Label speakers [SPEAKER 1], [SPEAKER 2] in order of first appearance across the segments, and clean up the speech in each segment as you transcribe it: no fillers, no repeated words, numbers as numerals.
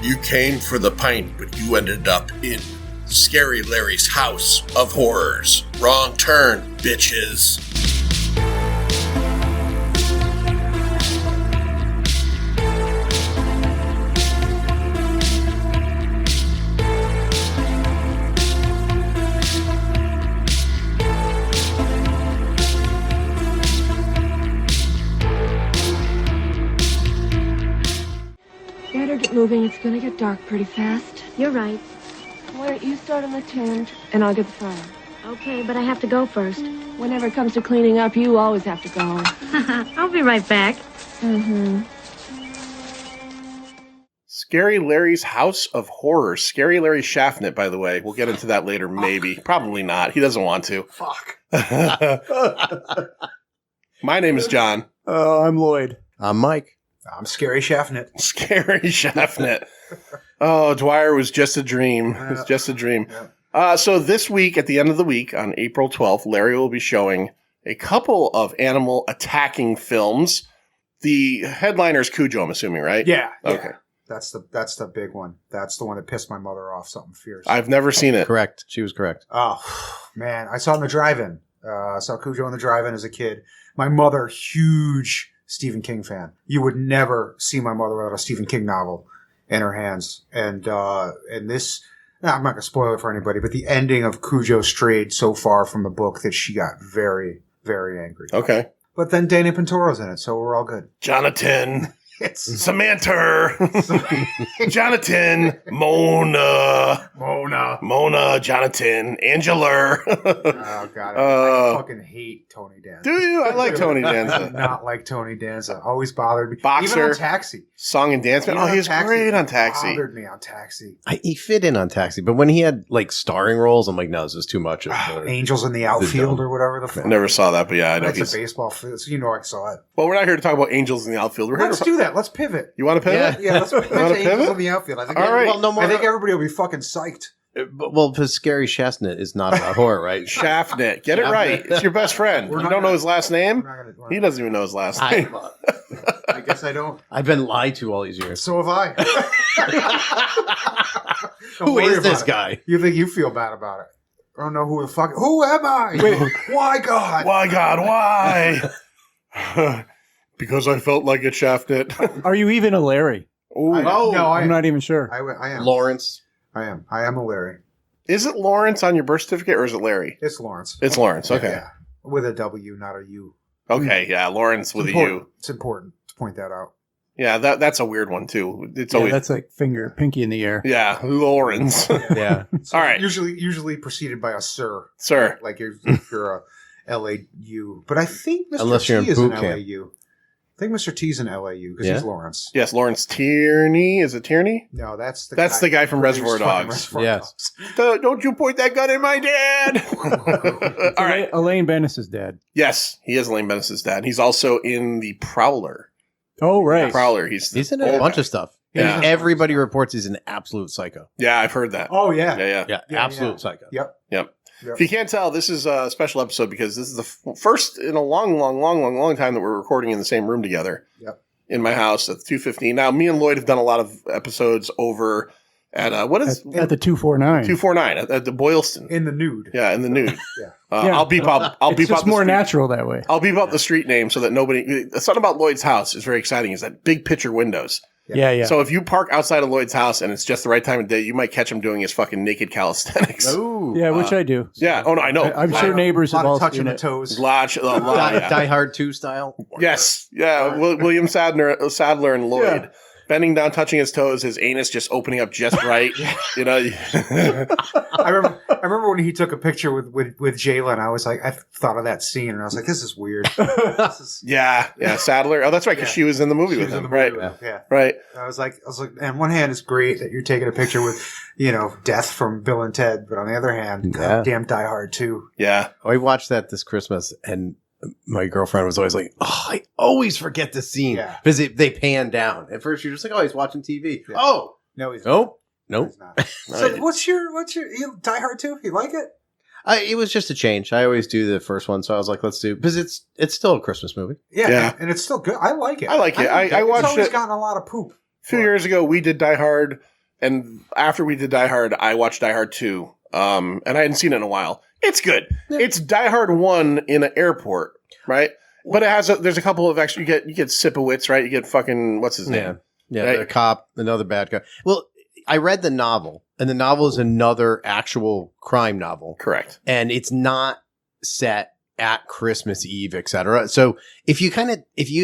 [SPEAKER 1] You came for the pint, but you ended up in Scary Larry's House of Horrors. Wrong turn, bitches.
[SPEAKER 2] Better get moving. It's gonna get dark pretty fast.
[SPEAKER 3] You're right.
[SPEAKER 2] Why don't you start on the tent, and I'll get the fire.
[SPEAKER 3] Okay, but I have to go first.
[SPEAKER 2] Whenever it comes to cleaning up, you always have to go.
[SPEAKER 3] I'll be right back.
[SPEAKER 2] Mm-hmm.
[SPEAKER 4] Scary Larry's House of Horrors. Scary Larry Shaffnet, by the way. We'll get into that later, maybe. Probably not. He doesn't want to.
[SPEAKER 5] Fuck.
[SPEAKER 4] My name is John.
[SPEAKER 6] I'm Lloyd.
[SPEAKER 7] I'm Mike.
[SPEAKER 5] I'm Scary Shaffnet.
[SPEAKER 4] Scary Shaffnet. Oh, Dwyer was just a dream. It was just a dream. So this week, at the end of the week, on April 12th, Larry will be showing a couple of animal attacking films. The headliner is Cujo, I'm assuming, right?
[SPEAKER 5] Yeah.
[SPEAKER 4] Okay.
[SPEAKER 5] That's the big one. That's the one that pissed my mother off. Something fierce.
[SPEAKER 4] I've never seen it.
[SPEAKER 7] Correct. She was correct.
[SPEAKER 5] Oh, man. I saw it in the drive-in. I saw Cujo in the drive-in as a kid. My mother, huge Stephen King fan. You would never see my mother without a Stephen King novel in her hands. And this, I'm not going to spoil it for anybody, but the ending of Cujo strayed so far from the book that she got very, very angry.
[SPEAKER 4] Okay.
[SPEAKER 5] But then Danny Pintoro's in it, so we're all good.
[SPEAKER 4] Jonathan.
[SPEAKER 5] It's
[SPEAKER 4] Samantha. Jonathan. Mona. Jonathan. Angela.
[SPEAKER 5] Oh, God. I fucking hate Tony Danza.
[SPEAKER 4] Do you? I like Tony
[SPEAKER 5] I
[SPEAKER 4] Danza.
[SPEAKER 5] do not like Tony Danza. Always bothered me.
[SPEAKER 4] Boxer.
[SPEAKER 5] Even on Taxi.
[SPEAKER 4] Song and dance man.
[SPEAKER 5] Even
[SPEAKER 4] Oh, he was
[SPEAKER 5] Taxi,
[SPEAKER 4] great on Taxi.
[SPEAKER 5] Bothered me on Taxi.
[SPEAKER 7] He fit in on Taxi, but when he had like starring roles, I'm like, no, this is too much.
[SPEAKER 5] Angels in the Outfield or whatever the fuck.
[SPEAKER 4] I never saw that, but yeah, I know
[SPEAKER 5] That's
[SPEAKER 4] he's...
[SPEAKER 5] a baseball field, so you know I saw it.
[SPEAKER 4] Well, we're not here to talk about Angels in the Outfield. We're here
[SPEAKER 5] Let's
[SPEAKER 4] to...
[SPEAKER 5] do that. Let's pivot.
[SPEAKER 4] You want to pivot?
[SPEAKER 5] Yeah, let's pivot
[SPEAKER 4] You wanna
[SPEAKER 5] to Angels
[SPEAKER 4] pivot?
[SPEAKER 5] in the Outfield. I think,
[SPEAKER 4] All right.
[SPEAKER 7] Well, no more.
[SPEAKER 5] I think everybody will be fucking psyched.
[SPEAKER 7] Well, because Scary Shaffnet is not about horror, right?
[SPEAKER 4] Shaffnet. Get it right. It's your best friend. You don't know his last name? He doesn't even know his last name.
[SPEAKER 5] I guess I don't.
[SPEAKER 7] I've been lied to all these years.
[SPEAKER 5] So have I.
[SPEAKER 7] Who is this guy?
[SPEAKER 5] You think you feel bad about it? I don't know who the fuck. Who am I? Wait, why God?
[SPEAKER 4] Why, God? Why? Because I felt like it, Shaffnet.
[SPEAKER 6] Are you even a Larry?
[SPEAKER 4] Ooh.
[SPEAKER 5] No,
[SPEAKER 6] I'm not even sure.
[SPEAKER 5] I am.
[SPEAKER 7] Lawrence.
[SPEAKER 5] I am. I am a Larry.
[SPEAKER 4] Is it Lawrence on your birth certificate or is it Larry?
[SPEAKER 5] It's Lawrence.
[SPEAKER 4] It's Lawrence. Okay.
[SPEAKER 5] Yeah. With a W, not a U.
[SPEAKER 4] Okay. Yeah. Lawrence with a U.
[SPEAKER 5] It's important to point that out.
[SPEAKER 4] Yeah. That's a weird one too. It's
[SPEAKER 6] Yeah,
[SPEAKER 4] always.
[SPEAKER 6] that's like pinky in the air.
[SPEAKER 4] Yeah. Lawrence.
[SPEAKER 7] Yeah.
[SPEAKER 5] So
[SPEAKER 4] All right.
[SPEAKER 5] Usually preceded by a sir.
[SPEAKER 4] Sir.
[SPEAKER 5] Like if you're a LAU. But I think Mr.
[SPEAKER 7] Unless you're in
[SPEAKER 5] T is
[SPEAKER 7] boot
[SPEAKER 5] an
[SPEAKER 7] camp.
[SPEAKER 5] LAU. I think Mr. T's an LAU because
[SPEAKER 7] Yeah?
[SPEAKER 5] he's Lawrence.
[SPEAKER 4] Yes. Lawrence Tierney. Is it Tierney?
[SPEAKER 5] No, that's the
[SPEAKER 4] guy from
[SPEAKER 5] who
[SPEAKER 4] Reservoir
[SPEAKER 5] produced fucking
[SPEAKER 4] Dogs.
[SPEAKER 5] Reservoir
[SPEAKER 7] Yes.
[SPEAKER 5] Dogs.
[SPEAKER 4] Don't you point that gun at my dad. All right.
[SPEAKER 6] Elaine Bennis's dad.
[SPEAKER 4] Yes. He is Elaine Bennis's dad. He's also in The Prowler.
[SPEAKER 6] Oh, right.
[SPEAKER 4] Prowler. He's
[SPEAKER 7] He's in a bunch of stuff.
[SPEAKER 4] Yeah.
[SPEAKER 7] Everybody reports he's an absolute psycho.
[SPEAKER 4] Yeah, I've heard that.
[SPEAKER 5] Oh, yeah.
[SPEAKER 4] Yeah.
[SPEAKER 7] Yeah, absolute psycho.
[SPEAKER 5] Yep.
[SPEAKER 4] If you can't tell, this is a special episode because this is the first in a long time that we're recording in the same room together.
[SPEAKER 5] Yep.
[SPEAKER 4] In my house at 215. Now, me and Lloyd have done a lot of episodes over at
[SPEAKER 6] At the 249.
[SPEAKER 4] 249 at the Boylston.
[SPEAKER 5] In the nude.
[SPEAKER 4] Yeah, in the nude.
[SPEAKER 5] Yeah.
[SPEAKER 6] Yeah.
[SPEAKER 4] I'll beep up. I'll
[SPEAKER 6] It's
[SPEAKER 4] beep
[SPEAKER 6] just
[SPEAKER 4] up the
[SPEAKER 6] more
[SPEAKER 4] street.
[SPEAKER 6] natural that way.
[SPEAKER 4] I'll beep up the street name so that nobody. Something about Lloyd's house is very exciting. Is that big picture windows?
[SPEAKER 6] Yeah.
[SPEAKER 4] So if you park outside of Lloyd's house and it's just the right time of day, you might catch him doing his fucking naked calisthenics.
[SPEAKER 7] Ooh.
[SPEAKER 6] Yeah, which I do.
[SPEAKER 4] Yeah. Oh no, I know.
[SPEAKER 6] I'm sure neighbors
[SPEAKER 5] A lot
[SPEAKER 6] have all
[SPEAKER 5] of touching
[SPEAKER 6] seen
[SPEAKER 5] the
[SPEAKER 6] it.
[SPEAKER 5] toes.
[SPEAKER 4] Yeah.
[SPEAKER 7] Die Hard 2 style.
[SPEAKER 4] Yes. Yeah. William Sadler and Lloyd.
[SPEAKER 5] Yeah.
[SPEAKER 4] Bending down, touching his toes, his anus just opening up just right. You know.
[SPEAKER 5] I remember when he took a picture with Jalen. I was like, I thought of that scene, and I was like, this is weird.
[SPEAKER 4] Yeah. Sadler. Oh, that's right, because she was in the movie with him, right?
[SPEAKER 5] Yeah.
[SPEAKER 4] Right.
[SPEAKER 5] I was like, on one hand, it's great that you're taking a picture with, Death from Bill and Ted, but on the other hand, goddamn Die Hard 2.
[SPEAKER 4] Yeah.
[SPEAKER 7] I watched that this Christmas, and my girlfriend was always like, "Oh, I always forget this scene because they pan down." At first, you're just like, "Oh, he's watching TV." Yeah. Oh,
[SPEAKER 5] no, he's
[SPEAKER 7] nope.
[SPEAKER 5] He's not. So, what's your Die Hard 2? You like it?
[SPEAKER 7] It was just a change. I always do the first one, so I was like, let's do, because it's still a Christmas movie.
[SPEAKER 5] Yeah, and it's still good. I like it.
[SPEAKER 4] I like it. I watched
[SPEAKER 5] it's always
[SPEAKER 4] it.
[SPEAKER 5] gotten a lot of poop.
[SPEAKER 4] A few years ago, we did Die Hard And after we did Die Hard, I watched Die Hard 2. And I hadn't seen it in a while. It's good. It's Die Hard 1 in an airport, right? But it has there's a couple of extra. You get Sipowicz, right? You get fucking what's his name?
[SPEAKER 7] Yeah,
[SPEAKER 4] right?
[SPEAKER 7] the cop, another bad guy. Well, I read the novel, and the novel is another actual crime novel.
[SPEAKER 4] Correct.
[SPEAKER 7] And it's not set at Christmas Eve, etc. So if you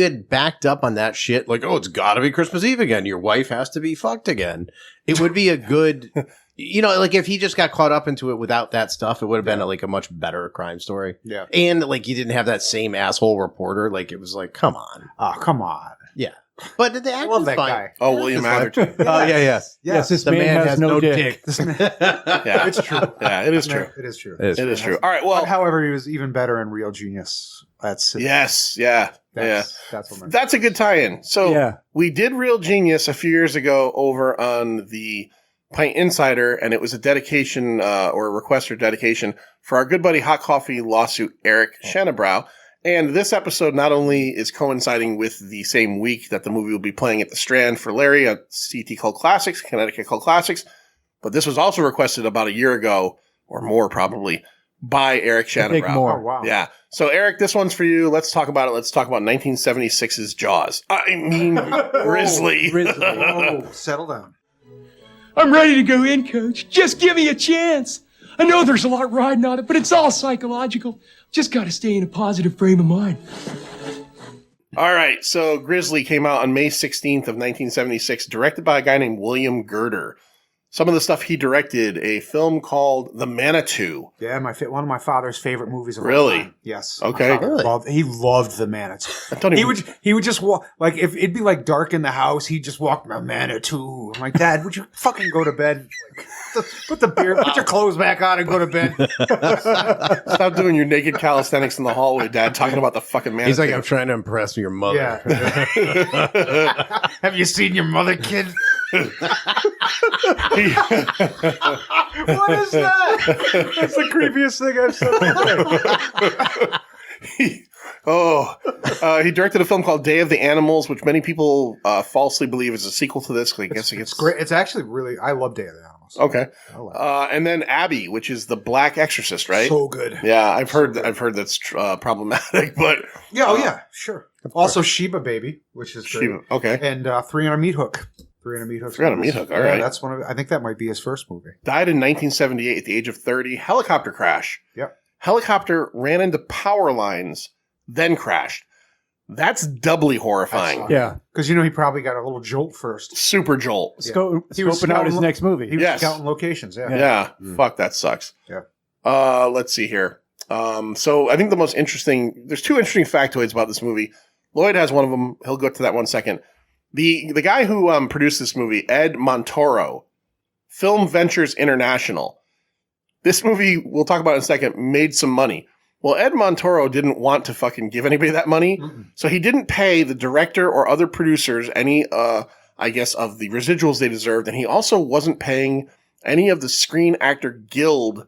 [SPEAKER 7] had backed up on that shit, like, oh, it's got to be Christmas Eve again, your wife has to be fucked again, it would be a good, like if he just got caught up into it without that stuff, it would have been like a much better crime story.
[SPEAKER 5] Yeah.
[SPEAKER 7] And like you didn't have that same asshole reporter. Like it was like, come on.
[SPEAKER 5] Oh, come on.
[SPEAKER 7] Yeah. But the
[SPEAKER 5] I love that guy.
[SPEAKER 4] Oh, William Atherton.
[SPEAKER 7] Oh, yes.
[SPEAKER 6] Yes, this
[SPEAKER 7] The
[SPEAKER 6] man has no dick.
[SPEAKER 4] Yeah,
[SPEAKER 5] It's true.
[SPEAKER 4] Yeah, it is true.
[SPEAKER 5] It is true.
[SPEAKER 4] It is true. All right. Well,
[SPEAKER 5] But however, he was even better in Real Genius. That's
[SPEAKER 4] yes. Yeah.
[SPEAKER 5] That's what
[SPEAKER 4] That's a good tie-in. So
[SPEAKER 6] Yeah.
[SPEAKER 4] we did Real Genius a few years ago over on the Pint Insider, and it was a dedication or a request for dedication for our good buddy Hot Coffee lawsuit Eric Shanabrow. And this episode not only is coinciding with the same week that the movie will be playing at the Strand for Larry at CT Cult Classics, Connecticut Cult Classics, but this was also requested about a year ago, or more probably, by Eric
[SPEAKER 6] I think
[SPEAKER 4] Shanabrow.
[SPEAKER 6] more.
[SPEAKER 5] Oh, wow.
[SPEAKER 4] Yeah. So, Eric, this one's for you. Let's talk about it. Let's talk about 1976's Jaws. I mean, Grizzly.
[SPEAKER 6] Grizzly.
[SPEAKER 5] Oh, settle down.
[SPEAKER 8] I'm ready to go in, Coach. Just give me a chance. I know there's a lot riding on it, but it's all psychological. Just got to stay in a positive frame of mind.
[SPEAKER 4] All right. So, Grizzly came out on May 16th of 1976, directed by a guy named William Girder. Some of the stuff he directed, a film called The Manitou.
[SPEAKER 5] Yeah, one of my father's favorite movies of all
[SPEAKER 4] Really?
[SPEAKER 5] time. Yes.
[SPEAKER 4] Okay.
[SPEAKER 5] My father
[SPEAKER 7] Really?
[SPEAKER 5] he loved The Manitou.
[SPEAKER 4] don't even-
[SPEAKER 5] He would just walk, like, if it'd be like dark in the house, he'd just walk, "The Manitou." I'm like, Dad, would you fucking go to bed? Like, put the beer, put your clothes back on and go to bed.
[SPEAKER 4] Stop doing your naked calisthenics in the hallway, Dad, talking about the fucking Manitou.
[SPEAKER 7] He's like, I'm trying to impress your mother.
[SPEAKER 5] Yeah. Have you seen your mother, kid? What is that? That's the creepiest thing I've said.
[SPEAKER 4] He directed a film called Day of the Animals, which many people falsely believe is a sequel to this. I guess
[SPEAKER 5] It's great. It's actually really, I love Day of the Animals.
[SPEAKER 4] Okay.
[SPEAKER 5] I like
[SPEAKER 4] And then Abby, which is the Black Exorcist, right?
[SPEAKER 5] So good.
[SPEAKER 4] Yeah, I've heard that's problematic, but
[SPEAKER 5] Yeah, oh yeah, sure. Also Sheba Baby, which is great.
[SPEAKER 4] okay.
[SPEAKER 5] And 300 Meat Hook. 300 Meat Hook.
[SPEAKER 4] 300 Meat Hook, all right.
[SPEAKER 5] That's one of, I think that might be his first movie.
[SPEAKER 4] Died in 1978 at the age of 30. Helicopter crash.
[SPEAKER 5] Yep.
[SPEAKER 4] Helicopter ran into power lines, then crashed. That's doubly horrifying.
[SPEAKER 6] Yeah.
[SPEAKER 5] Because he probably got a little jolt first.
[SPEAKER 4] Super jolt.
[SPEAKER 5] He was
[SPEAKER 6] Scoping out his
[SPEAKER 5] scouting-
[SPEAKER 6] next movie.
[SPEAKER 5] He was
[SPEAKER 4] Yes.
[SPEAKER 5] scouting locations, yeah.
[SPEAKER 4] Yeah. Fuck, that sucks.
[SPEAKER 5] Yeah.
[SPEAKER 4] Let's see here. So I think the most interesting, there's two interesting factoids about this movie. Lloyd has one of them. He'll go to that one second. The guy who produced this movie, Ed Montoro, Film Ventures International. This movie, we'll talk about in a second, made some money. Well, Ed Montoro didn't want to fucking give anybody that money, so he didn't pay the director or other producers any, I guess, of the residuals they deserved, and he also wasn't paying any of the Screen Actor Guild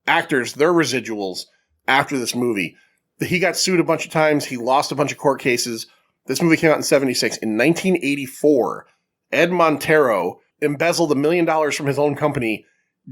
[SPEAKER 4] actors their residuals after this movie. He got sued a bunch of times. He lost a bunch of court cases. This movie came out in 76. In 1984, Ed Montero embezzled $1 million from his own company,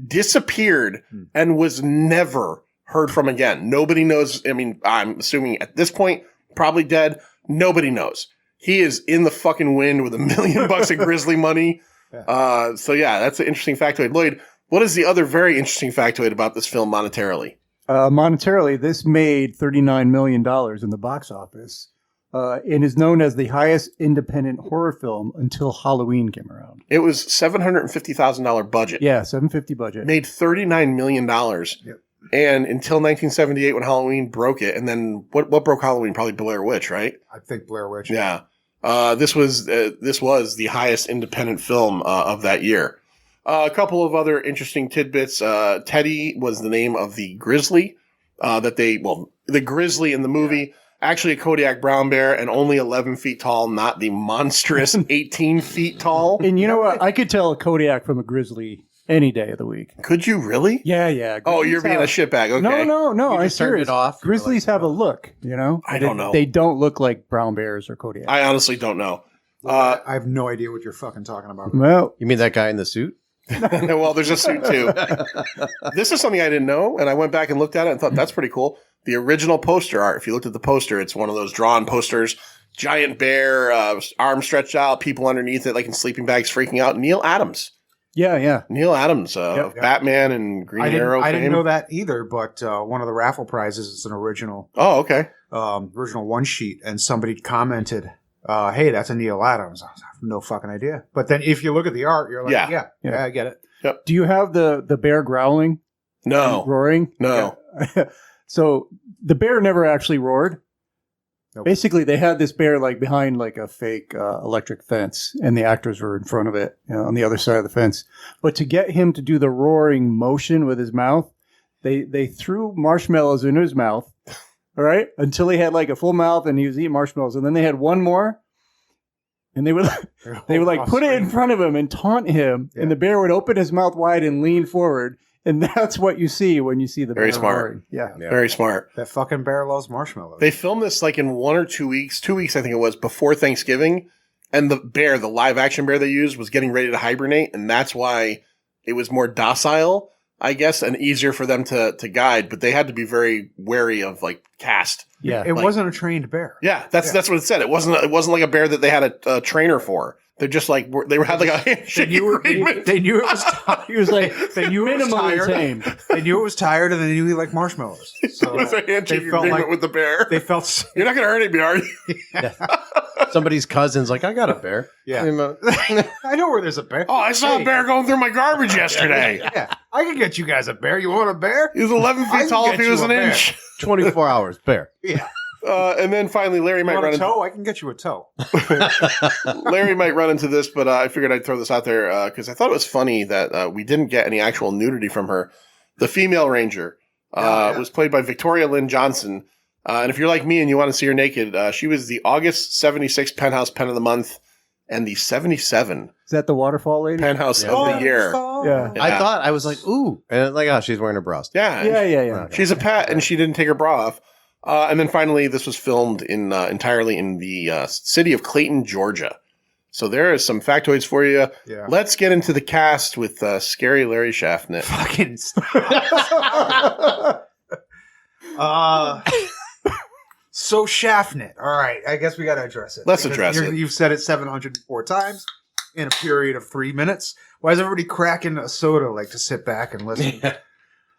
[SPEAKER 4] disappeared, and was never heard from again. Nobody knows. I mean, I'm assuming at this point, probably dead. Nobody knows. He is in the fucking wind with $1 million of Grizzly money. So yeah, that's an interesting factoid. Lloyd, what is the other very interesting factoid about this film monetarily?
[SPEAKER 6] Monetarily, this made $39 million in the box office and is known as the highest independent horror film until Halloween came around.
[SPEAKER 4] It was $750,000 budget.
[SPEAKER 6] Yeah, $750 budget.
[SPEAKER 4] Made $39 million.
[SPEAKER 5] Yep.
[SPEAKER 4] And until 1978 when Halloween broke it. And then what broke Halloween? Probably Blair Witch, right?
[SPEAKER 5] I think Blair Witch.
[SPEAKER 4] Yeah. This was the highest independent film of that year. A couple of other interesting tidbits. Teddy was the name of the grizzly the grizzly in the movie. Actually a Kodiak brown bear and only 11 feet tall, not the monstrous 18 feet tall.
[SPEAKER 6] And you know what? I could tell a Kodiak from a Grizzly any day of the week.
[SPEAKER 4] Could you really?
[SPEAKER 6] Yeah.
[SPEAKER 4] Oh, you're
[SPEAKER 6] Grizzlies
[SPEAKER 4] being a
[SPEAKER 6] have-
[SPEAKER 4] shitbag. Okay.
[SPEAKER 6] No.
[SPEAKER 7] You
[SPEAKER 6] I'm
[SPEAKER 7] just turned
[SPEAKER 6] serious.
[SPEAKER 7] it off. You're
[SPEAKER 6] Grizzlies
[SPEAKER 7] like,
[SPEAKER 6] have a look, you know?
[SPEAKER 4] I don't know.
[SPEAKER 6] They don't look like brown bears or Kodiak.
[SPEAKER 4] I honestly don't know.
[SPEAKER 5] I have no idea what you're fucking talking about.
[SPEAKER 6] Well,
[SPEAKER 7] You mean that guy in the suit?
[SPEAKER 4] Well, there's a suit too. This is something I didn't know, and I went back and looked at it and thought that's pretty cool. The original poster art, if you looked at the poster, it's one of those drawn posters, giant bear, arms stretched out, people underneath it like in sleeping bags freaking out. Neil Adams.
[SPEAKER 6] Yeah.
[SPEAKER 4] Neil Adams of Batman and Green Arrow
[SPEAKER 5] I
[SPEAKER 4] fame.
[SPEAKER 5] didn't know that either, but one of the raffle prizes is an original
[SPEAKER 4] Oh, okay.
[SPEAKER 5] original one sheet, and somebody commented, hey, that's a Neil Adams. I have no fucking idea. But then if you look at the art, you're like, yeah, I get it.
[SPEAKER 6] Do you have the bear growling?
[SPEAKER 4] No.
[SPEAKER 6] And roaring?
[SPEAKER 4] No.
[SPEAKER 6] Yeah. So the bear never actually roared.
[SPEAKER 5] Nope.
[SPEAKER 6] Basically, they had this bear like behind like a fake electric fence, and the actors were in front of it, on the other side of the fence. But to get him to do the roaring motion with his mouth, they threw marshmallows into his mouth, all right, until he had like a full mouth and he was eating marshmallows, and then they had one more, and they would like put it in front of him and taunt him, and the bear would open his mouth wide and lean forward. And that's what you see when you see the bear.
[SPEAKER 4] Very smart.
[SPEAKER 6] roaring. Yeah.
[SPEAKER 4] Very smart.
[SPEAKER 5] That fucking bear loves marshmallows.
[SPEAKER 4] They filmed this like in 1 or 2 weeks. 2 weeks, I think it was, before Thanksgiving. And the bear, the live action bear they used, was getting ready to hibernate. And that's why it was more docile, I guess, and easier for them to guide. But they had to be very wary of like cast.
[SPEAKER 6] Yeah.
[SPEAKER 5] It wasn't a trained bear.
[SPEAKER 4] Yeah, that's what it said. It wasn't like a bear that they had a trainer for. They're just like they had like a handshake agreement.
[SPEAKER 5] They knew it was tired.
[SPEAKER 6] He was like,
[SPEAKER 5] They knew it was
[SPEAKER 6] minimally
[SPEAKER 5] tired.
[SPEAKER 6] tamed.
[SPEAKER 5] They knew it was tired, and they knew he liked marshmallows. So
[SPEAKER 4] It was a handshake
[SPEAKER 5] they felt
[SPEAKER 4] agreement
[SPEAKER 5] like-
[SPEAKER 4] with the bear.
[SPEAKER 5] they felt.
[SPEAKER 4] You're not going to hurt me, are you?
[SPEAKER 7] Somebody's cousin's like, I got a bear.
[SPEAKER 5] Yeah. I know where there's a bear.
[SPEAKER 4] Oh, I saw a bear going through my garbage yesterday.
[SPEAKER 5] Yeah, I can get you guys a bear. You want a bear?
[SPEAKER 4] He was 11
[SPEAKER 5] I
[SPEAKER 4] feet
[SPEAKER 5] can
[SPEAKER 4] tall
[SPEAKER 5] get
[SPEAKER 4] if he was
[SPEAKER 5] you
[SPEAKER 4] an
[SPEAKER 5] a bear.
[SPEAKER 4] inch.
[SPEAKER 7] 24 hours, bear.
[SPEAKER 5] Yeah.
[SPEAKER 4] And then finally, Larry
[SPEAKER 5] You
[SPEAKER 4] might
[SPEAKER 5] want
[SPEAKER 4] run
[SPEAKER 5] a
[SPEAKER 4] into
[SPEAKER 5] toe? I can get you a toe.
[SPEAKER 4] Larry might run into this, but I figured I'd throw this out there because I thought it was funny that we didn't get any actual nudity from her. The female ranger was played by Victoria Lynn Johnson. And if you're like me and you want to see her naked, she was the August 76 Penthouse Pen of the Month and the 77
[SPEAKER 6] Is that the waterfall lady?
[SPEAKER 4] Penthouse of the Year.
[SPEAKER 6] Yeah.
[SPEAKER 7] I was like, ooh. And like, oh, she's wearing a bra.
[SPEAKER 4] Yeah.
[SPEAKER 6] Yeah.
[SPEAKER 4] She's a pet, and she didn't take her bra off. And then finally, this was filmed entirely in the city of Clayton, Georgia. So there is some factoids for you.
[SPEAKER 5] Yeah.
[SPEAKER 4] Let's get into the cast with Scary Larry Shaffnet.
[SPEAKER 5] Fucking stop. So Shaffnet. All right, I guess we got to address it.
[SPEAKER 4] Let's
[SPEAKER 5] Because
[SPEAKER 4] address it.
[SPEAKER 5] You've said it 704 times in a period of 3 minutes. Why is everybody cracking a soda like to sit back and listen?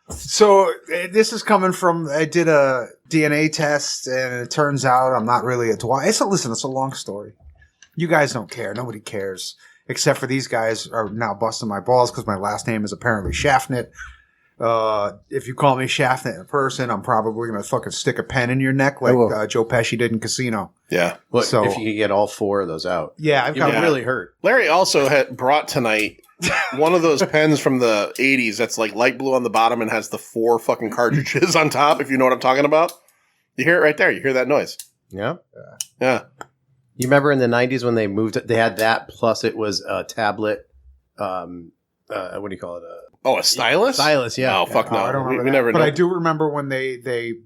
[SPEAKER 5] So this is coming from, I did a DNA test, and it turns out I'm not really a Dwight. It's a long story. You guys don't care. Nobody cares. Except for these guys are now busting my balls because my last name is apparently Shaffnet. If you call me Shaffnet in person, I'm probably going to fucking stick a pen in your neck like Joe Pesci did in Casino.
[SPEAKER 4] Yeah.
[SPEAKER 7] Well,
[SPEAKER 5] So-
[SPEAKER 7] if you could get all 4 of those out,
[SPEAKER 5] Yeah, I've
[SPEAKER 7] it
[SPEAKER 5] got
[SPEAKER 7] would really hurt.
[SPEAKER 4] Larry also had brought tonight one of those pens from the 80s that's like light blue on the bottom and has the 4 fucking cartridges on top, if you know what I'm talking about. You hear it right there. You hear that noise.
[SPEAKER 7] Yeah.
[SPEAKER 4] Yeah.
[SPEAKER 7] You remember in the 90s when they moved it, they had that plus it was a tablet. What do you call it?
[SPEAKER 4] Oh, a stylus?
[SPEAKER 7] Stylus, yeah.
[SPEAKER 4] Oh, fuck no.
[SPEAKER 5] I don't remember
[SPEAKER 4] we
[SPEAKER 5] that.
[SPEAKER 4] never
[SPEAKER 5] But
[SPEAKER 4] know.
[SPEAKER 5] I do remember when they did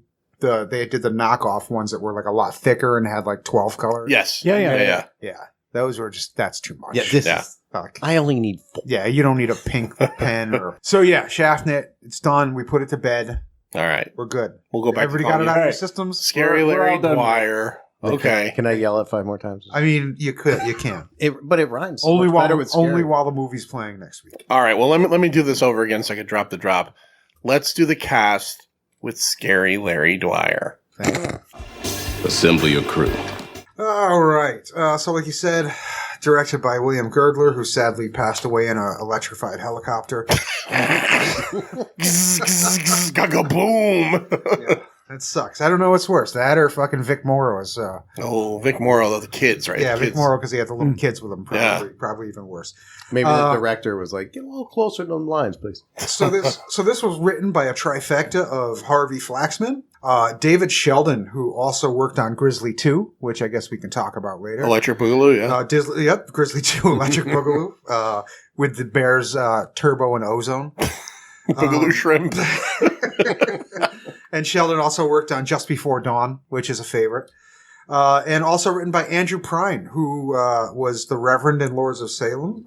[SPEAKER 5] the knockoff ones that were like a lot thicker and had like 12 colors.
[SPEAKER 4] Yes.
[SPEAKER 6] Yeah.
[SPEAKER 5] Yeah. Those were just, that's too much.
[SPEAKER 7] Yeah, this
[SPEAKER 4] Yeah.
[SPEAKER 7] is,
[SPEAKER 5] Fuck.
[SPEAKER 7] I only need 4.
[SPEAKER 5] Yeah, you don't need a pink pen or. So yeah, Shaffnet, it's done. We put it to bed.
[SPEAKER 4] All right.
[SPEAKER 5] We're good.
[SPEAKER 4] We'll go back
[SPEAKER 5] Everybody
[SPEAKER 4] to
[SPEAKER 5] got it
[SPEAKER 4] calling
[SPEAKER 5] out
[SPEAKER 4] you
[SPEAKER 5] of your systems?
[SPEAKER 4] Scary
[SPEAKER 6] We're
[SPEAKER 4] Larry
[SPEAKER 6] all done.
[SPEAKER 4] Dwyer. Okay.
[SPEAKER 7] Can I yell it 5 more times?
[SPEAKER 5] I mean, you can.
[SPEAKER 7] But it rhymes.
[SPEAKER 5] Only
[SPEAKER 7] much better with scary.
[SPEAKER 5] while the movie's playing next week.
[SPEAKER 4] All right. Well, let me do this over again so I can drop the drop. Let's do the cast with Scary Larry Dwyer.
[SPEAKER 9] Assemble your crew.
[SPEAKER 5] All right. So like you said, directed by William Girdler, who sadly passed away in an electrified helicopter.
[SPEAKER 4] Boom.
[SPEAKER 5] Yeah, that sucks. I don't know what's worse, that or fucking Vic Morrow's.
[SPEAKER 4] Oh, Vic Morrow, the kids, right?
[SPEAKER 5] Yeah,
[SPEAKER 4] The
[SPEAKER 5] Vic
[SPEAKER 4] kids.
[SPEAKER 5] Morrow, because he had the little kids with him.
[SPEAKER 4] Yeah.
[SPEAKER 5] Probably even worse.
[SPEAKER 7] Maybe the director was like, get a little closer to them lines, please.
[SPEAKER 5] So this was written by a trifecta of Harvey Flaxman, David Sheldon, who also worked on Grizzly 2, which I guess we can talk about later.
[SPEAKER 4] Electric Boogaloo, yeah.
[SPEAKER 5] Grizzly 2, Electric Boogaloo, with the Bears Turbo and Ozone.
[SPEAKER 4] Boogaloo Shrimp.
[SPEAKER 5] And Sheldon also worked on Just Before Dawn, which is a favorite. And also written by Andrew Prine, who was the Reverend in Lords of Salem,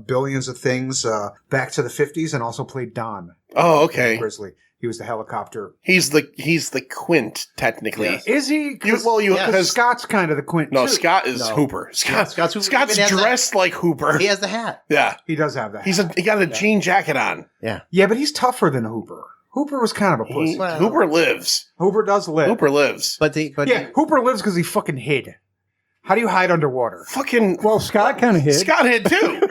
[SPEAKER 5] Billions of Things, back to the 50s, and also played Don.
[SPEAKER 4] Oh, okay.
[SPEAKER 5] Grizzly. He was the helicopter.
[SPEAKER 4] He's the Quint, technically.
[SPEAKER 5] Yes. Is he?
[SPEAKER 4] Because
[SPEAKER 5] Scott's kind of the Quint.
[SPEAKER 4] No,
[SPEAKER 5] too.
[SPEAKER 4] Scott is Hooper.
[SPEAKER 7] Scott's Hooper.
[SPEAKER 4] Scott's dressed like Hooper.
[SPEAKER 7] He has the hat.
[SPEAKER 4] Yeah.
[SPEAKER 5] He does have that.
[SPEAKER 4] He got a jean jacket on.
[SPEAKER 5] Yeah, but he's tougher than Hooper. Hooper was kind of a pussy.
[SPEAKER 4] Hooper lives.
[SPEAKER 5] Hooper does live.
[SPEAKER 4] Hooper lives.
[SPEAKER 7] But
[SPEAKER 5] Hooper lives because he fucking hid. How do you hide underwater?
[SPEAKER 6] Well, Scott kind of hid.
[SPEAKER 4] Scott hid too.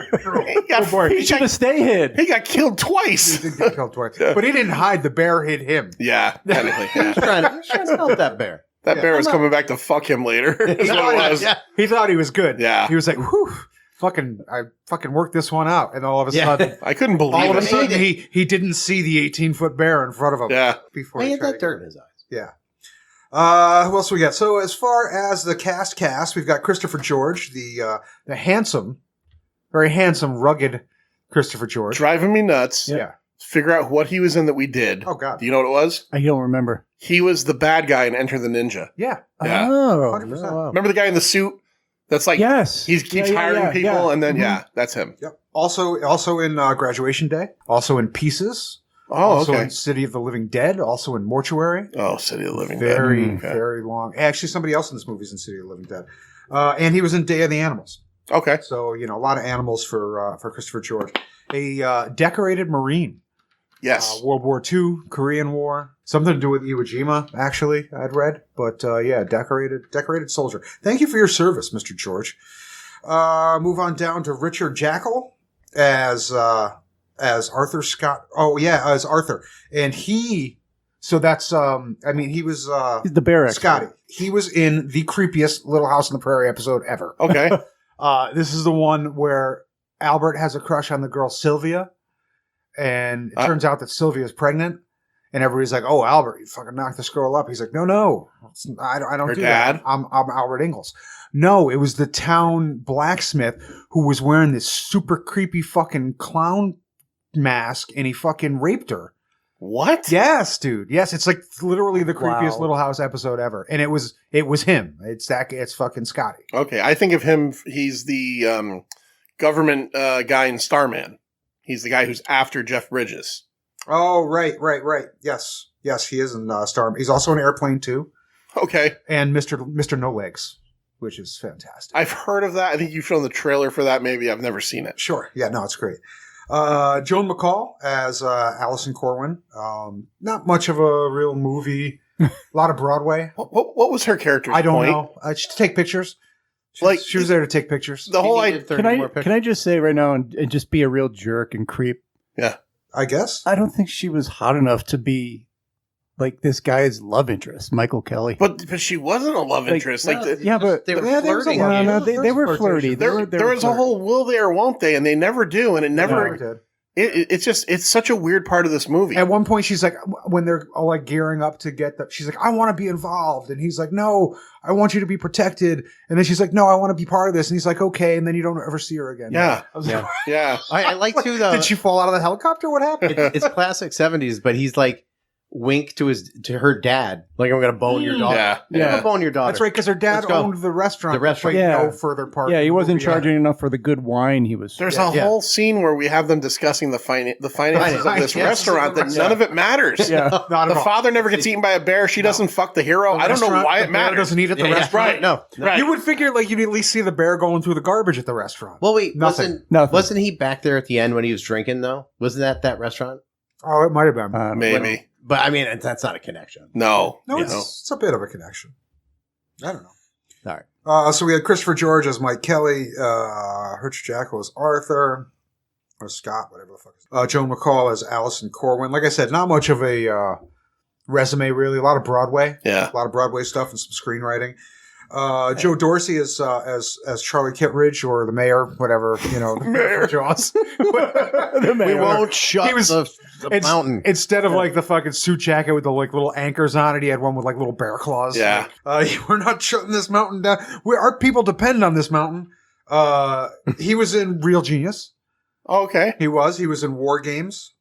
[SPEAKER 6] He should have stayed hid.
[SPEAKER 4] He got killed twice.
[SPEAKER 5] He did get killed twice. But he didn't hide. The bear hid him.
[SPEAKER 4] Yeah, technically. Yeah.
[SPEAKER 7] trying to help that bear.
[SPEAKER 4] That bear was coming back to fuck him later. Is what it was.
[SPEAKER 7] Yeah.
[SPEAKER 5] He thought he was good.
[SPEAKER 4] Yeah.
[SPEAKER 5] He was like, whew, I fucking worked this one out. And all of a sudden,
[SPEAKER 4] I couldn't believe
[SPEAKER 5] all of a
[SPEAKER 4] it.
[SPEAKER 5] sudden, he didn't see the 18-foot bear in front of him.
[SPEAKER 4] Yeah.
[SPEAKER 5] Before
[SPEAKER 7] He
[SPEAKER 5] he
[SPEAKER 7] had
[SPEAKER 5] tried
[SPEAKER 7] that
[SPEAKER 5] to
[SPEAKER 7] dirt in his eyes.
[SPEAKER 5] Yeah. Who else we got? So as far as the cast, we've got Christopher George, the handsome, very handsome, rugged Christopher George.
[SPEAKER 4] Driving me nuts.
[SPEAKER 5] Yeah.
[SPEAKER 4] Figure out what he was in that we did.
[SPEAKER 5] Oh, God.
[SPEAKER 4] Do you know what it was?
[SPEAKER 6] I don't remember.
[SPEAKER 4] He was the bad guy in Enter the Ninja.
[SPEAKER 5] Yeah.
[SPEAKER 4] Yeah.
[SPEAKER 6] Oh,
[SPEAKER 5] 100%.
[SPEAKER 6] wow.
[SPEAKER 4] Remember the guy in the suit? That's like,
[SPEAKER 6] Yes.
[SPEAKER 4] he keeps hiring people, and then, that's him.
[SPEAKER 5] Yep. Also in Graduation Day. Also in Pieces.
[SPEAKER 4] Oh,
[SPEAKER 5] Also
[SPEAKER 4] okay.
[SPEAKER 5] in City of the Living Dead. Also in Mortuary.
[SPEAKER 4] Oh, City of the Living
[SPEAKER 5] Very,
[SPEAKER 4] Dead. Okay.
[SPEAKER 5] very long. Actually, somebody else in this movie is in City of the Living Dead. And he was in Day of the Animals.
[SPEAKER 4] Okay.
[SPEAKER 5] So, a lot of animals for Christopher George. A decorated Marine.
[SPEAKER 4] Yes.
[SPEAKER 5] World War II, Korean War. Something to do with Iwo Jima, actually, I'd read. But, decorated soldier. Thank you for your service, Mr. George. Move on down to Richard Jackal as Arthur Scott. Oh, yeah, as Arthur. And so that's, he was,
[SPEAKER 6] He's the bear expert.
[SPEAKER 5] Scotty. He was in the creepiest Little House on the Prairie episode ever.
[SPEAKER 4] Okay.
[SPEAKER 5] This is the one where Albert has a crush on the girl Sylvia. And it turns out that Sylvia is pregnant. And everybody's like, "Oh, Albert, you fucking knocked this girl up." He's like, "No, I don't
[SPEAKER 4] Her
[SPEAKER 5] do
[SPEAKER 4] dad?
[SPEAKER 5] that. I'm Albert Ingalls." No, it was the town blacksmith who was wearing this super creepy fucking clown mask, and he fucking raped her.
[SPEAKER 4] What?
[SPEAKER 5] Yes, dude. Yes, it's like literally the creepiest
[SPEAKER 6] Wow.
[SPEAKER 5] Little House episode ever, and it was him. It's fucking Scotty.
[SPEAKER 4] Okay. I think of him, he's the government guy in Starman. He's the guy who's after Jeff Bridges.
[SPEAKER 5] Oh, right. Yes, he is in Star. He's also in Airplane 2
[SPEAKER 4] Okay.
[SPEAKER 5] and Mr. No Legs, which is fantastic.
[SPEAKER 4] I've heard of that. I think you've shown the trailer for that. Maybe I've never seen it.
[SPEAKER 5] Sure. Yeah, no, it's great. Joan McCall as Allison Corwin. Not much of a real movie. A lot of Broadway.
[SPEAKER 4] What was her character's
[SPEAKER 5] I don't
[SPEAKER 4] point?
[SPEAKER 5] know. To take pictures. She was there to take pictures.
[SPEAKER 4] The whole idea.
[SPEAKER 6] Can I just say right now and just be a real jerk and creep?
[SPEAKER 4] Yeah.
[SPEAKER 5] I guess.
[SPEAKER 6] I don't think she was hot enough to be like this guy's love interest, Michael Kelly.
[SPEAKER 4] But she wasn't a love interest. Like,
[SPEAKER 6] but
[SPEAKER 7] They were
[SPEAKER 5] Yeah, there was a
[SPEAKER 7] flirting.
[SPEAKER 5] lot.
[SPEAKER 6] no,
[SPEAKER 5] Yeah,
[SPEAKER 6] they were
[SPEAKER 5] there's
[SPEAKER 6] flirty.
[SPEAKER 5] flirtation.
[SPEAKER 6] They
[SPEAKER 4] there
[SPEAKER 6] were
[SPEAKER 4] was a whole will they or won't they, and they never do, and it never.
[SPEAKER 5] did.
[SPEAKER 4] It's such a weird part of this movie.
[SPEAKER 5] At one point, she's like, when they're all like gearing up to get she's like, "I want to be involved," and he's like, "No, I want you to be protected." And then she's like, "No, I want to be part of this," and he's like, "Okay," and then you don't ever see her again.
[SPEAKER 4] Yeah.
[SPEAKER 5] I was like,
[SPEAKER 4] Yeah.
[SPEAKER 7] I like to though.
[SPEAKER 5] did she fall out of the helicopter? What happened?
[SPEAKER 7] It's classic 70s, but he's like wink to her dad, like I'm gonna bone your daughter.
[SPEAKER 4] Yeah.
[SPEAKER 7] I'm gonna bone your daughter.
[SPEAKER 5] That's right, because her dad
[SPEAKER 7] Let's go.
[SPEAKER 5] owned the restaurant.
[SPEAKER 7] The restaurant.
[SPEAKER 5] Played
[SPEAKER 6] Yeah.
[SPEAKER 5] no further part.
[SPEAKER 6] Yeah, he
[SPEAKER 5] in the
[SPEAKER 6] wasn't
[SPEAKER 5] movie.
[SPEAKER 6] charging enough for the good wine he was.
[SPEAKER 4] There's a whole scene where we have them discussing the finances of this
[SPEAKER 7] Yes.
[SPEAKER 4] restaurant that none of it matters.
[SPEAKER 6] Yeah.
[SPEAKER 5] Not
[SPEAKER 4] The
[SPEAKER 5] at all.
[SPEAKER 4] father never gets eaten by a bear. She doesn't fuck the hero. I don't know
[SPEAKER 5] Restaurant,
[SPEAKER 4] why
[SPEAKER 5] the
[SPEAKER 4] it
[SPEAKER 5] bear
[SPEAKER 4] matters.
[SPEAKER 5] doesn't eat at the
[SPEAKER 7] Yeah, yeah.
[SPEAKER 5] restaurant.
[SPEAKER 4] Right.
[SPEAKER 7] No.
[SPEAKER 4] Right.
[SPEAKER 5] You would figure like you'd at least see the bear going through the garbage at the restaurant.
[SPEAKER 7] Well, wait,
[SPEAKER 5] Nothing.
[SPEAKER 7] wasn't he back there at the end when he was drinking though? Wasn't that restaurant?
[SPEAKER 5] Oh, it might have been.
[SPEAKER 4] Maybe.
[SPEAKER 7] But I mean, that's not a connection.
[SPEAKER 4] No.
[SPEAKER 5] No,
[SPEAKER 4] You
[SPEAKER 5] it's,
[SPEAKER 4] know.
[SPEAKER 5] it's a bit of a connection. I don't know.
[SPEAKER 7] All right.
[SPEAKER 5] So we had Christopher George as Mike Kelly, Richard Jackal as Arthur, or Scott, whatever the fuck. Joan McCall as Allison Corwin. Like I said, not much of a resume really. A lot of Broadway.
[SPEAKER 4] Yeah.
[SPEAKER 5] A lot of Broadway stuff and some screenwriting. Joe Dorsey as Charlie Kittredge or the mayor, whatever, Mayor Jaws.
[SPEAKER 6] The
[SPEAKER 7] We
[SPEAKER 6] mayor.
[SPEAKER 7] won't shut
[SPEAKER 5] He was-
[SPEAKER 7] the mountain.
[SPEAKER 5] Instead of like the fucking suit jacket with the like little anchors on it, he had one with like little bear claws.
[SPEAKER 4] Yeah.
[SPEAKER 5] We're not shutting this mountain down. Our people depend on this mountain. He was in Real Genius.
[SPEAKER 4] Oh, okay.
[SPEAKER 5] He was in War Games.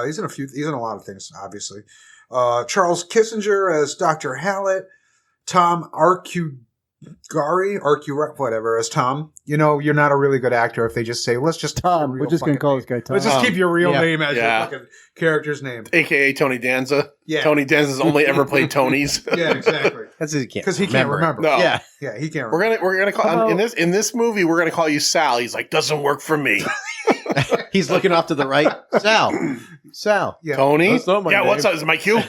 [SPEAKER 5] He's in a lot of things, obviously. Charles Kissinger as Dr. Hallett. Tom Gary, whatever, as Tom, you're not a really good actor if they just say, let's just
[SPEAKER 6] Tom. We're just going to call this guy Tom.
[SPEAKER 5] Let's just keep your real
[SPEAKER 7] Yeah.
[SPEAKER 5] name as your fucking character's name.
[SPEAKER 4] AKA Tony Danza.
[SPEAKER 5] Yeah.
[SPEAKER 4] Tony Danza's only ever played Tonys.
[SPEAKER 5] Yeah, exactly.
[SPEAKER 7] That's
[SPEAKER 5] Because he can't remember.
[SPEAKER 4] No.
[SPEAKER 7] Yeah.
[SPEAKER 5] Yeah, he can't remember.
[SPEAKER 4] We're gonna call in this movie. We're gonna call you Sal. He's like, doesn't work for me.
[SPEAKER 7] He's looking off to the right. Sal.
[SPEAKER 5] Yeah.
[SPEAKER 4] Tony.
[SPEAKER 7] That's not my
[SPEAKER 4] yeah,
[SPEAKER 7] name.
[SPEAKER 4] what's up? Is it my cue?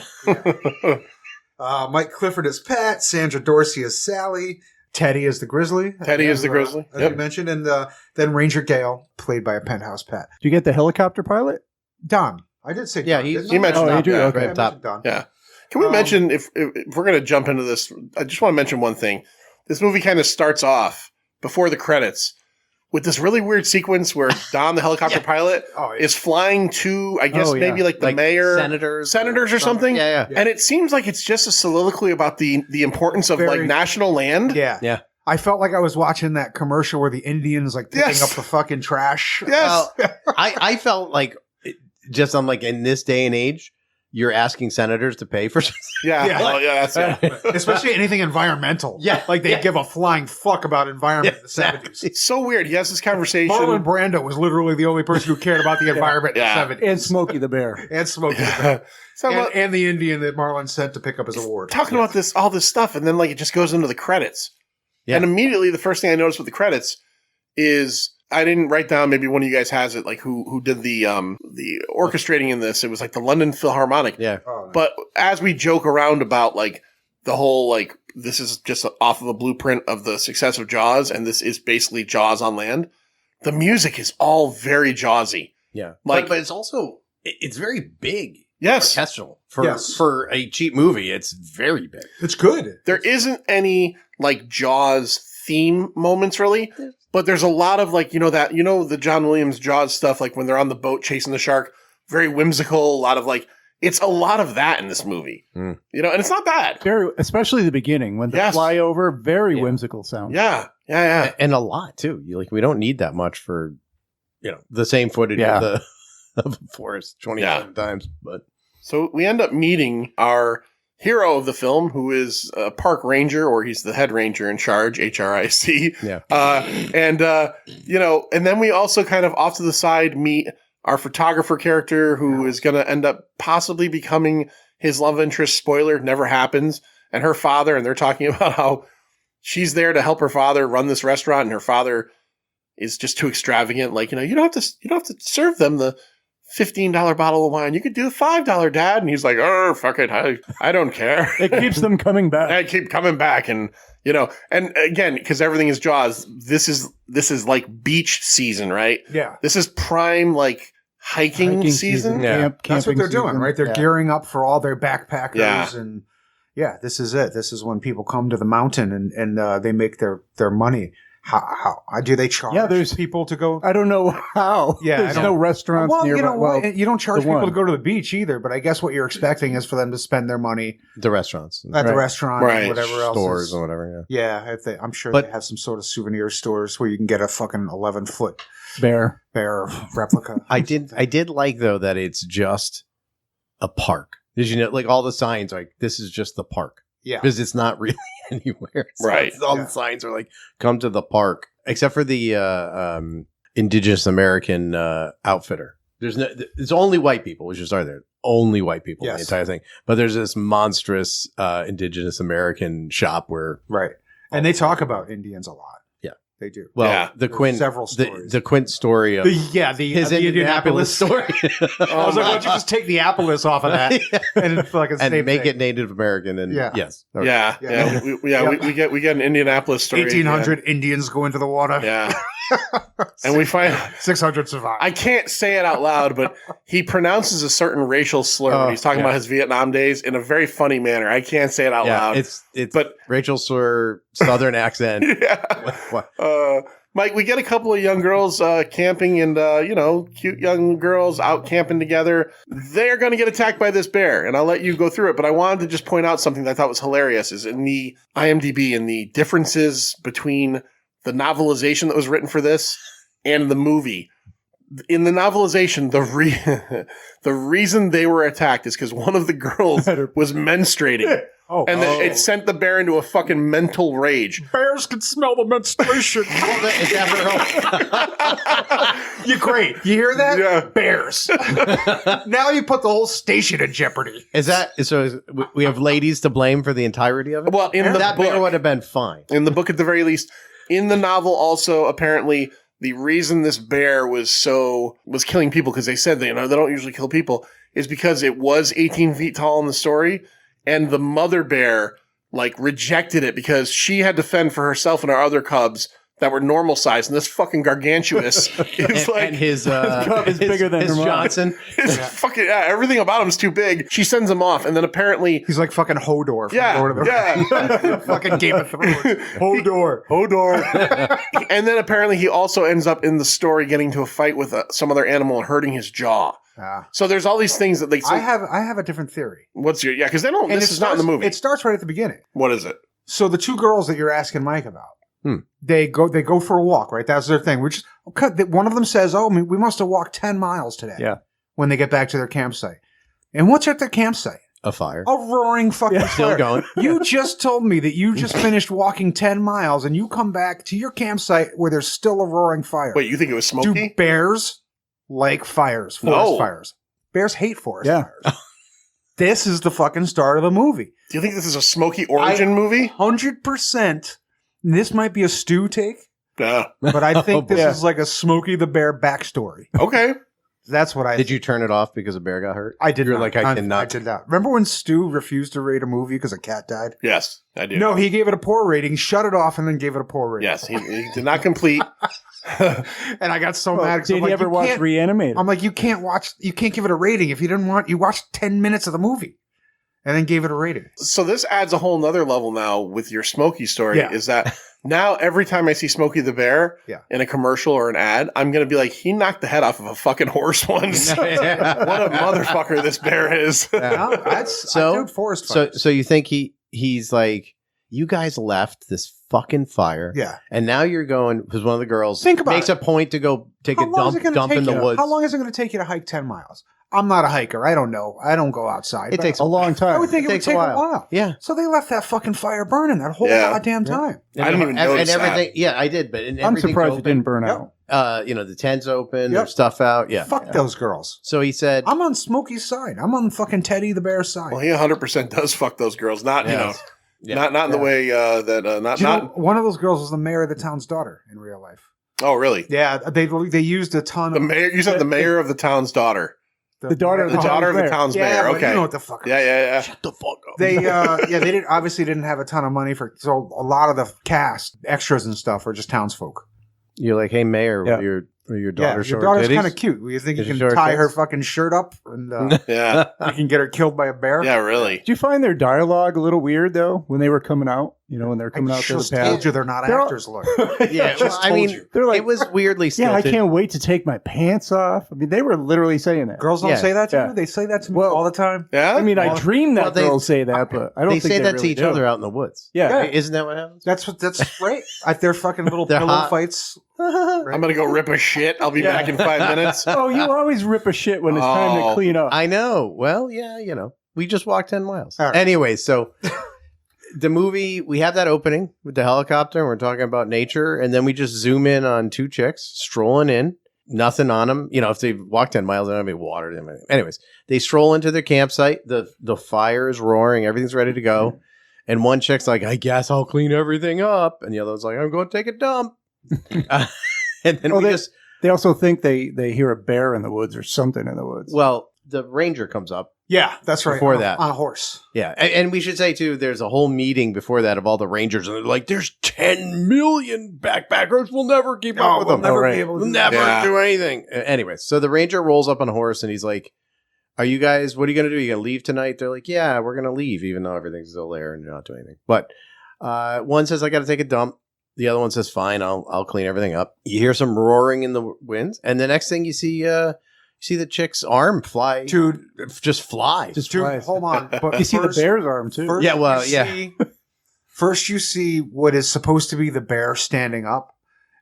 [SPEAKER 5] Mike Clifford is Pat. Sandra Dorsey is Sally. Teddy is the Grizzly.
[SPEAKER 4] Teddy is the Grizzly.
[SPEAKER 5] As
[SPEAKER 4] Yep.
[SPEAKER 5] you mentioned. And then Ranger Gale, played by a penthouse Pat.
[SPEAKER 6] Do you get the helicopter pilot?
[SPEAKER 5] Don. I did say
[SPEAKER 7] Yeah,
[SPEAKER 5] Don, didn't
[SPEAKER 4] he
[SPEAKER 5] I?
[SPEAKER 4] mentioned
[SPEAKER 6] Oh,
[SPEAKER 4] that.
[SPEAKER 6] you do?
[SPEAKER 4] Yeah.
[SPEAKER 6] Okay.
[SPEAKER 5] I mentioned Don.
[SPEAKER 4] Yeah. Can we mention if we're going to jump into this? I just want to mention one thing. This movie kind of starts off before the credits with this really weird sequence where Don, the helicopter pilot, is flying to, I guess, maybe like the mayor,
[SPEAKER 7] senators
[SPEAKER 4] or something.
[SPEAKER 7] Yeah.
[SPEAKER 4] And it seems like it's just a soliloquy about the importance of like national land.
[SPEAKER 5] Yeah.
[SPEAKER 7] Yeah.
[SPEAKER 5] I felt like I was watching that commercial where the Indians like picking
[SPEAKER 4] Yes.
[SPEAKER 5] up the fucking trash.
[SPEAKER 4] Yes.
[SPEAKER 7] I felt like just on like in this day and age, you're asking senators to pay for something.
[SPEAKER 4] Yeah.
[SPEAKER 5] Yeah.
[SPEAKER 4] Well, yeah, that's it.
[SPEAKER 5] Especially anything environmental.
[SPEAKER 7] Yeah.
[SPEAKER 5] Like they
[SPEAKER 7] Yeah.
[SPEAKER 5] give a flying fuck about environment in the
[SPEAKER 7] Exactly.
[SPEAKER 5] 70s.
[SPEAKER 4] It's so weird. He has this conversation.
[SPEAKER 5] Marlon Brando was literally the only person who cared about the environment
[SPEAKER 4] Yeah.
[SPEAKER 5] in the 70s.
[SPEAKER 6] And Smokey the Bear.
[SPEAKER 5] And Smokey.
[SPEAKER 4] So about-
[SPEAKER 5] And the Indian that Marlon sent to pick up his award.
[SPEAKER 4] talking about all this stuff, and then like it just goes into the credits.
[SPEAKER 7] Yeah.
[SPEAKER 4] And immediately the first thing I noticed with the credits is I didn't write down, maybe one of you guys has it, like who did the orchestrating in this. It was like the London Philharmonic.
[SPEAKER 7] Yeah.
[SPEAKER 5] Oh,
[SPEAKER 4] But as we joke around about like the whole like this is just off of a blueprint of the success of Jaws, and this is basically Jaws on land, the music is all very Jawsy.
[SPEAKER 7] Yeah.
[SPEAKER 4] Like-
[SPEAKER 7] but it's also it's very big.
[SPEAKER 4] Yes.
[SPEAKER 7] Orchestral.
[SPEAKER 5] Yes.
[SPEAKER 7] For a cheap movie, it's very big.
[SPEAKER 5] it's good.
[SPEAKER 4] There isn't any like Jaws theme moments really, but there's a lot of like, the John Williams Jaws stuff, like when they're on the boat chasing the shark, very whimsical, a lot of like, it's a lot of that in this movie, and it's not bad.
[SPEAKER 6] Very, especially the beginning when the
[SPEAKER 4] Yes.
[SPEAKER 6] flyover, very whimsical sound.
[SPEAKER 4] Yeah.
[SPEAKER 7] And a lot too. We don't need that much for the same footage
[SPEAKER 6] Yeah.
[SPEAKER 7] of the of a forest 27 times. But
[SPEAKER 4] So we end up meeting our hero of the film, who is a park ranger, or he's the head ranger in charge, HRIC.
[SPEAKER 7] Yeah.
[SPEAKER 4] And then we also kind of off to the side meet our photographer character, who is going to end up possibly becoming his love interest. Spoiler, never happens. And her father, and they're talking about how she's there to help her father run this restaurant, and her father is just too extravagant. Like, you don't have to serve them the $15 bottle of wine. You could do a $5, Dad. And he's like, oh, fuck it. I don't care.
[SPEAKER 6] It keeps them coming back.
[SPEAKER 4] I keep coming back. And, and again, because everything is Jaws, this is like beach season, right?
[SPEAKER 5] Yeah.
[SPEAKER 4] This is prime, like, hiking season.
[SPEAKER 7] Yeah.
[SPEAKER 5] That's what they're doing,
[SPEAKER 6] season.
[SPEAKER 5] right? They're
[SPEAKER 6] Yeah.
[SPEAKER 5] gearing up for all their backpackers.
[SPEAKER 4] Yeah.
[SPEAKER 5] And this is it. This is when people come to the mountain and they make their money. How do they charge
[SPEAKER 6] there's
[SPEAKER 5] people to go?
[SPEAKER 6] I don't know how.
[SPEAKER 5] Yeah,
[SPEAKER 6] There's
[SPEAKER 5] I
[SPEAKER 6] no
[SPEAKER 5] don't-
[SPEAKER 6] restaurants
[SPEAKER 5] Well,
[SPEAKER 6] nearby.
[SPEAKER 5] you know what? You don't charge
[SPEAKER 6] the
[SPEAKER 5] people
[SPEAKER 6] one.
[SPEAKER 5] to go to the beach either, but I guess what you're expecting is for them to spend their money
[SPEAKER 7] the restaurants,
[SPEAKER 5] at the
[SPEAKER 6] Right.
[SPEAKER 5] restaurant
[SPEAKER 4] Right.
[SPEAKER 5] and whatever else.
[SPEAKER 7] stores, or whatever. Yeah.
[SPEAKER 5] Yeah, I'm sure
[SPEAKER 7] But-
[SPEAKER 5] they have some sort of souvenir stores where you can get a fucking 11-foot
[SPEAKER 6] Bear.
[SPEAKER 5] bear replica.
[SPEAKER 7] I did like though that it's just a park. Did you know, like all the signs, like this is just the park
[SPEAKER 5] Yeah.
[SPEAKER 7] because it's not really anywhere. So
[SPEAKER 4] Right.
[SPEAKER 7] all
[SPEAKER 5] Yeah.
[SPEAKER 7] the signs are like, come to the park, except for the Indigenous American outfitter. It's only white people. We should start there. Only white people in the
[SPEAKER 5] Yes.
[SPEAKER 7] entire thing. But there's this monstrous Indigenous American shop where,
[SPEAKER 5] Right. And they talk about Indians a lot.
[SPEAKER 7] Yeah.
[SPEAKER 5] They do.
[SPEAKER 7] well,
[SPEAKER 4] Yeah.
[SPEAKER 7] the
[SPEAKER 5] There's
[SPEAKER 7] Quint,
[SPEAKER 5] several stories.
[SPEAKER 7] the Quint story of his
[SPEAKER 5] the
[SPEAKER 7] Indianapolis story.
[SPEAKER 5] I was like, why don't you just take the Appalus off of that and fucking
[SPEAKER 7] and
[SPEAKER 5] same
[SPEAKER 7] make
[SPEAKER 5] thing.
[SPEAKER 7] it Native American. And
[SPEAKER 5] Yeah.
[SPEAKER 7] yes. Okay.
[SPEAKER 4] Yeah.
[SPEAKER 5] Yeah.
[SPEAKER 4] We get an Indianapolis story.
[SPEAKER 5] 1800 Indians go into the water.
[SPEAKER 4] Yeah. And we find
[SPEAKER 5] 600 survive.
[SPEAKER 4] I can't say it out loud, but he pronounces a certain racial slur when he's talking about his Vietnam days in a very funny manner. I can't say it out
[SPEAKER 7] Yeah,
[SPEAKER 4] loud.
[SPEAKER 7] it's
[SPEAKER 4] but
[SPEAKER 7] Rachel Slur Southern accent.
[SPEAKER 4] yeah.
[SPEAKER 7] What?
[SPEAKER 4] Mike, we get a couple of young girls camping and, cute young girls out camping together. They're going to get attacked by this bear, and I'll let you go through it. But I wanted to just point out something that I thought was hilarious is in the IMDb and the differences between the novelization that was written for this and the movie. In the novelization, the reason they were attacked is because one of the girls was menstruating. And then it sent the bear into a fucking mental rage.
[SPEAKER 5] Bears can smell the menstruation.
[SPEAKER 7] Is that
[SPEAKER 5] You're great. You hear that?
[SPEAKER 4] Yeah.
[SPEAKER 5] Bears. Now you put the whole station in jeopardy.
[SPEAKER 7] we have ladies to blame for the entirety of it?
[SPEAKER 4] Well, in the
[SPEAKER 7] that bear
[SPEAKER 4] book,
[SPEAKER 7] would have been fine.
[SPEAKER 4] in the book at the very least. In the novel, also apparently the reason this bear was killing people, because they said they don't usually kill people, is because it was 18 feet tall in the story, and the mother bear rejected it because she had to fend for herself and our other cubs that were normal size, and this fucking gargantuous is
[SPEAKER 7] And his
[SPEAKER 6] cub is bigger than
[SPEAKER 7] his
[SPEAKER 6] her mom.
[SPEAKER 7] Johnson.
[SPEAKER 4] everything about him is too big. She sends him off, and then apparently
[SPEAKER 5] He's like fucking Hodor from
[SPEAKER 4] yeah,
[SPEAKER 5] Lord of the
[SPEAKER 4] yeah.
[SPEAKER 5] fucking Game of Thrones. Hodor.
[SPEAKER 4] And then apparently he also ends up in the story getting to a fight with some other animal and hurting his jaw. So there's all these things that
[SPEAKER 5] I have a different theory.
[SPEAKER 4] What's your because they don't.
[SPEAKER 5] And
[SPEAKER 4] This is not in the movie.
[SPEAKER 5] It starts right at the beginning.
[SPEAKER 4] What is it?
[SPEAKER 5] So the two girls that you're asking Mike about, they go for a walk, right? That's their thing. Which one of them says, "Oh, we must have walked 10 miles today."
[SPEAKER 6] Yeah.
[SPEAKER 5] When they get back to their campsite, and what's at their campsite?
[SPEAKER 7] A fire.
[SPEAKER 5] A roaring fucking fire.
[SPEAKER 7] Still going.
[SPEAKER 5] You just told me that you just finished walking 10 miles, and you come back to your campsite where there's still a roaring fire.
[SPEAKER 4] Wait, you think it was
[SPEAKER 5] Do
[SPEAKER 4] smoky?
[SPEAKER 5] bears like fires? Forest fires. Bears hate forest fires. This is the fucking start of the movie.
[SPEAKER 4] Do you think this is a smoky origin movie?
[SPEAKER 5] 100%. This might be a stew take,
[SPEAKER 4] Yeah.
[SPEAKER 5] but I think this is like a Smokey the Bear backstory.
[SPEAKER 4] Okay.
[SPEAKER 5] That's what I
[SPEAKER 7] Did you turn it off because a bear got hurt?
[SPEAKER 5] I did
[SPEAKER 7] You're
[SPEAKER 5] not.
[SPEAKER 7] like, I cannot.
[SPEAKER 5] I did not. Remember when Stu refused to rate a movie because a cat died?
[SPEAKER 4] Yes, I do.
[SPEAKER 5] No, he gave it a poor rating, shut it off, and then gave it a poor rating.
[SPEAKER 4] Yes, he did not complete.
[SPEAKER 5] And I got so mad. 'cause
[SPEAKER 6] Did
[SPEAKER 5] I'm
[SPEAKER 6] you
[SPEAKER 5] like,
[SPEAKER 6] ever watch
[SPEAKER 5] can't-
[SPEAKER 6] Reanimated?
[SPEAKER 5] I'm like, you can't give it a rating if you didn't want. You watched 10 minutes of the movie, and then gave it a rating.
[SPEAKER 4] So this adds a whole nother level now with your Smokey story.
[SPEAKER 5] Yeah.
[SPEAKER 4] Is that now every time I see Smokey the Bear in a commercial or an ad, I'm going to be like, he knocked the head off of a fucking horse once. What a motherfucker this bear is.
[SPEAKER 5] No, that's dude, forest fires.
[SPEAKER 7] So you think he's like, you guys left this fucking fire, and now you're going because one of the girls makes a point to go take a dump in the woods.
[SPEAKER 5] How long is it going to take you to hike 10 miles? I'm not a hiker. I don't know. I don't go outside.
[SPEAKER 7] It takes
[SPEAKER 6] a long time.
[SPEAKER 5] I would think it would
[SPEAKER 7] takes
[SPEAKER 5] take
[SPEAKER 7] a
[SPEAKER 5] a
[SPEAKER 7] while.
[SPEAKER 5] while.
[SPEAKER 7] Yeah.
[SPEAKER 5] So they left that fucking fire burning that whole goddamn time.
[SPEAKER 4] I didn't even notice
[SPEAKER 7] and everything.
[SPEAKER 4] that.
[SPEAKER 7] Yeah, I did, but
[SPEAKER 6] I'm surprised it didn't burn out.
[SPEAKER 7] The tent's open, there's stuff out. Yeah.
[SPEAKER 5] Fuck those girls.
[SPEAKER 7] So he said,
[SPEAKER 5] I'm on Smokey's side. I'm on fucking Teddy the Bear's side.
[SPEAKER 4] Well, he 100% does fuck those girls. Not not in the way
[SPEAKER 5] one of those girls was the mayor of the town's daughter in real life.
[SPEAKER 4] Oh, really?
[SPEAKER 5] Yeah, they used a ton
[SPEAKER 4] The
[SPEAKER 5] of
[SPEAKER 4] mayor. You said the mayor of the town's daughter.
[SPEAKER 6] The daughter of
[SPEAKER 4] The daughter of the town's mayor.
[SPEAKER 5] but
[SPEAKER 4] Okay.
[SPEAKER 5] you know what the fuck.
[SPEAKER 4] Yeah.
[SPEAKER 5] Shut the fuck up. They didn't have a ton of money so a lot of the cast, extras and stuff, are just townsfolk.
[SPEAKER 7] you're like, hey, Mayor, your daughter
[SPEAKER 5] your daughter's kind of cute. You think you can tie her fucking shirt up and you can get her killed by a bear?
[SPEAKER 4] Yeah, really.
[SPEAKER 6] Do you find their dialogue a little weird though when they were coming out? You know, when they're coming out to the
[SPEAKER 5] Just
[SPEAKER 6] pad.
[SPEAKER 5] told you they're not actors, Lloyd.
[SPEAKER 7] Yeah, well, I mean,
[SPEAKER 6] They're like,
[SPEAKER 7] it was weirdly
[SPEAKER 6] yeah, I
[SPEAKER 7] stilted.
[SPEAKER 6] can't wait to take my pants off. I mean, they were literally saying that.
[SPEAKER 5] Girls don't
[SPEAKER 7] Yeah.
[SPEAKER 5] say that to
[SPEAKER 6] Yeah.
[SPEAKER 5] you? They say that to me
[SPEAKER 6] Well,
[SPEAKER 5] all the time.
[SPEAKER 4] Yeah.
[SPEAKER 6] I mean, I dream that
[SPEAKER 7] they-
[SPEAKER 6] girls say that, but I don't
[SPEAKER 7] They
[SPEAKER 6] think
[SPEAKER 7] say that
[SPEAKER 6] really
[SPEAKER 7] to each
[SPEAKER 6] do.
[SPEAKER 7] other out in the woods.
[SPEAKER 6] Yeah.
[SPEAKER 7] Isn't that what happens?
[SPEAKER 5] That's right. At their fucking little
[SPEAKER 7] They're
[SPEAKER 5] pillow
[SPEAKER 7] hot.
[SPEAKER 5] fights.
[SPEAKER 4] I'm gonna go rip a shit. I'll be back in 5 minutes.
[SPEAKER 6] Oh, you always rip a shit when it's time to clean up.
[SPEAKER 7] I know. Well, yeah, we just walked 10 miles.
[SPEAKER 5] All right.
[SPEAKER 7] Anyway, so the movie, we have that opening with the helicopter, and we're talking about nature, and then we just zoom in on two chicks strolling in, nothing on them. If they walk 10 miles, there'll be water. Anyways, they stroll into their campsite. The fire is roaring. Everything's ready to go. And one chick's like, I guess I'll clean everything up. And the other one's like, I'm going to take a dump. And then
[SPEAKER 6] they also think they hear a bear in the woods or something in the woods.
[SPEAKER 7] well, the ranger comes up.
[SPEAKER 5] Yeah, that's right.
[SPEAKER 7] Before that.
[SPEAKER 5] On a horse.
[SPEAKER 7] Yeah. And we should say, too, there's a whole meeting before that of all the rangers. And they're like, there's 10 million backpackers. We'll never keep up with them.
[SPEAKER 5] Never
[SPEAKER 6] right.
[SPEAKER 5] be able to
[SPEAKER 7] We'll
[SPEAKER 5] do
[SPEAKER 7] never
[SPEAKER 4] Yeah.
[SPEAKER 7] do anything. Anyways, so the ranger rolls up on a horse and he's like, are you guys, what are you going to do? You going to leave tonight? They're like, yeah, we're going to leave, even though everything's still there and you're not doing anything. But one says, I got to take a dump. The other one says, fine, I'll clean everything up. You hear some roaring in the winds. And the next thing you see the chick's arm fly.
[SPEAKER 5] Dude,
[SPEAKER 7] Just fly.
[SPEAKER 6] Just
[SPEAKER 5] dude,
[SPEAKER 6] flies.
[SPEAKER 5] hold on. But
[SPEAKER 6] You see the
[SPEAKER 5] first-
[SPEAKER 6] bear's arm too.
[SPEAKER 5] First
[SPEAKER 7] Yeah, well,
[SPEAKER 5] you
[SPEAKER 7] yeah.
[SPEAKER 5] see- First, you see what is supposed to be the bear standing up,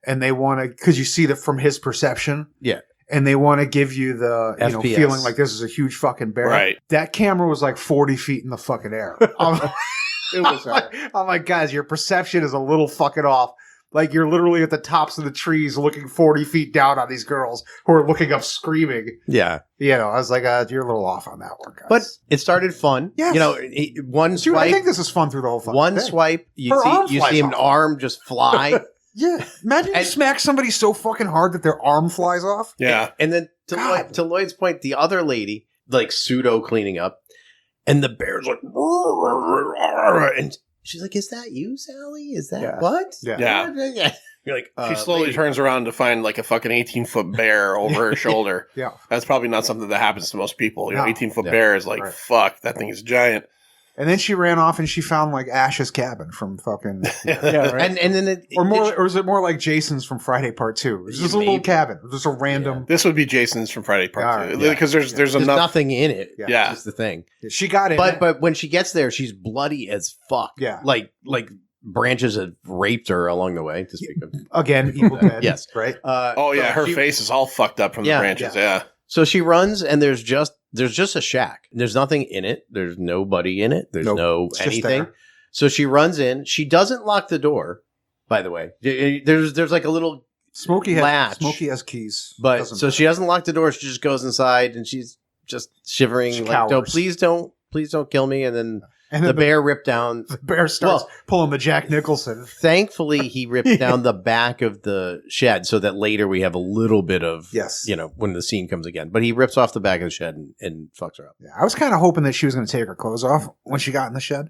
[SPEAKER 5] and they want to, because you see that from his perception.
[SPEAKER 7] Yeah.
[SPEAKER 5] And they want to give you the
[SPEAKER 7] FPS.
[SPEAKER 5] feeling like this is a huge fucking bear.
[SPEAKER 4] Right.
[SPEAKER 5] That camera was like 40 feet in the fucking air.
[SPEAKER 6] It was hard.
[SPEAKER 5] I'm like, guys, your perception is a little fucking off. Like, you're literally at the tops of the trees looking 40 feet down on these girls who are looking up screaming.
[SPEAKER 7] Yeah.
[SPEAKER 5] You know, I was like, you're a little off on that one, guys.
[SPEAKER 7] But it started fun.
[SPEAKER 5] Yes.
[SPEAKER 7] You know, one
[SPEAKER 5] Dude,
[SPEAKER 7] swipe.
[SPEAKER 5] I think this is fun through the whole fucking
[SPEAKER 7] One
[SPEAKER 5] thing.
[SPEAKER 7] swipe, you
[SPEAKER 5] arm
[SPEAKER 7] see
[SPEAKER 5] flies
[SPEAKER 7] an
[SPEAKER 5] off.
[SPEAKER 7] arm just fly.
[SPEAKER 5] Yeah. Imagine you smack somebody so fucking hard that their arm flies off.
[SPEAKER 4] Yeah.
[SPEAKER 7] And then to Lloyd's point, the other lady, like pseudo cleaning up, and the bear's like, and she's like, "Is that you, Sally? Is that what?"
[SPEAKER 5] Yeah.
[SPEAKER 4] Yeah.
[SPEAKER 7] You're like,
[SPEAKER 4] She slowly
[SPEAKER 7] lady.
[SPEAKER 4] turns around to find like a fucking 18-foot bear over her shoulder.
[SPEAKER 5] Yeah.
[SPEAKER 4] That's probably not something that happens to most people. You know,
[SPEAKER 5] No.
[SPEAKER 4] 18-foot
[SPEAKER 7] Yeah.
[SPEAKER 4] bear is like,
[SPEAKER 5] Right.
[SPEAKER 4] fuck, that thing is giant.
[SPEAKER 5] And then she ran off and she found like Ash's cabin from fucking,
[SPEAKER 6] Yeah, right.
[SPEAKER 7] And then
[SPEAKER 5] or is it more like Jason's from Friday Part 2? It's just a little
[SPEAKER 7] Maybe.
[SPEAKER 5] cabin, just a random.
[SPEAKER 4] This would be Jason's from Friday Part
[SPEAKER 5] All right.
[SPEAKER 4] 2.
[SPEAKER 7] Yeah.
[SPEAKER 4] Because there's
[SPEAKER 7] there's
[SPEAKER 4] enough.
[SPEAKER 7] nothing in it.
[SPEAKER 4] Yeah.
[SPEAKER 7] That's the thing.
[SPEAKER 5] She got in.
[SPEAKER 7] But when she gets there, she's bloody as fuck.
[SPEAKER 5] Yeah.
[SPEAKER 7] Like branches have raped her along the way. To speak of.
[SPEAKER 5] again, Evil Dead.
[SPEAKER 7] Yes.
[SPEAKER 5] right.
[SPEAKER 4] Oh, yeah.
[SPEAKER 7] so
[SPEAKER 4] Her
[SPEAKER 7] she-
[SPEAKER 4] face is all fucked up from
[SPEAKER 7] Yeah.
[SPEAKER 4] the branches. Yeah.
[SPEAKER 7] So she runs, and there's just a shack. There's nothing in it. There's nobody in it. There's
[SPEAKER 5] Nope.
[SPEAKER 7] no
[SPEAKER 5] It's just
[SPEAKER 7] anything.
[SPEAKER 5] there.
[SPEAKER 7] So she runs in. She doesn't lock the door. By the way, there's like a little
[SPEAKER 5] Smokey
[SPEAKER 7] latch.
[SPEAKER 5] has keys.
[SPEAKER 7] But
[SPEAKER 5] Doesn't
[SPEAKER 7] so
[SPEAKER 5] matter.
[SPEAKER 7] she doesn't lock the door. She just goes inside, and she's just shivering,
[SPEAKER 5] She
[SPEAKER 7] like, "No,
[SPEAKER 5] cowers.
[SPEAKER 7] please don't kill me." And then
[SPEAKER 5] and
[SPEAKER 7] the
[SPEAKER 5] then
[SPEAKER 7] bear ripped down.
[SPEAKER 5] the bear starts
[SPEAKER 7] Well-
[SPEAKER 5] pulling the Jack Nicholson.
[SPEAKER 7] Thankfully, he ripped down the back of the shed so that later we have a little bit of,
[SPEAKER 5] Yes.
[SPEAKER 7] you know, when the scene comes again. But he rips off the back of the shed and fucks her up.
[SPEAKER 5] Yeah, I was kind of hoping that she was going to take her clothes off when she got in the shed.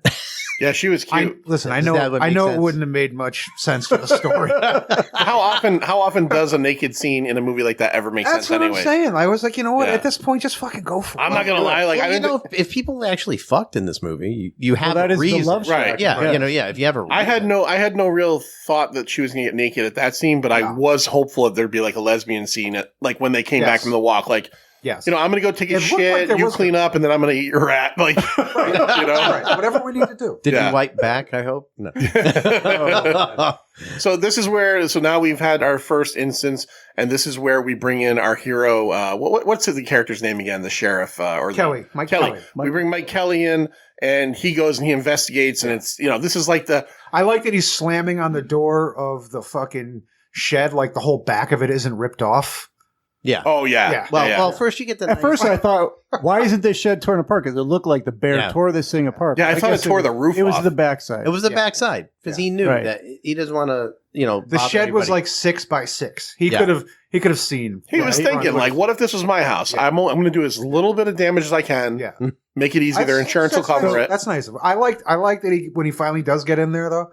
[SPEAKER 4] Yeah, she was
[SPEAKER 5] I
[SPEAKER 4] cute.
[SPEAKER 5] listen. I
[SPEAKER 7] Does
[SPEAKER 5] know.
[SPEAKER 7] that would
[SPEAKER 5] I
[SPEAKER 7] make
[SPEAKER 5] know
[SPEAKER 7] sense?
[SPEAKER 5] it wouldn't have made much sense to the story.
[SPEAKER 4] How often does a naked scene in a movie like that ever make
[SPEAKER 5] That's
[SPEAKER 4] sense
[SPEAKER 5] what
[SPEAKER 4] anyway?
[SPEAKER 5] I'm saying. I was like, you know what?
[SPEAKER 4] Yeah.
[SPEAKER 5] At this point, just fucking go for it.
[SPEAKER 4] I'm not gonna lie. Like,
[SPEAKER 7] Well,
[SPEAKER 4] I
[SPEAKER 7] you
[SPEAKER 4] didn't.
[SPEAKER 7] know, if people actually fucked in this movie, you have
[SPEAKER 6] that
[SPEAKER 7] a
[SPEAKER 6] is the
[SPEAKER 7] reason.
[SPEAKER 6] love
[SPEAKER 4] Right.
[SPEAKER 6] shack.
[SPEAKER 7] Yeah,
[SPEAKER 4] Right.
[SPEAKER 7] you know, yeah. If you have a
[SPEAKER 4] I had
[SPEAKER 7] reason.
[SPEAKER 4] no real thought that she was gonna get naked at that scene, but I
[SPEAKER 5] No.
[SPEAKER 4] was hopeful that there'd be like a lesbian scene at like when they came back
[SPEAKER 5] Yes.
[SPEAKER 4] from the walk. Like,
[SPEAKER 5] Yes.
[SPEAKER 4] you know, I'm gonna go take a
[SPEAKER 5] It looked like
[SPEAKER 4] shit,
[SPEAKER 5] there
[SPEAKER 4] you
[SPEAKER 5] was
[SPEAKER 4] clean up, and then I'm gonna eat your rat. Like, you know.
[SPEAKER 5] Right. Whatever we need to do.
[SPEAKER 7] Did
[SPEAKER 4] Yeah.
[SPEAKER 7] he wipe back? I hope no.
[SPEAKER 4] So this is where. So now we've had our first instance, and this is where we bring in our hero. What's the character's name again? The sheriff or
[SPEAKER 5] Kelly. Mike
[SPEAKER 4] Kelly.
[SPEAKER 5] Kelly.
[SPEAKER 4] We bring Mike Kelly in, and he goes and he investigates, and it's this is like the
[SPEAKER 5] I like that he's slamming on the door of the fucking shed, like the whole back of it isn't ripped off.
[SPEAKER 7] Yeah.
[SPEAKER 4] oh yeah,
[SPEAKER 5] Yeah.
[SPEAKER 7] Well,
[SPEAKER 4] yeah.
[SPEAKER 7] well, first you get the
[SPEAKER 6] At first, I thought, why isn't this shed torn apart? Because it looked like the bear
[SPEAKER 7] Yeah.
[SPEAKER 6] tore this thing apart.
[SPEAKER 4] Yeah, I
[SPEAKER 6] But
[SPEAKER 4] thought it
[SPEAKER 6] guess
[SPEAKER 4] tore the roof
[SPEAKER 6] It was
[SPEAKER 4] off.
[SPEAKER 6] the backside.
[SPEAKER 7] it was the
[SPEAKER 5] Yeah.
[SPEAKER 7] backside because he knew
[SPEAKER 6] Right.
[SPEAKER 7] that he doesn't want to,
[SPEAKER 5] The
[SPEAKER 7] bother
[SPEAKER 5] shed was
[SPEAKER 7] anybody.
[SPEAKER 5] like 6 by 6. He
[SPEAKER 7] Yeah.
[SPEAKER 5] could have seen.
[SPEAKER 4] He was thinking, like, what if this was my house?
[SPEAKER 5] Yeah.
[SPEAKER 4] I'm going to do as little bit of damage as I can.
[SPEAKER 5] Yeah.
[SPEAKER 4] Make it easy. Their insurance will cover it.
[SPEAKER 5] That's nice. I like that he when he finally does get in there though.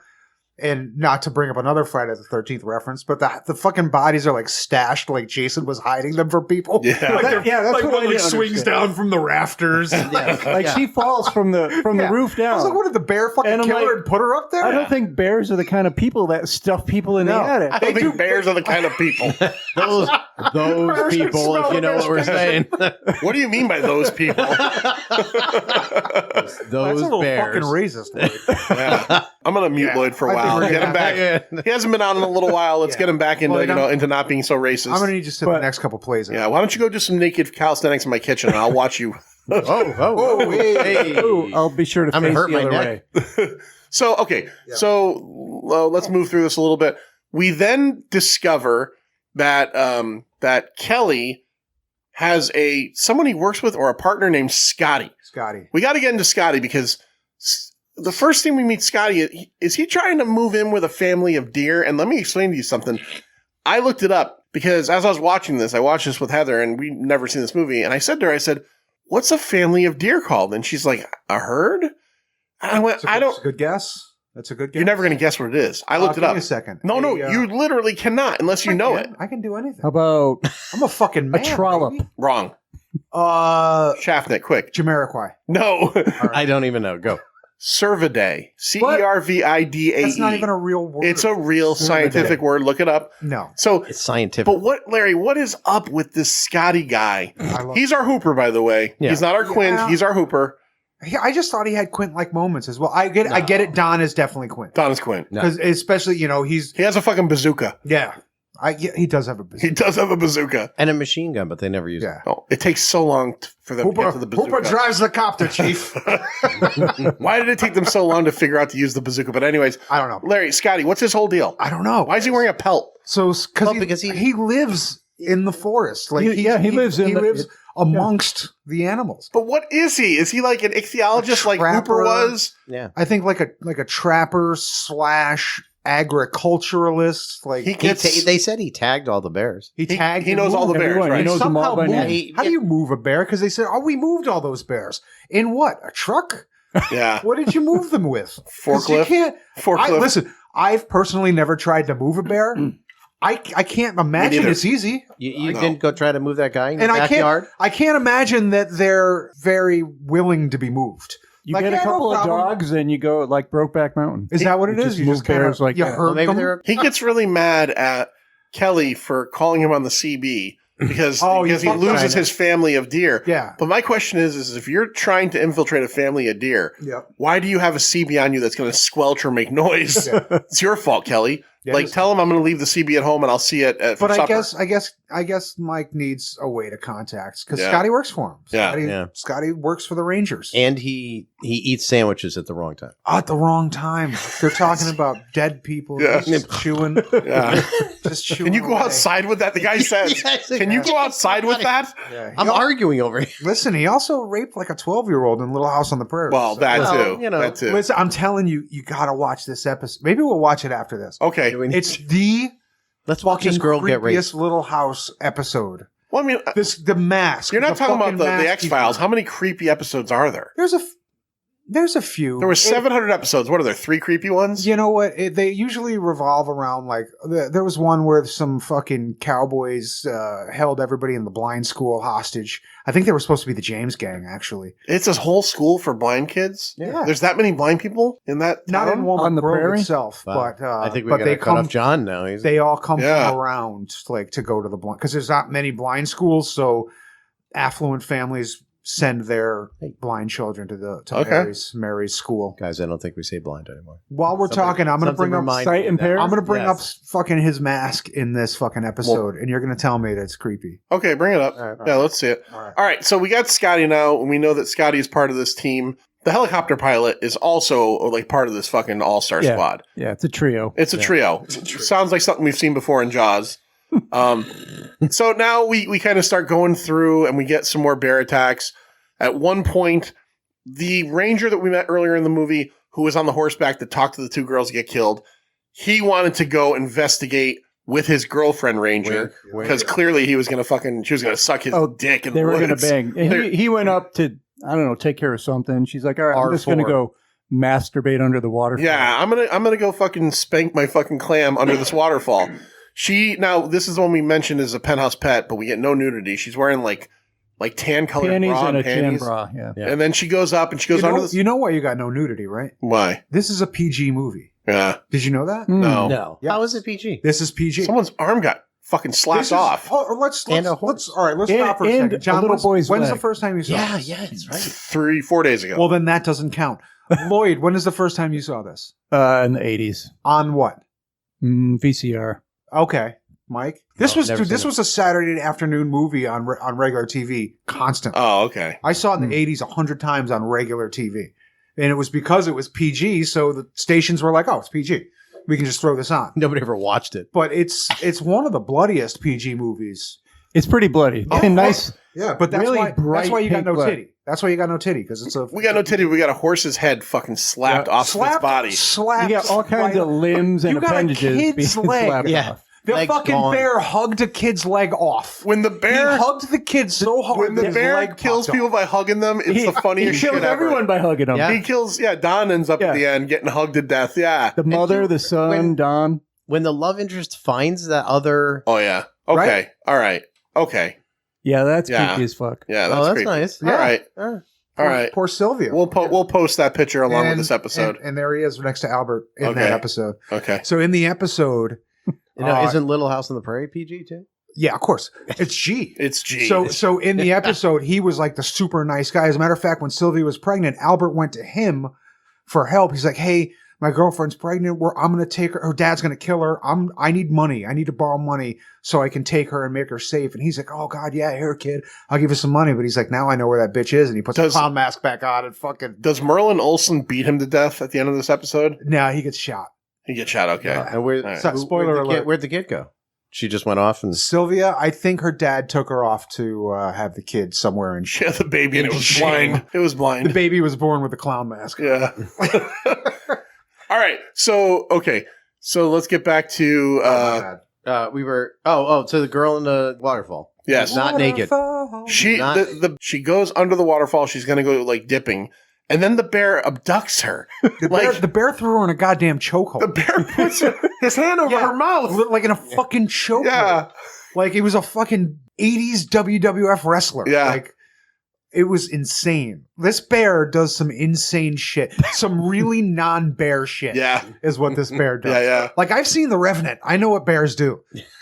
[SPEAKER 5] And not to bring up another Friday the 13th reference, but the fucking bodies are like stashed, like Jason was hiding them for people.
[SPEAKER 4] Yeah.
[SPEAKER 5] like
[SPEAKER 6] That- yeah, that's
[SPEAKER 5] like
[SPEAKER 6] what I
[SPEAKER 5] one like
[SPEAKER 6] didn't
[SPEAKER 5] swings
[SPEAKER 6] understand.
[SPEAKER 5] down from the rafters.
[SPEAKER 6] Like she falls from the
[SPEAKER 5] Yeah.
[SPEAKER 6] roof
[SPEAKER 5] I
[SPEAKER 6] down.
[SPEAKER 5] was like, what did the bear fucking
[SPEAKER 6] And I'm
[SPEAKER 5] kill her
[SPEAKER 6] like,
[SPEAKER 5] and put her up there?
[SPEAKER 6] I don't think bears are the kind of people that stuff people in
[SPEAKER 5] No.
[SPEAKER 6] the attic.
[SPEAKER 4] I don't think bears are the kind of people.
[SPEAKER 7] those
[SPEAKER 5] Bears can
[SPEAKER 7] people, if
[SPEAKER 5] smell
[SPEAKER 7] you know what we're saying.
[SPEAKER 4] What do you mean by those people?
[SPEAKER 5] That's a
[SPEAKER 7] Those
[SPEAKER 5] little
[SPEAKER 7] bears.
[SPEAKER 5] fucking racist. Lloyd.
[SPEAKER 4] Yeah. I'm going to mute
[SPEAKER 5] Yeah.
[SPEAKER 4] Lloyd for a
[SPEAKER 5] I think
[SPEAKER 4] while.
[SPEAKER 5] we're
[SPEAKER 4] Get
[SPEAKER 5] gonna
[SPEAKER 4] him back. He hasn't been out in a little while. Let's
[SPEAKER 5] Yeah.
[SPEAKER 4] get him back into
[SPEAKER 5] Well,
[SPEAKER 4] into not being so racist.
[SPEAKER 5] I'm gonna need you to sit the
[SPEAKER 6] But-
[SPEAKER 5] next couple plays.
[SPEAKER 4] yeah. Why don't you go do some naked calisthenics in my kitchen and I'll watch you.
[SPEAKER 7] Oh, hey.
[SPEAKER 6] Ooh, I'll be sure to
[SPEAKER 7] I'm gonna
[SPEAKER 6] face
[SPEAKER 7] hurt
[SPEAKER 6] the
[SPEAKER 7] my
[SPEAKER 6] other
[SPEAKER 7] neck.
[SPEAKER 6] way.
[SPEAKER 4] So, okay.
[SPEAKER 5] Yeah.
[SPEAKER 4] So let's move through this a little bit. We then discover that that Kelly has someone he works with or a partner named Scotty.
[SPEAKER 5] Scotty.
[SPEAKER 4] We got to get into Scotty because the first thing we meet Scotty is he trying to move in with a family of deer. And let me explain to you something. I looked it up because as I was watching this, I watched this with Heather and we'd never seen this movie. And I said to her, I said, what's a family of deer called? And she's like, a herd? And I went,
[SPEAKER 5] That's a good guess. That's a good guess.
[SPEAKER 4] you're never going to guess what it is. I looked it
[SPEAKER 5] Give
[SPEAKER 4] up.
[SPEAKER 5] me a second.
[SPEAKER 4] No,
[SPEAKER 5] Hey,
[SPEAKER 4] you literally cannot unless you know it.
[SPEAKER 5] I can do anything.
[SPEAKER 6] How about
[SPEAKER 5] I'm a fucking man.
[SPEAKER 6] trollop?
[SPEAKER 5] baby.
[SPEAKER 4] Wrong. Shaftnet, quick.
[SPEAKER 5] Jamiroquai.
[SPEAKER 4] No.
[SPEAKER 7] I don't even know. Go.
[SPEAKER 4] Cervidae. Cervidae.
[SPEAKER 5] That's not even a real word.
[SPEAKER 4] It's a real scientific word. Look it up.
[SPEAKER 5] no.
[SPEAKER 4] So,
[SPEAKER 7] It's scientific.
[SPEAKER 4] but Larry, what is up with this Scotty guy?
[SPEAKER 5] I love.
[SPEAKER 4] He's our Hooper, by the way.
[SPEAKER 7] Yeah.
[SPEAKER 4] He's not our Quint.
[SPEAKER 5] Yeah.
[SPEAKER 4] He's our Hooper.
[SPEAKER 5] I just thought he had Quint-like moments as well. I get it. Don is definitely Quint
[SPEAKER 4] Don is Quint.
[SPEAKER 7] No.
[SPEAKER 5] because especially
[SPEAKER 4] He has a fucking bazooka.
[SPEAKER 5] yeah. He does have a bazooka.
[SPEAKER 4] He does have a bazooka.
[SPEAKER 7] And a machine gun, but they never use it.
[SPEAKER 5] Yeah.
[SPEAKER 4] Oh, it takes so long for them to get to the bazooka.
[SPEAKER 5] Hooper drives the copter, Chief.
[SPEAKER 4] Why did it take them so long to figure out to use the bazooka? But anyways,
[SPEAKER 5] I don't know.
[SPEAKER 4] Larry, Scotty, what's his whole deal?
[SPEAKER 5] I don't know.
[SPEAKER 4] Why is he wearing a pelt?
[SPEAKER 5] So
[SPEAKER 7] Because
[SPEAKER 5] he lives in the forest. Like
[SPEAKER 6] He lives
[SPEAKER 5] amongst the animals.
[SPEAKER 4] But what is he? Is he like an ichthyologist like Hooper was?
[SPEAKER 7] Yeah.
[SPEAKER 5] I think like a trapper / agriculturalist. Like
[SPEAKER 4] He gets.
[SPEAKER 7] They said he tagged all the bears.
[SPEAKER 5] he tagged.
[SPEAKER 4] he
[SPEAKER 5] and
[SPEAKER 4] knows all the
[SPEAKER 5] moved
[SPEAKER 4] bears,
[SPEAKER 6] everyone.
[SPEAKER 4] right?
[SPEAKER 6] He knows them all by
[SPEAKER 5] Somehow
[SPEAKER 6] name.
[SPEAKER 5] moved. How do you move a bear? Because they said, "Oh, we moved all those bears in what? A truck?
[SPEAKER 4] Yeah.
[SPEAKER 5] What did you move them with? 'Cause you
[SPEAKER 4] Forklift?
[SPEAKER 5] can't.
[SPEAKER 4] Forklift.
[SPEAKER 5] Listen, I've personally never tried to move a bear. I can't imagine
[SPEAKER 4] neither.
[SPEAKER 5] it's easy.
[SPEAKER 7] You
[SPEAKER 4] No.
[SPEAKER 7] didn't go try to move that guy in your
[SPEAKER 5] And
[SPEAKER 7] backyard?
[SPEAKER 5] I can't imagine that they're very willing to be moved.
[SPEAKER 6] You
[SPEAKER 5] Like,
[SPEAKER 6] get a
[SPEAKER 5] yeah, no
[SPEAKER 6] couple of
[SPEAKER 5] problem.
[SPEAKER 6] dogs and you go like Brokeback Mountain.
[SPEAKER 5] Is that what it is? You
[SPEAKER 6] move
[SPEAKER 5] just kind
[SPEAKER 6] bears
[SPEAKER 5] of
[SPEAKER 6] like
[SPEAKER 5] you
[SPEAKER 6] that.
[SPEAKER 5] hurt
[SPEAKER 7] Maybe
[SPEAKER 5] them.
[SPEAKER 7] they're
[SPEAKER 4] He gets really mad at Kelly for calling him on the CB because
[SPEAKER 5] Oh, you
[SPEAKER 4] he
[SPEAKER 5] fucked
[SPEAKER 4] loses
[SPEAKER 5] up.
[SPEAKER 4] his family of deer.
[SPEAKER 5] Yeah.
[SPEAKER 4] But my question is if you're trying to infiltrate a family of deer,
[SPEAKER 5] Yep.
[SPEAKER 4] why do you have a CB on you that's going to squelch or make noise? It's your fault, Kelly.
[SPEAKER 5] Yeah,
[SPEAKER 4] like,
[SPEAKER 5] it's-
[SPEAKER 4] tell him I'm going to leave the CB at home and I'll see it at
[SPEAKER 5] But I
[SPEAKER 4] supper.
[SPEAKER 5] guess Mike needs a way to contact because
[SPEAKER 4] Yeah.
[SPEAKER 5] Scotty works for him.
[SPEAKER 4] Yeah.
[SPEAKER 5] Scotty works for the Rangers.
[SPEAKER 7] and he eats sandwiches at the wrong time.
[SPEAKER 5] At the wrong time. They're talking about dead people.
[SPEAKER 4] Yeah.
[SPEAKER 5] Just chewing.
[SPEAKER 4] Yeah.
[SPEAKER 5] Just chewing.
[SPEAKER 4] Can you go
[SPEAKER 5] away.
[SPEAKER 4] outside with that? The guy says,
[SPEAKER 7] Yes,
[SPEAKER 4] can you go outside with that?
[SPEAKER 5] Yeah. He
[SPEAKER 7] I'm
[SPEAKER 5] al-
[SPEAKER 7] arguing over here.
[SPEAKER 5] Listen, he also raped like a 12-year-old in Little House on the Prairie.
[SPEAKER 4] Well, that
[SPEAKER 7] Well,
[SPEAKER 4] too.
[SPEAKER 7] you know,
[SPEAKER 4] that too.
[SPEAKER 5] Listen, I'm telling you, you got to watch this episode. Maybe we'll watch it after this.
[SPEAKER 4] Okay.
[SPEAKER 5] It's the
[SPEAKER 7] Let's watch this girl get raped.
[SPEAKER 5] creepiest Little House episode.
[SPEAKER 4] Well, I mean,
[SPEAKER 5] The mask.
[SPEAKER 4] you're not talking about
[SPEAKER 5] fucking
[SPEAKER 4] the
[SPEAKER 5] mask
[SPEAKER 4] X-Files.
[SPEAKER 5] he's
[SPEAKER 4] How many creepy episodes are there?
[SPEAKER 5] wearing. There's a few.
[SPEAKER 4] There were 700 episodes. What are there? 3 creepy ones?
[SPEAKER 5] You know what? They usually revolve around like there was one where some fucking cowboys held everybody in the blind school hostage. I think they were supposed to be the James Gang, actually.
[SPEAKER 4] It's a whole school for blind kids.
[SPEAKER 5] Yeah.
[SPEAKER 4] There's that many blind people in that
[SPEAKER 5] Not
[SPEAKER 4] town?
[SPEAKER 5] in Walnut
[SPEAKER 6] On the
[SPEAKER 5] Grove
[SPEAKER 6] prairie?
[SPEAKER 5] itself,
[SPEAKER 7] Wow.
[SPEAKER 5] but
[SPEAKER 7] I think we
[SPEAKER 5] but
[SPEAKER 7] got
[SPEAKER 5] they
[SPEAKER 7] to cut
[SPEAKER 5] come.
[SPEAKER 7] off John now.
[SPEAKER 5] They all come
[SPEAKER 4] Yeah.
[SPEAKER 5] from around like to go to the blind because there's not many blind schools, so affluent families send their blind children to
[SPEAKER 4] Okay.
[SPEAKER 5] Mary's school.
[SPEAKER 7] Guys, I don't think we say blind anymore.
[SPEAKER 5] While we're talking, I'm going to bring up
[SPEAKER 6] Sight impaired?
[SPEAKER 5] I'm going to bring up
[SPEAKER 7] Yes.
[SPEAKER 5] fucking his mask in this fucking episode, and you're going to tell me that it's creepy.
[SPEAKER 4] Okay, bring it up.
[SPEAKER 5] All right.
[SPEAKER 4] Yeah, let's see it.
[SPEAKER 5] All right.
[SPEAKER 4] All right, so we got Scotty now, and we know that Scotty is part of this team. The helicopter pilot is also like part of this fucking all-star
[SPEAKER 6] Yeah.
[SPEAKER 4] squad.
[SPEAKER 6] Yeah, it's a trio.
[SPEAKER 4] It's a trio. Sounds like something we've seen before in Jaws. So now we kind of start going through and we get some more bear attacks. At one point, the ranger that we met earlier in the movie, who was on the horseback that talked to the 2 girls get killed, he wanted to go investigate with his girlfriend ranger because clearly she was going to suck his dick in
[SPEAKER 6] They
[SPEAKER 4] the
[SPEAKER 6] were
[SPEAKER 4] woods.
[SPEAKER 6] going to bang. And he went up to, I don't know, take care of something. She's like, all right, I'm just going to
[SPEAKER 7] R4.
[SPEAKER 6] go masturbate under the waterfall.
[SPEAKER 4] Yeah, I'm gonna go fucking spank my fucking clam under this waterfall. This is the one we mentioned as a penthouse pet, but we get no nudity. She's wearing like tan colored
[SPEAKER 6] Panties
[SPEAKER 4] bra
[SPEAKER 6] and a
[SPEAKER 4] panties.
[SPEAKER 6] tan bra. Yeah.
[SPEAKER 7] Yeah.
[SPEAKER 4] And then she goes up and she goes under this.
[SPEAKER 5] You know why you got no nudity, right?
[SPEAKER 4] Why?
[SPEAKER 5] This is a PG movie.
[SPEAKER 4] Yeah.
[SPEAKER 5] Did you know that?
[SPEAKER 4] No.
[SPEAKER 7] No.
[SPEAKER 5] Yeah.
[SPEAKER 7] How is it PG?
[SPEAKER 5] This is PG.
[SPEAKER 4] Someone's arm got fucking
[SPEAKER 5] This
[SPEAKER 4] slapped
[SPEAKER 5] is-
[SPEAKER 4] off.
[SPEAKER 5] Oh, let's
[SPEAKER 7] And a
[SPEAKER 5] let's
[SPEAKER 7] horse.
[SPEAKER 5] all right. Let's
[SPEAKER 6] And-
[SPEAKER 5] stop for a
[SPEAKER 6] and
[SPEAKER 5] second. John,
[SPEAKER 6] a little boy's
[SPEAKER 5] when's the
[SPEAKER 6] leg.
[SPEAKER 5] first time you saw
[SPEAKER 7] Yeah,
[SPEAKER 5] this?
[SPEAKER 7] yeah, that's right.
[SPEAKER 4] 3-4 days ago.
[SPEAKER 5] Well, then that doesn't count. Lloyd, when is the first time you saw this?
[SPEAKER 6] In the 80s.
[SPEAKER 5] On what?
[SPEAKER 6] VCR.
[SPEAKER 5] Okay, Mike. This
[SPEAKER 7] No,
[SPEAKER 5] was
[SPEAKER 7] never
[SPEAKER 5] dude, this
[SPEAKER 7] seen it.
[SPEAKER 5] was a Saturday afternoon movie on regular TV constantly.
[SPEAKER 4] Oh, okay.
[SPEAKER 5] I saw it in the 80s 100 times on regular TV. And it was because it was PG, so the stations were like, "Oh, it's PG. We can just throw this on."
[SPEAKER 7] Nobody ever watched it.
[SPEAKER 5] But it's one of the bloodiest PG movies.
[SPEAKER 6] It's pretty bloody. And nice.
[SPEAKER 5] Yeah, but that's
[SPEAKER 6] Really
[SPEAKER 5] why you got
[SPEAKER 6] bright
[SPEAKER 5] no
[SPEAKER 6] pink blood.
[SPEAKER 5] titty. That's why you got no titty because it's a
[SPEAKER 4] We got no titty. We got a horse's head fucking slapped off its body.
[SPEAKER 5] Slapped.
[SPEAKER 6] You got all kinds of limbs and
[SPEAKER 5] You got a
[SPEAKER 6] appendages being
[SPEAKER 5] kid's leg.
[SPEAKER 6] slapped
[SPEAKER 7] Yeah.
[SPEAKER 6] off.
[SPEAKER 5] The
[SPEAKER 7] Legs
[SPEAKER 5] fucking
[SPEAKER 7] gone.
[SPEAKER 5] bear hugged a kid's leg off.
[SPEAKER 4] When the bear
[SPEAKER 5] He hugged the kid so hard.
[SPEAKER 4] when the
[SPEAKER 5] that his
[SPEAKER 4] bear
[SPEAKER 5] leg
[SPEAKER 4] kills
[SPEAKER 5] popped
[SPEAKER 4] people
[SPEAKER 5] off.
[SPEAKER 4] by hugging them, it's
[SPEAKER 6] He
[SPEAKER 4] the funniest
[SPEAKER 6] kills
[SPEAKER 4] shit
[SPEAKER 6] everyone
[SPEAKER 4] ever.
[SPEAKER 6] by hugging them.
[SPEAKER 7] Yeah.
[SPEAKER 4] He kills. Yeah, Don ends up
[SPEAKER 6] Yeah.
[SPEAKER 4] at the end getting hugged to death. Yeah.
[SPEAKER 6] The mother, the son,
[SPEAKER 7] when-
[SPEAKER 6] Don.
[SPEAKER 7] When the love interest finds that other...
[SPEAKER 4] Oh yeah. Okay.
[SPEAKER 5] Right?
[SPEAKER 4] All right. Okay.
[SPEAKER 6] Yeah, that's
[SPEAKER 4] Yeah.
[SPEAKER 6] creepy as fuck.
[SPEAKER 4] Yeah. That's,
[SPEAKER 7] Oh, that's
[SPEAKER 4] creepy.
[SPEAKER 7] nice.
[SPEAKER 4] All right. All right.
[SPEAKER 5] Poor Sylvia.
[SPEAKER 4] We'll post that picture along with this episode.
[SPEAKER 5] And there he is next to Albert in
[SPEAKER 4] Okay.
[SPEAKER 5] that episode.
[SPEAKER 4] Okay.
[SPEAKER 5] So in the episode,
[SPEAKER 7] You know, isn't Little House on the Prairie PG too?
[SPEAKER 5] yeah, of course, it's G.
[SPEAKER 4] It's G.
[SPEAKER 5] So in the episode, he was like the super nice guy. As a matter of fact, when Sylvia was pregnant, Albert went to him for help. He's like, "Hey, my girlfriend's pregnant. I'm going to take her. Her dad's going to kill her. I need money. I need to borrow money so I can take her and make her safe. And he's like, oh God, yeah, here, kid, I'll give you some money. But he's like, now I know where that bitch is. And he puts the clown mask back on and fucking.
[SPEAKER 4] Does Merlin Olsen beat him to death at the end of this episode?
[SPEAKER 5] No, he gets shot.
[SPEAKER 4] He gets shot. Okay.
[SPEAKER 7] And
[SPEAKER 5] Spoiler alert.
[SPEAKER 7] Where'd the kid go? She just went off and
[SPEAKER 5] Sylvia, I think her dad took her off to have the kid somewhere in
[SPEAKER 4] Yeah, the baby, and it was blind. It was blind.
[SPEAKER 5] The baby was born with a clown mask.
[SPEAKER 4] Yeah. All right. So, okay. So let's get back to,
[SPEAKER 7] we were, so the girl in the waterfall.
[SPEAKER 4] Yes.
[SPEAKER 7] Not naked.
[SPEAKER 4] She goes under the waterfall. She's going to go like dipping. And then the bear abducts her.
[SPEAKER 5] The bear threw her in a goddamn chokehold.
[SPEAKER 4] The bear puts his hand over her mouth.
[SPEAKER 5] Like in a fucking chokehold.
[SPEAKER 4] Yeah.
[SPEAKER 5] Like it was a fucking 80s WWF wrestler.
[SPEAKER 4] Yeah.
[SPEAKER 5] Like it was insane. This bear does some insane shit. Some really non-bear shit.
[SPEAKER 4] Yeah.
[SPEAKER 5] Is what this bear does.
[SPEAKER 4] Yeah.
[SPEAKER 5] Like I've seen The Revenant. I know what bears do.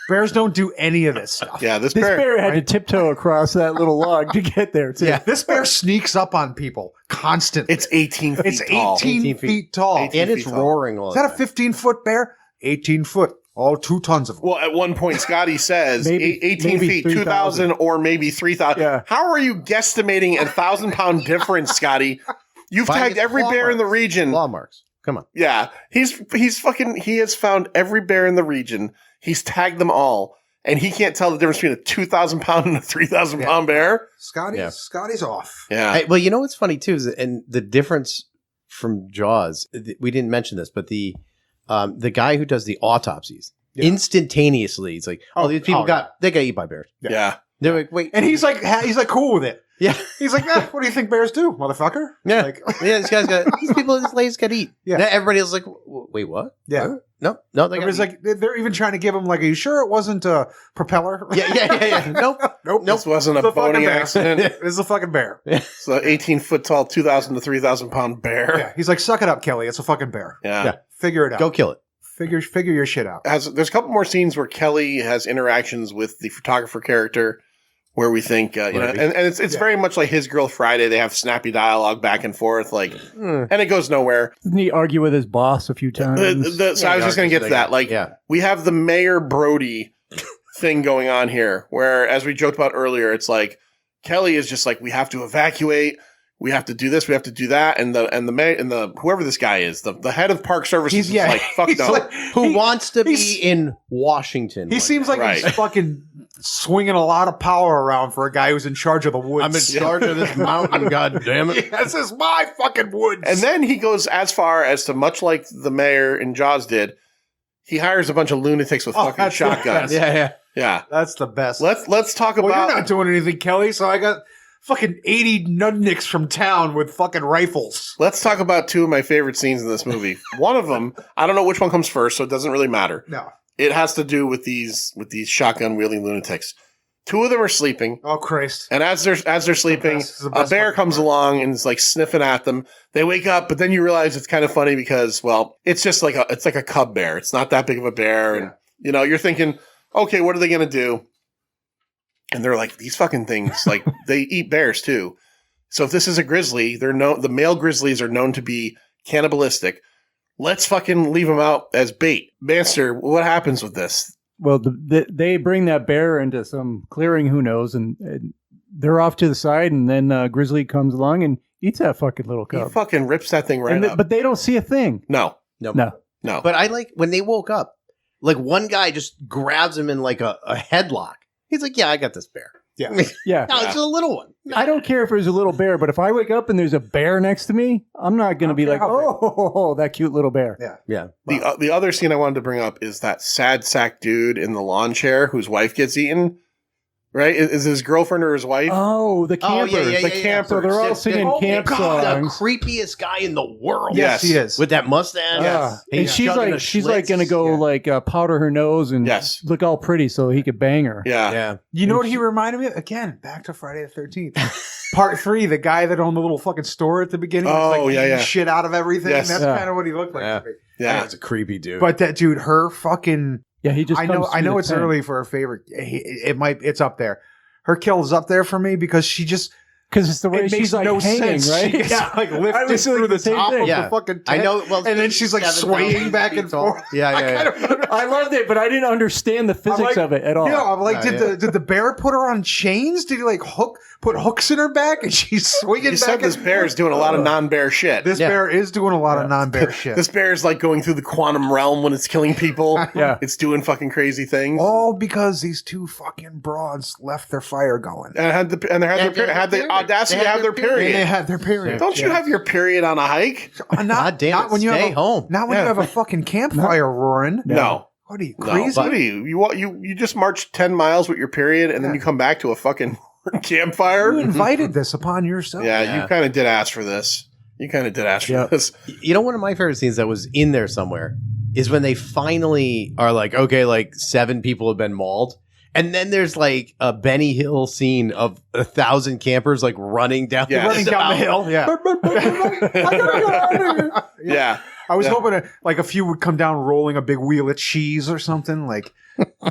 [SPEAKER 5] Bears don't do any of this stuff.
[SPEAKER 4] Yeah, this
[SPEAKER 6] bear had to tiptoe across that little log to get there, too.
[SPEAKER 5] Yeah, this bear sneaks up on people constantly.
[SPEAKER 4] It's 18 feet
[SPEAKER 5] It's
[SPEAKER 4] tall.
[SPEAKER 5] 18 feet tall.
[SPEAKER 4] 18
[SPEAKER 7] And it's
[SPEAKER 4] feet tall.
[SPEAKER 7] roaring all
[SPEAKER 5] Is
[SPEAKER 7] the
[SPEAKER 5] that a
[SPEAKER 7] time.
[SPEAKER 5] 15-foot bear? 18 foot. All 2 tons of them.
[SPEAKER 4] Well, at one point, Scotty says
[SPEAKER 6] Maybe-
[SPEAKER 4] 18
[SPEAKER 6] maybe
[SPEAKER 4] feet,
[SPEAKER 6] 3,000.
[SPEAKER 4] 2,000 or maybe 3,000.
[SPEAKER 6] Yeah.
[SPEAKER 4] How are you guesstimating a 1,000-pound difference, Scotty? You've
[SPEAKER 7] Find
[SPEAKER 4] tagged
[SPEAKER 7] its
[SPEAKER 4] every
[SPEAKER 7] claw
[SPEAKER 4] bear in the
[SPEAKER 7] marks.
[SPEAKER 4] region.
[SPEAKER 7] Claw marks. Come on.
[SPEAKER 4] Yeah. He has found every bear in the region. He's tagged them all. And he can't tell the difference between a 2,000-pound and a 3,000-pound bear.
[SPEAKER 5] Scotty's off.
[SPEAKER 4] Yeah.
[SPEAKER 7] Well, you know what's funny too is, and the difference from Jaws, we didn't mention this, but the guy who does the autopsies instantaneously, it's like, these people they got eaten by bears.
[SPEAKER 4] Yeah.
[SPEAKER 7] They're like, wait,
[SPEAKER 5] And he's like cool with it.
[SPEAKER 7] yeah,
[SPEAKER 5] He's like, what do you think bears do, motherfucker?
[SPEAKER 7] yeah,
[SPEAKER 5] Like,
[SPEAKER 7] yeah. These people, these ladies got eat.
[SPEAKER 5] Yeah.
[SPEAKER 7] Now everybody else is like, wait, what?
[SPEAKER 5] yeah.
[SPEAKER 7] What? No, they got
[SPEAKER 5] Everybody's
[SPEAKER 7] eat.
[SPEAKER 5] like, they're even trying to give him like, are you sure it wasn't a propeller?
[SPEAKER 7] yeah. Nope.
[SPEAKER 4] This wasn't a
[SPEAKER 5] It's a fucking
[SPEAKER 4] boating
[SPEAKER 5] bear.
[SPEAKER 4] accident.
[SPEAKER 5] It's a fucking bear.
[SPEAKER 4] It's an 18-foot tall, 2,000 to 3,000-pound bear.
[SPEAKER 5] Yeah. He's like, suck it up, Kelly. It's a fucking bear.
[SPEAKER 4] Yeah.
[SPEAKER 5] Figure it out.
[SPEAKER 7] Go kill it.
[SPEAKER 5] Figure your shit out.
[SPEAKER 4] There's a couple more scenes where Kelly has interactions with the photographer character where we think, and it's very much like His Girl Friday. They have snappy dialogue back and forth, and it goes nowhere.
[SPEAKER 6] Didn't he argue with his boss a few times?
[SPEAKER 4] So I was just going to get to that. Like,
[SPEAKER 7] Yeah.
[SPEAKER 4] we have the Mayor Brody thing going on here, where, as we joked about earlier, it's like Kelly is just like, we have to evacuate. We have to do this. We have to do that. And the mayor and the whoever this guy is, the head of Park Services, is like, fuck
[SPEAKER 5] he's
[SPEAKER 4] no.
[SPEAKER 5] like-
[SPEAKER 7] Who wants to
[SPEAKER 5] he's-
[SPEAKER 7] be in Washington?
[SPEAKER 5] He
[SPEAKER 7] one
[SPEAKER 5] seems
[SPEAKER 7] day.
[SPEAKER 5] like he's fucking swinging a lot of power around for a guy who's in charge of the woods.
[SPEAKER 7] I'm in charge of this mountain. God damn it!
[SPEAKER 5] This is my fucking woods.
[SPEAKER 4] And then he goes as far as to, much like the mayor in Jaws did, he hires a bunch of lunatics with fucking
[SPEAKER 5] that's the
[SPEAKER 4] shotguns.
[SPEAKER 5] best.
[SPEAKER 4] Yeah.
[SPEAKER 5] That's the best.
[SPEAKER 4] Let's talk
[SPEAKER 5] well,
[SPEAKER 4] about.
[SPEAKER 5] you're not doing anything, Kelly. So I got fucking 80 nudniks from town with fucking rifles.
[SPEAKER 4] Let's talk about 2 of my favorite scenes in this movie. One of them, I don't know which one comes first, so it doesn't really matter.
[SPEAKER 5] No.
[SPEAKER 4] It has to do with these shotgun wielding lunatics. 2 of them are sleeping,
[SPEAKER 5] Oh Christ.
[SPEAKER 4] and as they're sleeping,
[SPEAKER 5] This is the
[SPEAKER 4] a
[SPEAKER 5] best
[SPEAKER 4] bear
[SPEAKER 5] fucking
[SPEAKER 4] comes
[SPEAKER 5] part.
[SPEAKER 4] along and is like sniffing at them. They wake up, but then you realize it's kind of funny because, well, it's just like a cub bear. It's not that big of a bear, and you're thinking, okay, what are they gonna do? And they're like, these fucking things, like, they eat bears too. So if this is a grizzly, the male grizzlies are known to be cannibalistic. Let's fucking leave them out as bait. Manster, what happens with this?
[SPEAKER 6] Well, they bring that bear into some clearing, who knows, and they're off to the side, and then Grizzly comes along and eats that fucking little
[SPEAKER 4] He
[SPEAKER 6] cub.
[SPEAKER 4] fucking rips that thing right up.
[SPEAKER 6] But they don't see a thing.
[SPEAKER 4] No.
[SPEAKER 6] No.
[SPEAKER 7] But I like when they woke up, like one guy just grabs him in like a headlock. He's like, "Yeah, I got this bear."
[SPEAKER 5] Yeah.
[SPEAKER 6] Yeah.
[SPEAKER 7] No, it's a little one.
[SPEAKER 6] I don't care if there's a little bear, but if I wake up and there's a bear next to me, I'm not going to be
[SPEAKER 5] care
[SPEAKER 6] like,
[SPEAKER 5] how big.
[SPEAKER 6] oh, that cute little bear.
[SPEAKER 5] Yeah.
[SPEAKER 7] Yeah.
[SPEAKER 4] The other scene I wanted to bring up is that sad sack dude in the lawn chair whose wife gets eaten. Right? Is his girlfriend or his wife?
[SPEAKER 6] Oh, the campers.
[SPEAKER 4] The campers.
[SPEAKER 6] So they're all singing camp
[SPEAKER 7] The
[SPEAKER 6] songs.
[SPEAKER 7] creepiest guy in the world.
[SPEAKER 4] Yes.
[SPEAKER 5] He is.
[SPEAKER 7] With that mustache.
[SPEAKER 6] Yeah. And
[SPEAKER 7] He's
[SPEAKER 6] she's
[SPEAKER 7] chugging a
[SPEAKER 6] like,
[SPEAKER 7] Schlitz.
[SPEAKER 6] going to go like powder her nose and
[SPEAKER 4] Yes.
[SPEAKER 6] look all pretty so he could bang her.
[SPEAKER 4] Yeah.
[SPEAKER 7] Yeah.
[SPEAKER 5] You know what he reminded me of? Again, back to Friday the 13th. Part 3, the guy that owned the little fucking store at the beginning. was,
[SPEAKER 4] Oh,
[SPEAKER 5] like,
[SPEAKER 4] yeah,
[SPEAKER 5] eating
[SPEAKER 4] yeah.
[SPEAKER 5] shit out of everything.
[SPEAKER 4] Yes.
[SPEAKER 5] That's
[SPEAKER 6] Yeah.
[SPEAKER 5] kind of what he looked like to me.
[SPEAKER 4] Yeah.
[SPEAKER 7] That's a creepy dude.
[SPEAKER 5] But that dude, her fucking...
[SPEAKER 6] Yeah, he just
[SPEAKER 5] I
[SPEAKER 6] comes
[SPEAKER 5] know
[SPEAKER 6] through the
[SPEAKER 5] it's
[SPEAKER 6] tent.
[SPEAKER 5] early for a favorite. It's up there. Her kill is up there for me because she just...
[SPEAKER 6] Because it's the way
[SPEAKER 5] It
[SPEAKER 6] she's
[SPEAKER 5] makes
[SPEAKER 6] like
[SPEAKER 5] no
[SPEAKER 6] hanging,
[SPEAKER 5] sense.
[SPEAKER 6] right?
[SPEAKER 5] She gets like lifted
[SPEAKER 6] was
[SPEAKER 5] through
[SPEAKER 6] thinking
[SPEAKER 5] the
[SPEAKER 6] the same
[SPEAKER 5] top
[SPEAKER 6] thing.
[SPEAKER 5] of
[SPEAKER 7] Yeah.
[SPEAKER 5] the fucking
[SPEAKER 7] I
[SPEAKER 5] tent.
[SPEAKER 7] know. Well,
[SPEAKER 5] and then she's like
[SPEAKER 7] 7,000
[SPEAKER 5] swaying back and
[SPEAKER 7] feet tall.
[SPEAKER 5] forth.
[SPEAKER 7] Yeah.
[SPEAKER 6] I loved it, but I didn't understand the physics
[SPEAKER 5] like,
[SPEAKER 6] of it at all.
[SPEAKER 5] Yeah, I'm like,
[SPEAKER 7] Yeah,
[SPEAKER 5] did the bear put her on chains? Did he like put hooks in her back and she's swinging
[SPEAKER 4] You
[SPEAKER 5] back?
[SPEAKER 4] said this
[SPEAKER 5] and
[SPEAKER 4] bear is doing a lot of non-bear shit.
[SPEAKER 5] This bear is doing a lot of non-bear shit.
[SPEAKER 4] This bear is like going through the quantum realm when it's killing people.
[SPEAKER 6] Yeah.
[SPEAKER 4] It's doing fucking crazy things.
[SPEAKER 5] All because these two fucking broads left their fire going.
[SPEAKER 4] And had the audacity to have their
[SPEAKER 5] And they
[SPEAKER 4] period.
[SPEAKER 5] had their period.
[SPEAKER 4] Don't you have your period on a hike?
[SPEAKER 5] Not,
[SPEAKER 7] God damn
[SPEAKER 5] not
[SPEAKER 7] it,
[SPEAKER 5] when you
[SPEAKER 7] stay
[SPEAKER 5] have
[SPEAKER 7] home.
[SPEAKER 5] Not when you have a fucking campfire roaring.
[SPEAKER 4] No.
[SPEAKER 5] What are you
[SPEAKER 4] No,
[SPEAKER 5] crazy?
[SPEAKER 4] what are you? You just march 10 miles with your period and then you come back to a fucking campfire?
[SPEAKER 5] You invited this upon yourself.
[SPEAKER 4] Yeah, you kind of did ask for this. You kind of did ask for this.
[SPEAKER 7] You know, one of my favorite scenes that was in there somewhere is when they finally are like, okay, like 7 people have been mauled. And then there's like a Benny Hill scene of 1,000 campers like running down,
[SPEAKER 5] Running down the hill. Yeah.
[SPEAKER 4] Yeah.
[SPEAKER 5] I was hoping like a few would come down rolling a big wheel of cheese or something. Like,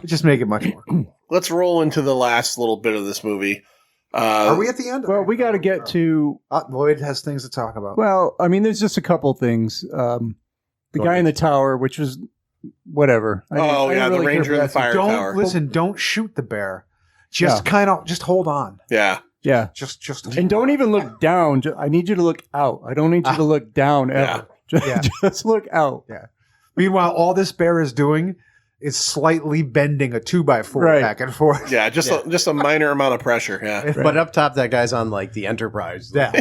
[SPEAKER 5] just make it much more cool.
[SPEAKER 4] Let's roll into the last little bit of this movie.
[SPEAKER 5] Are we at the end?
[SPEAKER 6] Well, we got to get to.
[SPEAKER 5] Lloyd has things to talk about.
[SPEAKER 6] Well, I mean, there's just a couple things. The guy in the tower, which was whatever. I didn't
[SPEAKER 4] the
[SPEAKER 6] really
[SPEAKER 4] ranger
[SPEAKER 6] care
[SPEAKER 4] in the
[SPEAKER 6] for that
[SPEAKER 4] fire
[SPEAKER 6] scene.
[SPEAKER 4] tower.
[SPEAKER 5] Don't shoot the bear. Just just hold on.
[SPEAKER 4] Yeah.
[SPEAKER 6] Yeah,
[SPEAKER 5] Just
[SPEAKER 6] and don't even look down. I need you to look out. I don't need you to look down ever. Just look out.
[SPEAKER 5] Yeah. Meanwhile, all this bear is doing is slightly bending a 2x4 back and forth.
[SPEAKER 4] Yeah, just a minor amount of pressure. Yeah.
[SPEAKER 7] But up top, that guy's on like the Enterprise.
[SPEAKER 5] Yeah.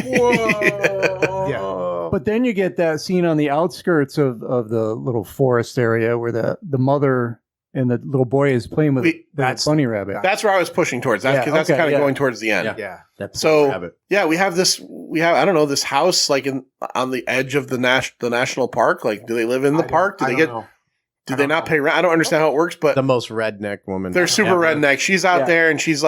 [SPEAKER 6] Yeah. But then you get that scene on the outskirts of the little forest area where the mother and the little boy is playing with the bunny rabbit.
[SPEAKER 4] That's where I was pushing towards. That's kind of going towards the end.
[SPEAKER 5] Yeah.
[SPEAKER 4] So we have this. I don't know, this house like on the edge of the national park. Like, do they live in the park? Do they not pay rent? I don't understand how it works, but
[SPEAKER 7] the most redneck woman.
[SPEAKER 4] They're super redneck. She's out there and she's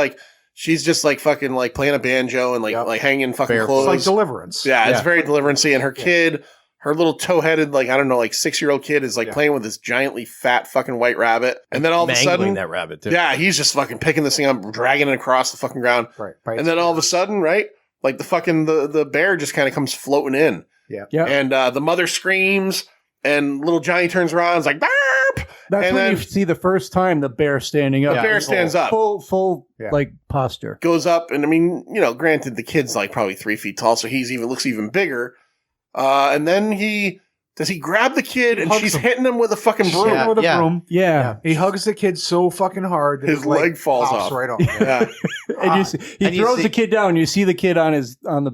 [SPEAKER 4] just like fucking like playing a banjo and like hanging fucking clothes.
[SPEAKER 5] It's like Deliverance.
[SPEAKER 4] Yeah, it's very Deliverance-y. And her kid, her little toe-headed, like, I don't know, like 6-year-old kid is like playing with this giantly fat fucking white rabbit. And then all of a sudden,
[SPEAKER 7] that rabbit too.
[SPEAKER 4] yeah, he's just fucking picking this thing up, dragging it across the fucking ground.
[SPEAKER 5] Right.
[SPEAKER 4] And then all of a sudden, right, like the fucking, the bear just kind of comes floating in.
[SPEAKER 5] Yeah.
[SPEAKER 4] And the mother screams and little Johnny turns around and is like, burp!
[SPEAKER 6] That's
[SPEAKER 4] and
[SPEAKER 6] when
[SPEAKER 4] then
[SPEAKER 6] you see the first time the bear standing up.
[SPEAKER 4] the bear stands up.
[SPEAKER 6] Full like posture.
[SPEAKER 4] Goes up, and I mean, granted, the kid's like probably 3 feet tall, so looks even bigger. And then does he grab the kid, and she's hitting him with a fucking broom?
[SPEAKER 5] With a broom.
[SPEAKER 6] Yeah.
[SPEAKER 5] He hugs the kid so fucking hard that
[SPEAKER 4] His leg falls
[SPEAKER 5] pops
[SPEAKER 4] off.
[SPEAKER 5] right off.
[SPEAKER 4] Yeah.
[SPEAKER 6] And he throws the kid down. You see the kid on his
[SPEAKER 5] no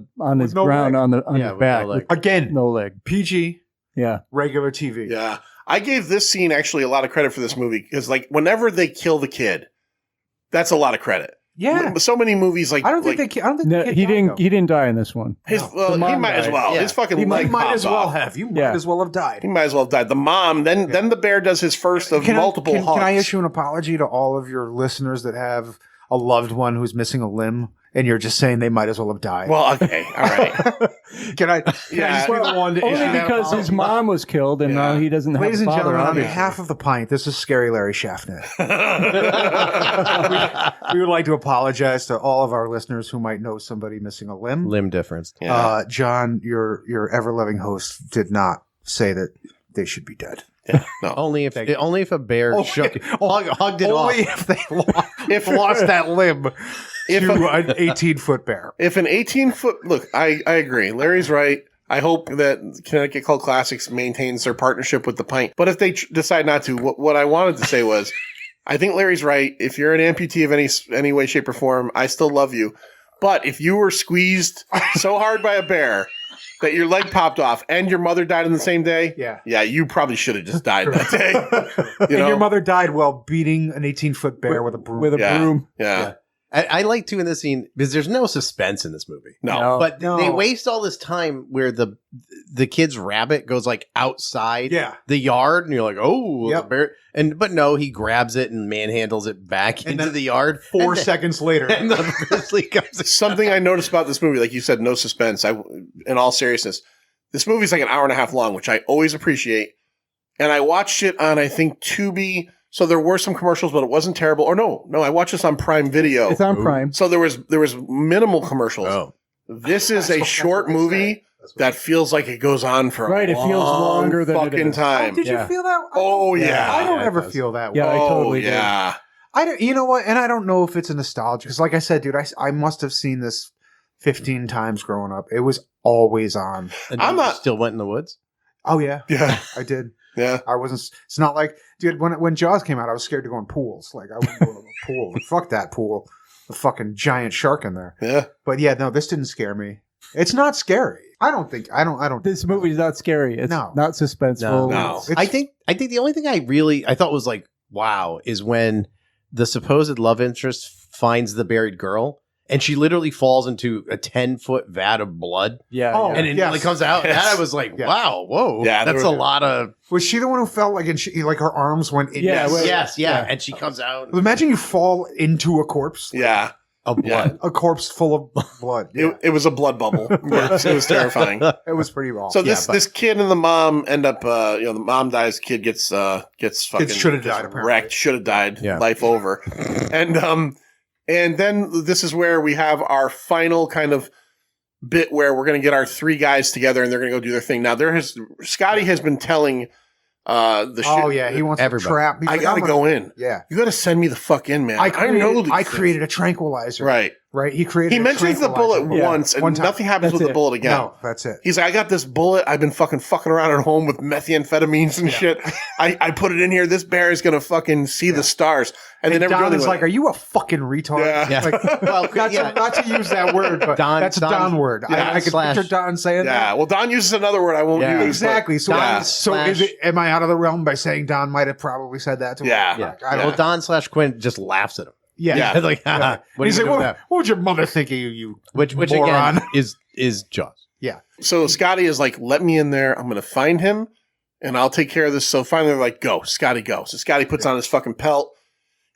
[SPEAKER 6] ground
[SPEAKER 5] leg.
[SPEAKER 6] on his back.
[SPEAKER 5] Again,
[SPEAKER 6] No leg.
[SPEAKER 5] PG,
[SPEAKER 6] Yeah.
[SPEAKER 5] regular TV.
[SPEAKER 4] Yeah. I gave this scene actually a lot of credit for this movie, because like whenever they kill the kid, that's a lot of credit.
[SPEAKER 5] Yeah.
[SPEAKER 4] So many movies like
[SPEAKER 5] I don't think
[SPEAKER 4] like,
[SPEAKER 5] I don't think
[SPEAKER 6] No,
[SPEAKER 5] the kid
[SPEAKER 6] he
[SPEAKER 5] died,
[SPEAKER 6] didn't.
[SPEAKER 5] though.
[SPEAKER 6] He didn't die in this one.
[SPEAKER 4] he
[SPEAKER 6] mom
[SPEAKER 4] might as
[SPEAKER 6] died.
[SPEAKER 4] well.
[SPEAKER 7] Yeah.
[SPEAKER 4] His fucking
[SPEAKER 5] He
[SPEAKER 4] leg
[SPEAKER 5] might
[SPEAKER 4] pops
[SPEAKER 5] as well
[SPEAKER 4] off.
[SPEAKER 5] have. You
[SPEAKER 6] Yeah.
[SPEAKER 5] might as well have died.
[SPEAKER 4] He might as well have died. The mom, then the bear does his first of multiple
[SPEAKER 5] Can
[SPEAKER 4] hugs.
[SPEAKER 5] I issue an apology to all of your listeners that have a loved one who's missing a limb, and you're just saying they might as well have died?
[SPEAKER 4] Well, okay, all right.
[SPEAKER 5] Can I just be the one to issue
[SPEAKER 6] Only
[SPEAKER 5] that
[SPEAKER 6] because his
[SPEAKER 5] apology?
[SPEAKER 6] mom was killed, and now he doesn't have
[SPEAKER 5] Ladies
[SPEAKER 6] a
[SPEAKER 5] and
[SPEAKER 6] father.
[SPEAKER 5] gentlemen, on
[SPEAKER 6] obviously.
[SPEAKER 5] behalf of the Pint, this is Scary Larry Schaffner. we would like to apologize to all of our listeners who might know somebody missing a limb.
[SPEAKER 7] Limb difference.
[SPEAKER 5] John, your ever-loving host, did not say that they should be dead.
[SPEAKER 4] No.
[SPEAKER 7] Only if a bear hugged it
[SPEAKER 5] Only
[SPEAKER 7] off.
[SPEAKER 5] if they lost that limb to an 18-foot bear.
[SPEAKER 4] If an 18-foot look, I agree. Larry's right. I hope that Connecticut Cult Classics maintains their partnership with the Pint. But if they decide not to, what I wanted to say was, I think Larry's right. If you're an amputee of any way, shape, or form, I still love you. But if you were squeezed so hard by a bear that your leg popped off and your mother died on the same day, yeah, you probably should have just died that day.
[SPEAKER 5] And your mother died while beating an 18-foot bear with a broom.
[SPEAKER 6] broom.
[SPEAKER 4] Yeah.
[SPEAKER 7] I like to in this scene because there's no suspense in this movie.
[SPEAKER 4] No.
[SPEAKER 7] But they waste all this time where the kid's rabbit goes like outside the yard, and you're like, oh, the bear. But no, he grabs it and manhandles it back into the yard.
[SPEAKER 5] 4 seconds later,
[SPEAKER 7] and the grizzly comes in.
[SPEAKER 4] Something I noticed about this movie, like you said, no suspense. In all seriousness, this movie's like an hour and a half long, which I always appreciate. And I watched it on, I think, Tubi. So there were some commercials, but it wasn't terrible. Or no, I watched this on Prime Video.
[SPEAKER 6] It's on Prime.
[SPEAKER 4] So there was minimal commercials.
[SPEAKER 7] Oh.
[SPEAKER 4] This is a short movie that feels like it goes on for
[SPEAKER 6] Right,
[SPEAKER 4] a
[SPEAKER 6] it feels
[SPEAKER 4] long
[SPEAKER 6] longer than it
[SPEAKER 4] fucking
[SPEAKER 6] is.
[SPEAKER 4] time.
[SPEAKER 5] Did you feel that?
[SPEAKER 4] Oh, yeah.
[SPEAKER 5] I don't
[SPEAKER 7] Yeah,
[SPEAKER 5] ever
[SPEAKER 7] it does.
[SPEAKER 5] feel that way.
[SPEAKER 6] Yeah, I totally did.
[SPEAKER 4] yeah.
[SPEAKER 5] I don't. You know what? And I don't know if it's a nostalgia because, like I said, dude, I must have seen this 15 times growing up. It was always on.
[SPEAKER 7] And
[SPEAKER 4] I'm
[SPEAKER 7] you
[SPEAKER 4] not-
[SPEAKER 7] still went in the woods.
[SPEAKER 5] Oh yeah,
[SPEAKER 4] Yeah.
[SPEAKER 5] I did.
[SPEAKER 4] Yeah.
[SPEAKER 5] I wasn't. It's not like, dude. When Jaws came out, I was scared to go in pools. Like I wouldn't go to a pool. Fuck that pool. The fucking giant shark in there.
[SPEAKER 4] Yeah.
[SPEAKER 5] But yeah, no, this didn't scare me. It's not scary. I don't think. I don't.
[SPEAKER 6] This movie's not scary. It's
[SPEAKER 5] No.
[SPEAKER 6] not suspenseful.
[SPEAKER 4] No.
[SPEAKER 5] It's-
[SPEAKER 7] I think the only thing I thought was like, wow, is when the supposed love interest finds the buried girl and she literally falls into a 10-foot vat of blood
[SPEAKER 6] Yeah.
[SPEAKER 5] Oh,
[SPEAKER 6] yeah.
[SPEAKER 7] and it
[SPEAKER 5] yes.
[SPEAKER 7] like comes out.
[SPEAKER 4] Yes.
[SPEAKER 7] That I was like,
[SPEAKER 5] Yeah.
[SPEAKER 7] wow, whoa.
[SPEAKER 4] Yeah,
[SPEAKER 7] That's
[SPEAKER 4] there
[SPEAKER 7] a
[SPEAKER 4] were-
[SPEAKER 7] lot of
[SPEAKER 5] Was she the one who felt like like her arms went in?
[SPEAKER 6] Yeah, wait.
[SPEAKER 7] yes, yeah.
[SPEAKER 6] Yeah.
[SPEAKER 7] And she comes out
[SPEAKER 5] Imagine you fall into a corpse.
[SPEAKER 4] Yeah.
[SPEAKER 7] of blood.
[SPEAKER 5] A corpse full of blood. Yeah.
[SPEAKER 4] It was a blood bubble. It was terrifying.
[SPEAKER 5] It was pretty raw.
[SPEAKER 4] So this
[SPEAKER 7] but-
[SPEAKER 4] this kid and the mom end up, the mom dies, the kid gets fucking
[SPEAKER 5] should have
[SPEAKER 4] gets
[SPEAKER 5] died, apparently.
[SPEAKER 4] wrecked, should have died,
[SPEAKER 7] Yeah.
[SPEAKER 4] life over, and then this is where we have our final kind of bit where we're going to get our three guys together and they're going to go do their thing. Now Scotty has been telling the
[SPEAKER 5] oh
[SPEAKER 4] shit.
[SPEAKER 5] yeah, he wants
[SPEAKER 7] Everybody.
[SPEAKER 5] to trap. He's
[SPEAKER 4] I
[SPEAKER 5] like,
[SPEAKER 4] gotta
[SPEAKER 5] I'm
[SPEAKER 4] go
[SPEAKER 5] gonna-
[SPEAKER 4] in.
[SPEAKER 5] Yeah.
[SPEAKER 4] You got to send me the fuck in, man. I know these
[SPEAKER 5] I
[SPEAKER 4] things.
[SPEAKER 5] created a tranquilizer.
[SPEAKER 4] Right.
[SPEAKER 5] Right. He created.
[SPEAKER 4] He
[SPEAKER 5] a
[SPEAKER 4] mentions the bullet
[SPEAKER 5] tranquilizer.
[SPEAKER 6] Yeah.
[SPEAKER 4] once, and
[SPEAKER 5] One time.
[SPEAKER 4] nothing happens
[SPEAKER 6] That's
[SPEAKER 4] with the
[SPEAKER 6] it.
[SPEAKER 4] bullet again.
[SPEAKER 5] No, that's it.
[SPEAKER 4] He's like, I got this bullet. I've been fucking around at home with methamphetamines and shit. I put it in here. This bear is gonna fucking see the stars. And they never do
[SPEAKER 5] Don
[SPEAKER 4] anything
[SPEAKER 5] is
[SPEAKER 4] with
[SPEAKER 5] like,
[SPEAKER 4] it.
[SPEAKER 5] "Are you a fucking retard?"
[SPEAKER 4] Yeah.
[SPEAKER 7] Yeah.
[SPEAKER 5] Like,
[SPEAKER 7] Well,
[SPEAKER 5] not to use that word, but
[SPEAKER 7] Don-
[SPEAKER 5] that's a
[SPEAKER 7] Don-
[SPEAKER 5] Don word.
[SPEAKER 4] Yeah.
[SPEAKER 5] I can
[SPEAKER 7] Slash-
[SPEAKER 5] picture Don saying
[SPEAKER 4] Yeah.
[SPEAKER 5] that.
[SPEAKER 4] Well, Don uses another word I won't
[SPEAKER 7] Yeah.
[SPEAKER 4] use.
[SPEAKER 5] Exactly. So,
[SPEAKER 4] Yeah.
[SPEAKER 5] so is
[SPEAKER 7] Slash-
[SPEAKER 5] it? Am I out of the realm by saying Don might have probably said that to him?
[SPEAKER 4] Yeah.
[SPEAKER 7] Yeah.
[SPEAKER 5] Like, I don't
[SPEAKER 7] Well,
[SPEAKER 5] know.
[SPEAKER 7] Don / Quinn just laughs at him.
[SPEAKER 5] Yeah.
[SPEAKER 4] Yeah.
[SPEAKER 7] like, haha, what are
[SPEAKER 5] He's
[SPEAKER 7] you
[SPEAKER 5] like,
[SPEAKER 7] doing now?
[SPEAKER 5] what would your mother think of you? You
[SPEAKER 7] Which
[SPEAKER 5] moron?
[SPEAKER 7] again is Jaws.
[SPEAKER 5] Yeah.
[SPEAKER 4] So Scotty is like, let me in there. I'm gonna find him, and I'll take care of this. So finally, they're like, go, Scotty, go. So Scotty puts on his fucking pelt,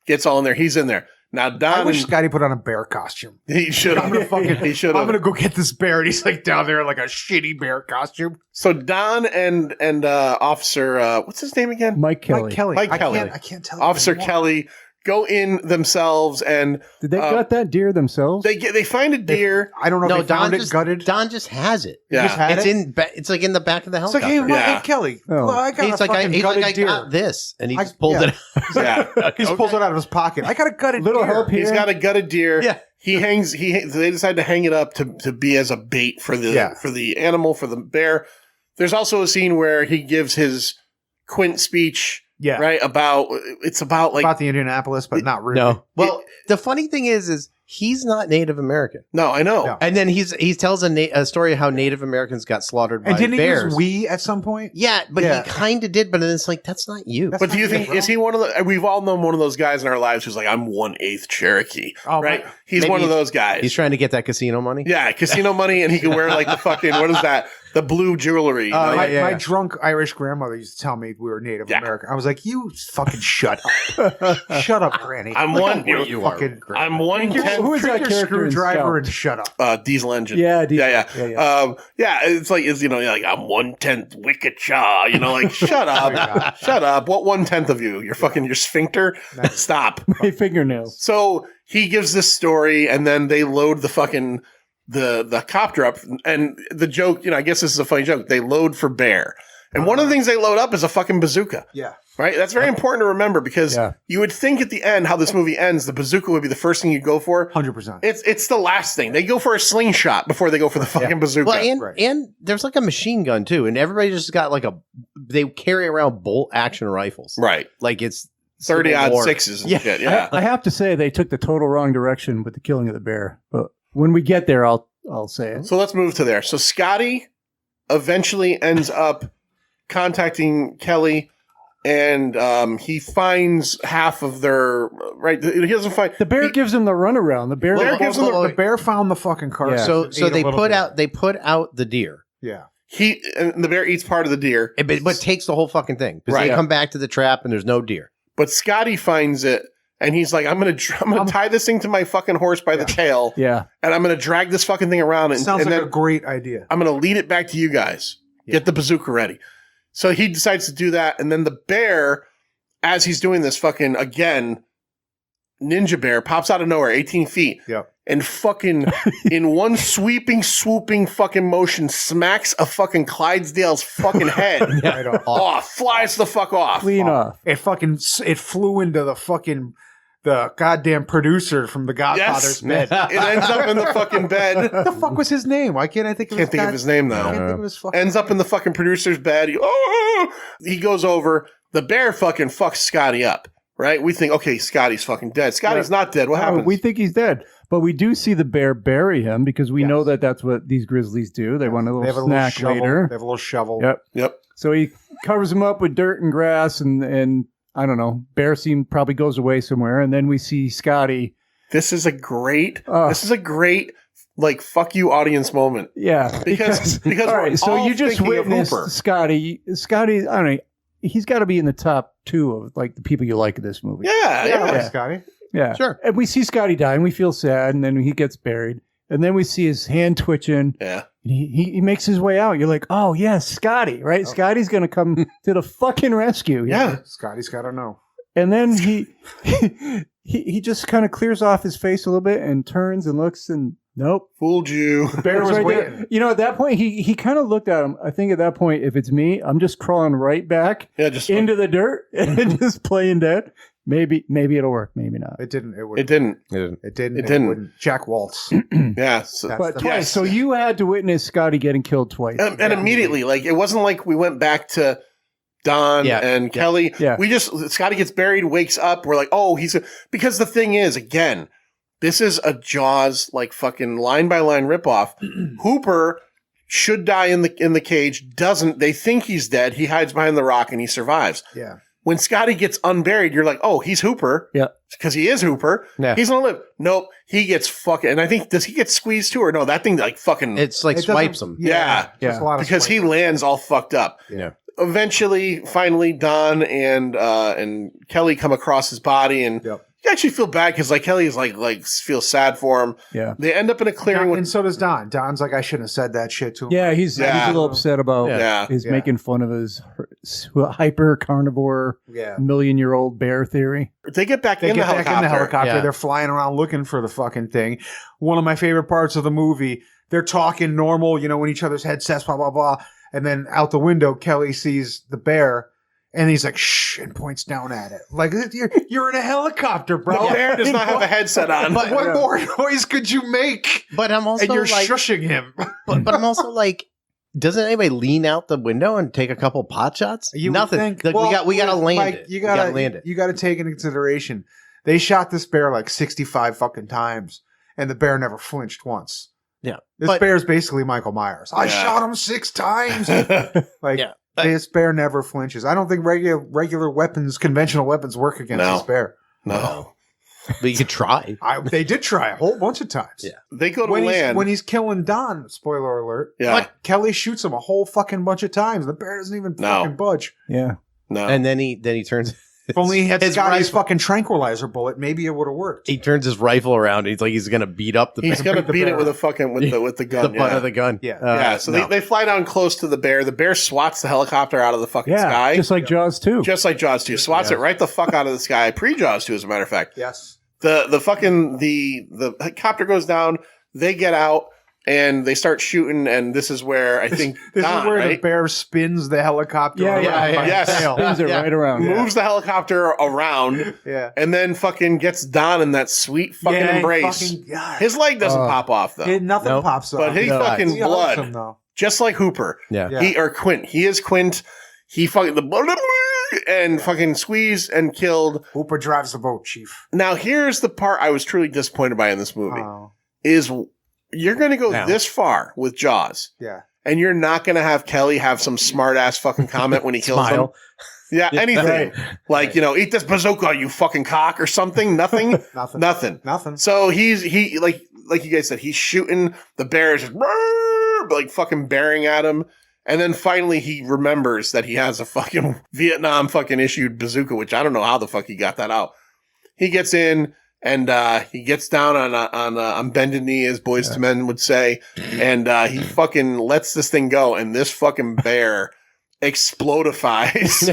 [SPEAKER 4] gets all in there. He's in there now.
[SPEAKER 5] I
[SPEAKER 4] Don,
[SPEAKER 5] wish Scotty put on a bear costume.
[SPEAKER 4] he should
[SPEAKER 5] I'm gonna
[SPEAKER 4] have.
[SPEAKER 5] fucking.
[SPEAKER 4] He should
[SPEAKER 5] I'm
[SPEAKER 4] have.
[SPEAKER 5] gonna go get this bear, and he's like down there in like a shitty bear costume.
[SPEAKER 4] So Don and Officer, what's his name again?
[SPEAKER 6] Mike Kelly.
[SPEAKER 5] Mike Kelly.
[SPEAKER 4] Mike Kelly.
[SPEAKER 5] I can't tell. you
[SPEAKER 4] Officer
[SPEAKER 5] anymore.
[SPEAKER 4] Kelly go in themselves, and
[SPEAKER 6] Did they gut that deer themselves?
[SPEAKER 4] they find a deer.
[SPEAKER 5] I don't know
[SPEAKER 7] No,
[SPEAKER 5] if they found
[SPEAKER 7] Don
[SPEAKER 5] it
[SPEAKER 7] just
[SPEAKER 5] gutted.
[SPEAKER 7] Don just has it.
[SPEAKER 4] Yeah.
[SPEAKER 5] just had
[SPEAKER 7] It's
[SPEAKER 5] it?
[SPEAKER 7] in. It's like in the back of the
[SPEAKER 5] It's like,
[SPEAKER 7] helicopter.
[SPEAKER 5] hey,
[SPEAKER 4] Yeah.
[SPEAKER 5] hey Kelly.
[SPEAKER 6] Oh.
[SPEAKER 5] Well, I got
[SPEAKER 7] He's
[SPEAKER 5] a
[SPEAKER 7] like,
[SPEAKER 5] fucking
[SPEAKER 7] I
[SPEAKER 5] gutted deer.
[SPEAKER 7] got this, and he
[SPEAKER 5] I-
[SPEAKER 7] just pulled
[SPEAKER 5] yeah.
[SPEAKER 7] it out.
[SPEAKER 4] Yeah.
[SPEAKER 5] He's pulled it out of his pocket. I got a gutted
[SPEAKER 6] Little
[SPEAKER 5] deer.
[SPEAKER 6] help here.
[SPEAKER 4] He's got a gutted deer.
[SPEAKER 7] Yeah.
[SPEAKER 4] He hangs. They decide to hang it up to be as a bait for the
[SPEAKER 5] Yeah.
[SPEAKER 4] for the animal, for the bear. There's also a scene where he gives his Quint speech.
[SPEAKER 5] Yeah.
[SPEAKER 4] Right. It's about like
[SPEAKER 5] About the Indianapolis, but not really.
[SPEAKER 7] No. Well, the funny thing is he's not Native American,
[SPEAKER 4] no, I know.
[SPEAKER 5] No.
[SPEAKER 7] and then he tells a story of how Native Americans got slaughtered by
[SPEAKER 5] And didn't
[SPEAKER 7] bears.
[SPEAKER 5] he use we at some point?
[SPEAKER 7] Yeah, but
[SPEAKER 5] Yeah.
[SPEAKER 7] he kind of did. But then it's like that's not you.
[SPEAKER 5] That's
[SPEAKER 4] But do you
[SPEAKER 5] not
[SPEAKER 4] think
[SPEAKER 5] good,
[SPEAKER 4] is he one of the? We've all known one of those guys in our lives who's like, I'm 1/8 Cherokee,
[SPEAKER 5] Oh,
[SPEAKER 4] right?
[SPEAKER 5] but-
[SPEAKER 4] He's
[SPEAKER 7] Maybe
[SPEAKER 4] one of those guys.
[SPEAKER 7] He's trying to get that casino money.
[SPEAKER 4] Yeah, casino money, and he can wear like the fucking what is that? The blue jewelry. you know?
[SPEAKER 5] My drunk Irish grandmother used to tell me we were Native
[SPEAKER 4] Yeah.
[SPEAKER 5] American. I was like, "You fucking shut up, shut up, Granny."
[SPEAKER 4] I'm one.
[SPEAKER 7] you are.
[SPEAKER 5] fucking.
[SPEAKER 4] I'm 1/10.
[SPEAKER 6] Who is that
[SPEAKER 5] Take your
[SPEAKER 6] character in
[SPEAKER 5] screwdriver
[SPEAKER 6] Scout?
[SPEAKER 5] and shut up.
[SPEAKER 4] Diesel engine.
[SPEAKER 6] Yeah,
[SPEAKER 4] yeah.
[SPEAKER 6] yeah.
[SPEAKER 4] It's like like I'm 1/10 wicked chaw. Like shut up, shut up. What 1/10 of you? You're fucking your sphincter. Stop.
[SPEAKER 6] My fingernails.
[SPEAKER 4] So he gives this story, and then they load the fucking the copter up, and the joke. I guess this is a funny joke. They load for bear, and one of the things they load up is a fucking bazooka.
[SPEAKER 5] Yeah.
[SPEAKER 4] Right? That's very important to remember because you would think at the end how this movie ends, the bazooka would be the first thing you'd go for.
[SPEAKER 5] 100%.
[SPEAKER 4] It's the last thing. They go for a slingshot before they go for the fucking bazooka.
[SPEAKER 7] Well, and there's like a machine gun too, and everybody just got like they carry around bolt action rifles,
[SPEAKER 4] right?
[SPEAKER 7] Like it's
[SPEAKER 4] 30
[SPEAKER 7] Civil
[SPEAKER 4] odd
[SPEAKER 7] War.
[SPEAKER 4] sixes and
[SPEAKER 7] Yeah.
[SPEAKER 4] shit. Yeah.
[SPEAKER 6] I have to say they took the total wrong direction with the killing of the bear. But when we get there, I'll say it.
[SPEAKER 4] So let's move to there. So Scotty eventually ends up contacting Kelly, and he finds half of their right. He doesn't find
[SPEAKER 6] The bear gives him the runaround. The bear,
[SPEAKER 4] gives him
[SPEAKER 5] The bear found the fucking carcass.
[SPEAKER 6] Yeah.
[SPEAKER 7] so
[SPEAKER 5] and
[SPEAKER 7] so
[SPEAKER 5] ate a
[SPEAKER 7] they
[SPEAKER 5] little
[SPEAKER 7] put
[SPEAKER 5] bit.
[SPEAKER 7] out the deer,
[SPEAKER 5] Yeah.
[SPEAKER 4] and the bear eats part of the deer,
[SPEAKER 7] but takes the whole fucking thing because
[SPEAKER 4] Right.
[SPEAKER 7] they come back to the trap and there's no deer.
[SPEAKER 4] but Scotty finds it. And he's like, I'm gonna tie this thing to my fucking horse by the tail,
[SPEAKER 6] yeah.
[SPEAKER 4] and I'm gonna drag this fucking thing around, and,
[SPEAKER 5] Sounds
[SPEAKER 4] and
[SPEAKER 5] like
[SPEAKER 4] then
[SPEAKER 5] a great idea.
[SPEAKER 4] I'm gonna lead it back to you guys. Get the bazooka ready. So he decides to do that, and then the bear, as he's doing this, fucking again, ninja bear pops out of nowhere, 18 feet.
[SPEAKER 5] Yep.
[SPEAKER 4] and fucking in one swooping fucking motion smacks a fucking Clydesdale's fucking head.
[SPEAKER 5] Right off.
[SPEAKER 4] Oh, flies the fuck off.
[SPEAKER 6] Clean off.
[SPEAKER 5] It flew into the goddamn producer from The Godfather's bed.
[SPEAKER 4] It ends up in the fucking bed.
[SPEAKER 5] What the fuck was his name? Why can't I think of
[SPEAKER 4] Can't think of his name
[SPEAKER 5] I can't
[SPEAKER 4] now.
[SPEAKER 5] think of his fucking
[SPEAKER 4] Ends up in the fucking producer's bed. He goes over. The bear fucking fucks Scotty up. Right? We think, okay, Scotty's fucking dead. Scotty's not dead. What happens?
[SPEAKER 6] We think he's dead, but we do see the bear bury him because we know that that's what these grizzlies do. They want a
[SPEAKER 5] They have
[SPEAKER 6] little
[SPEAKER 5] a little
[SPEAKER 6] snack
[SPEAKER 5] shovel.
[SPEAKER 6] later.
[SPEAKER 5] They have a little shovel.
[SPEAKER 6] Yep. So he covers him up with dirt and grass, and I don't know. Bear scene probably goes away somewhere, and then we see Scotty.
[SPEAKER 4] This is a great like fuck you audience moment.
[SPEAKER 6] Yeah,
[SPEAKER 4] Because
[SPEAKER 6] all right. So
[SPEAKER 4] all
[SPEAKER 6] you just
[SPEAKER 4] thinking of
[SPEAKER 6] witnessed
[SPEAKER 4] Hooper.
[SPEAKER 6] Scotty. Scotty, I don't know. He's got to be in the top 2 of like the people you like in this movie.
[SPEAKER 4] Yeah.
[SPEAKER 5] Scotty.
[SPEAKER 6] Yeah,
[SPEAKER 7] Sure.
[SPEAKER 6] And we see Scotty die, and we feel sad, and then he gets buried, and then we see his hand twitching.
[SPEAKER 4] Yeah.
[SPEAKER 6] He makes his way out. You're like, oh yes, Scotty, right? Scotty's gonna come to the fucking rescue.
[SPEAKER 4] Yeah.
[SPEAKER 5] Scotty's got to know.
[SPEAKER 6] And then he just kind of clears off his face a little bit and turns and looks, and nope.
[SPEAKER 4] Fooled you.
[SPEAKER 5] Bear was
[SPEAKER 6] Right
[SPEAKER 5] waiting.
[SPEAKER 6] there. You know, at that point, he kind of looked at him. I think at that point, if it's me, I'm just crawling right back
[SPEAKER 4] Yeah, just
[SPEAKER 6] into the dirt and just playing dead. Maybe it'll work. Maybe not.
[SPEAKER 5] It didn't.
[SPEAKER 4] it didn't.
[SPEAKER 5] It didn't.
[SPEAKER 4] It didn't.
[SPEAKER 5] wouldn't. Jack Waltz.
[SPEAKER 4] Yeah. So,
[SPEAKER 5] That's
[SPEAKER 6] But
[SPEAKER 5] the-
[SPEAKER 6] twice.
[SPEAKER 4] yes.
[SPEAKER 6] So you had to witness Scotty getting killed twice.
[SPEAKER 4] and immediately, like it wasn't like we went back to Don and Kelly.
[SPEAKER 6] Yeah.
[SPEAKER 4] We just Scotty gets buried, wakes up. We're like, oh, because the thing is, again, this is a Jaws like fucking line by line ripoff. Hooper should die in the cage. Doesn't. They think he's dead. He hides behind the rock and he survives.
[SPEAKER 5] Yeah.
[SPEAKER 4] When Scotty gets unburied, you're like, oh, he's Hooper.
[SPEAKER 6] Yeah.
[SPEAKER 4] Because he is Hooper.
[SPEAKER 7] Yeah.
[SPEAKER 4] He's gonna live. Nope. He gets fucking, and I think, does he get squeezed too? Or no, that thing like fucking,
[SPEAKER 7] It's like
[SPEAKER 5] It doesn't-
[SPEAKER 7] swipes him.
[SPEAKER 4] Yeah.
[SPEAKER 5] Just a lot of
[SPEAKER 4] because he
[SPEAKER 5] spike.
[SPEAKER 4] lands all fucked up.
[SPEAKER 7] Yeah.
[SPEAKER 4] Eventually, finally, Don and Kelly come across his body, and
[SPEAKER 5] Yep.
[SPEAKER 4] you actually feel bad because like Kelly is like feels sad for him.
[SPEAKER 6] Yeah.
[SPEAKER 4] They end up in a clearing
[SPEAKER 5] And
[SPEAKER 4] with,
[SPEAKER 5] so does Don. Don's like, I shouldn't have said that shit to him.
[SPEAKER 6] Yeah, he's a little upset about
[SPEAKER 4] Yeah.
[SPEAKER 6] his
[SPEAKER 5] Yeah.
[SPEAKER 6] making fun of his hyper carnivore
[SPEAKER 5] Yeah.
[SPEAKER 6] million-year-old bear theory.
[SPEAKER 4] they get back
[SPEAKER 5] They
[SPEAKER 4] in
[SPEAKER 5] get
[SPEAKER 4] the
[SPEAKER 5] back
[SPEAKER 4] helicopter.
[SPEAKER 5] in the helicopter.
[SPEAKER 7] Yeah.
[SPEAKER 5] They're flying around looking for the fucking thing. One of my favorite parts of the movie, they're talking normal, in each other's headsets, blah, blah, blah. And then out the window, Kelly sees the bear and he's like, shh, and points down at it. Like, you're in a helicopter, bro.
[SPEAKER 4] The bear does not have a headset on.
[SPEAKER 5] What more noise could you make?
[SPEAKER 7] But I'm also
[SPEAKER 5] And you're
[SPEAKER 7] like,
[SPEAKER 5] shushing him.
[SPEAKER 7] but I'm also like, doesn't anybody lean out the window and take a couple pot shots?
[SPEAKER 5] You would
[SPEAKER 7] Nothing.
[SPEAKER 5] think-
[SPEAKER 7] Like,
[SPEAKER 5] well,
[SPEAKER 7] we gotta land
[SPEAKER 5] Mike,
[SPEAKER 7] it.
[SPEAKER 5] You
[SPEAKER 7] We gotta
[SPEAKER 5] gotta
[SPEAKER 7] land it.
[SPEAKER 5] You gotta take into consideration. They shot this bear like 65 fucking times, and the bear never flinched once.
[SPEAKER 7] Yeah.
[SPEAKER 5] This
[SPEAKER 7] But-
[SPEAKER 5] bear's basically Michael Myers. I
[SPEAKER 4] Yeah.
[SPEAKER 5] shot him 6 times. Like
[SPEAKER 7] Yeah.
[SPEAKER 5] this bear never flinches. I don't think regular weapons, conventional weapons, work against
[SPEAKER 4] No.
[SPEAKER 5] this bear.
[SPEAKER 4] No.
[SPEAKER 7] But you could try.
[SPEAKER 5] They did try a whole bunch of times.
[SPEAKER 7] Yeah.
[SPEAKER 4] They go to
[SPEAKER 5] When
[SPEAKER 4] land.
[SPEAKER 5] he's killing Don, spoiler alert.
[SPEAKER 4] Yeah.
[SPEAKER 5] Kelly shoots him a whole fucking bunch of times. The bear doesn't even
[SPEAKER 4] No.
[SPEAKER 5] fucking budge.
[SPEAKER 6] Yeah.
[SPEAKER 4] No.
[SPEAKER 7] And then he turns
[SPEAKER 5] If only he had
[SPEAKER 7] his
[SPEAKER 5] Scotty's
[SPEAKER 7] rifle-
[SPEAKER 5] fucking tranquilizer bullet, maybe it would have worked.
[SPEAKER 7] he turns his rifle around. And he's like he's gonna beat up the
[SPEAKER 4] He's
[SPEAKER 7] bear.
[SPEAKER 4] gonna
[SPEAKER 5] the
[SPEAKER 4] beat
[SPEAKER 5] bear
[SPEAKER 4] it with a fucking with the gun.
[SPEAKER 7] the butt
[SPEAKER 4] yeah.
[SPEAKER 7] of the gun.
[SPEAKER 5] Yeah.
[SPEAKER 4] Yeah, so
[SPEAKER 7] no.
[SPEAKER 4] they fly down close to the bear. The bear swats the helicopter out of the fucking
[SPEAKER 6] Yeah.
[SPEAKER 4] sky.
[SPEAKER 6] Just like Jaws 2.
[SPEAKER 4] Just like Jaws 2. Swats
[SPEAKER 7] Yeah.
[SPEAKER 4] it right the fuck out of the sky. Pre-Jaws 2, as a matter of fact.
[SPEAKER 5] Yes.
[SPEAKER 4] The helicopter goes down. They get out and they start shooting. And this is where I think
[SPEAKER 5] This
[SPEAKER 4] Don,
[SPEAKER 5] is where the
[SPEAKER 4] right,
[SPEAKER 5] bear spins the helicopter
[SPEAKER 6] Yeah,
[SPEAKER 5] around
[SPEAKER 6] yeah,
[SPEAKER 5] by
[SPEAKER 4] yes.
[SPEAKER 5] the tail.
[SPEAKER 6] Spins it
[SPEAKER 7] Yeah.
[SPEAKER 6] right around.
[SPEAKER 4] moves the helicopter around
[SPEAKER 5] Yeah.
[SPEAKER 4] and then fucking gets Don in that sweet fucking
[SPEAKER 5] Yeah, he
[SPEAKER 4] embrace.
[SPEAKER 5] fucking- God.
[SPEAKER 4] His leg doesn't pop off though,
[SPEAKER 5] Nothing
[SPEAKER 7] Nope.
[SPEAKER 5] pops up.
[SPEAKER 4] but his
[SPEAKER 7] No.
[SPEAKER 4] fucking
[SPEAKER 5] He hugs
[SPEAKER 4] blood,
[SPEAKER 5] him, though.
[SPEAKER 4] just like Hooper.
[SPEAKER 7] Yeah.
[SPEAKER 5] Yeah.
[SPEAKER 4] He or Quint. He is Quint. He fucking the blood and fucking squeezed and killed.
[SPEAKER 5] Hooper drives the boat, Chief.
[SPEAKER 4] Now here's the part I was truly disappointed by in this movie
[SPEAKER 5] Oh,
[SPEAKER 4] is you're going to go
[SPEAKER 7] Now.
[SPEAKER 4] this far with Jaws
[SPEAKER 5] yeah.
[SPEAKER 4] and you're not going to have Kelly have some smart ass fucking comment when he kills him.
[SPEAKER 7] Smile.
[SPEAKER 4] Yeah, anything.
[SPEAKER 6] Right.
[SPEAKER 4] Like, eat this bazooka, you fucking cock or something. Nothing.
[SPEAKER 5] Nothing.
[SPEAKER 4] Nothing. So he like you guys said, he's shooting the bears just like fucking bearing at him. And then finally he remembers that he has a fucking Vietnam fucking issued bazooka, which I don't know how the fuck he got that out. He gets in and he gets down on bended knee, as Boys to Men would say, and he fucking lets this thing go. And this fucking bear explodifies.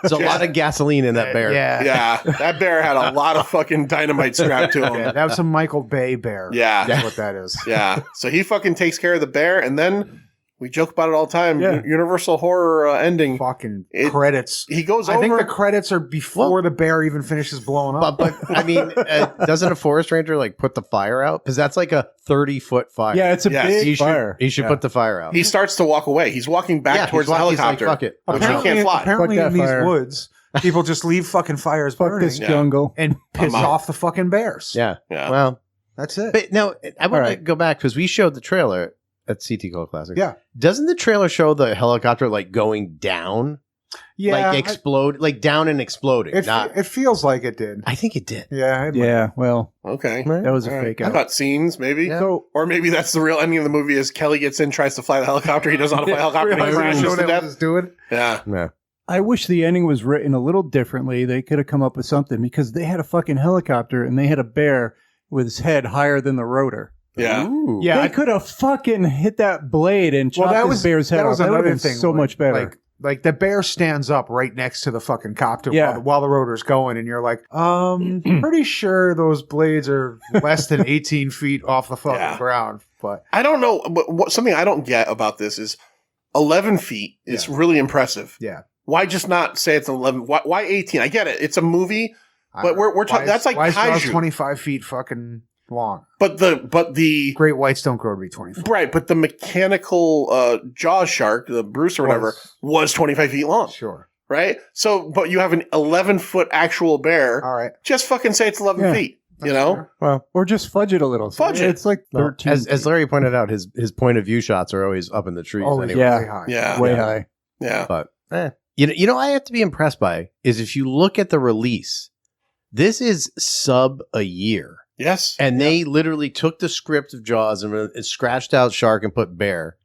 [SPEAKER 7] There's a lot of gasoline in that bear.
[SPEAKER 4] Yeah, that bear had a lot of fucking dynamite strapped to him.
[SPEAKER 5] Yeah, that was a Michael Bay bear.
[SPEAKER 4] Yeah.
[SPEAKER 5] That's what that is.
[SPEAKER 4] Yeah. So he fucking takes care of the bear, and then we joke about it all the time.
[SPEAKER 6] Yeah.
[SPEAKER 4] Universal horror ending.
[SPEAKER 5] Fucking credits.
[SPEAKER 4] He goes
[SPEAKER 5] I
[SPEAKER 4] over.
[SPEAKER 5] think the credits are before the bear even finishes blowing up.
[SPEAKER 7] But I mean, doesn't a forest ranger like put the fire out? Because that's like a 30-foot fire.
[SPEAKER 6] Yeah, it's a
[SPEAKER 4] Yes.
[SPEAKER 6] big
[SPEAKER 7] he should,
[SPEAKER 6] fire.
[SPEAKER 7] He should put the fire out.
[SPEAKER 4] He starts to walk away. He's walking back towards the helicopter.
[SPEAKER 7] He's like, fuck it.
[SPEAKER 4] Which he can't fly.
[SPEAKER 5] Apparently
[SPEAKER 6] Fuck
[SPEAKER 5] in
[SPEAKER 6] that
[SPEAKER 5] these
[SPEAKER 6] fire.
[SPEAKER 5] woods, people just leave fucking fires
[SPEAKER 6] Fuck
[SPEAKER 5] burning
[SPEAKER 6] this jungle.
[SPEAKER 5] and piss
[SPEAKER 4] I'm out.
[SPEAKER 5] off the fucking bears.
[SPEAKER 7] Yeah.
[SPEAKER 4] Yeah.
[SPEAKER 7] Well,
[SPEAKER 5] That's it.
[SPEAKER 7] but no, I want to
[SPEAKER 6] right.
[SPEAKER 7] go back because we showed the trailer at CT Cult Classic.
[SPEAKER 5] Yeah.
[SPEAKER 7] Doesn't the trailer show the helicopter like going down?
[SPEAKER 5] Yeah.
[SPEAKER 7] Like explode, like down and exploding.
[SPEAKER 5] It feels like it did.
[SPEAKER 7] I think it did.
[SPEAKER 5] Yeah.
[SPEAKER 6] Yeah, well,
[SPEAKER 4] Okay.
[SPEAKER 6] that was a
[SPEAKER 4] All right.
[SPEAKER 6] fake out.
[SPEAKER 4] Cut scenes, maybe.
[SPEAKER 7] Yeah.
[SPEAKER 6] So
[SPEAKER 4] Or maybe that's the real ending of the movie is Kelly gets in, tries to fly the helicopter. He doesn't know how to fly a helicopter, and he crashes to death.
[SPEAKER 5] doing.
[SPEAKER 4] Yeah.
[SPEAKER 7] Yeah.
[SPEAKER 6] I wish the ending was written a little differently. They could have come up with something because they had a fucking helicopter and they had a bear with his head higher than the rotor.
[SPEAKER 4] Yeah.
[SPEAKER 7] Ooh.
[SPEAKER 5] Yeah,
[SPEAKER 6] They could have fucking hit that blade and chopped this bear's head
[SPEAKER 5] that
[SPEAKER 6] off.
[SPEAKER 5] was
[SPEAKER 6] That would have
[SPEAKER 5] another
[SPEAKER 6] been
[SPEAKER 5] thing.
[SPEAKER 6] so much better.
[SPEAKER 5] Like the bear stands up right next to the fucking copter
[SPEAKER 6] Yeah.
[SPEAKER 5] while the rotor's going, and you're like, pretty sure those blades are less than 18 feet off the fucking
[SPEAKER 4] Yeah.
[SPEAKER 5] ground. But
[SPEAKER 4] I don't know. But something I don't get about this is 11 feet is really impressive.
[SPEAKER 5] yeah,
[SPEAKER 4] Why just not say it's 11? Why 18? I get it. It's a movie, but we're talking. That's like
[SPEAKER 5] why is Jaws
[SPEAKER 4] kaiju.
[SPEAKER 5] 25 feet fucking long?
[SPEAKER 4] But the
[SPEAKER 5] Great whites don't grow to be 20 feet.
[SPEAKER 4] right, but the mechanical Jaws shark, the Bruce or whatever, was 25 feet long.
[SPEAKER 5] Sure.
[SPEAKER 4] Right. So, but you have an 11-foot actual bear.
[SPEAKER 5] All right.
[SPEAKER 4] Just fucking say it's 11
[SPEAKER 6] Yeah.
[SPEAKER 4] feet. You know.
[SPEAKER 5] fair.
[SPEAKER 7] Well,
[SPEAKER 6] or just fudge it a little.
[SPEAKER 4] Fudge it.
[SPEAKER 6] It's like
[SPEAKER 7] no,
[SPEAKER 6] 13.
[SPEAKER 7] as Larry pointed out, his point of view shots are always up in the trees.
[SPEAKER 5] Oh,
[SPEAKER 7] anyway.
[SPEAKER 6] Yeah.
[SPEAKER 5] really high.
[SPEAKER 4] Yeah.
[SPEAKER 6] way high.
[SPEAKER 4] Yeah.
[SPEAKER 7] But you know, I have to be impressed by is if you look at the release, this is sub a year,
[SPEAKER 4] Yes.
[SPEAKER 7] and they literally took the script of Jaws and scratched out shark and put bear,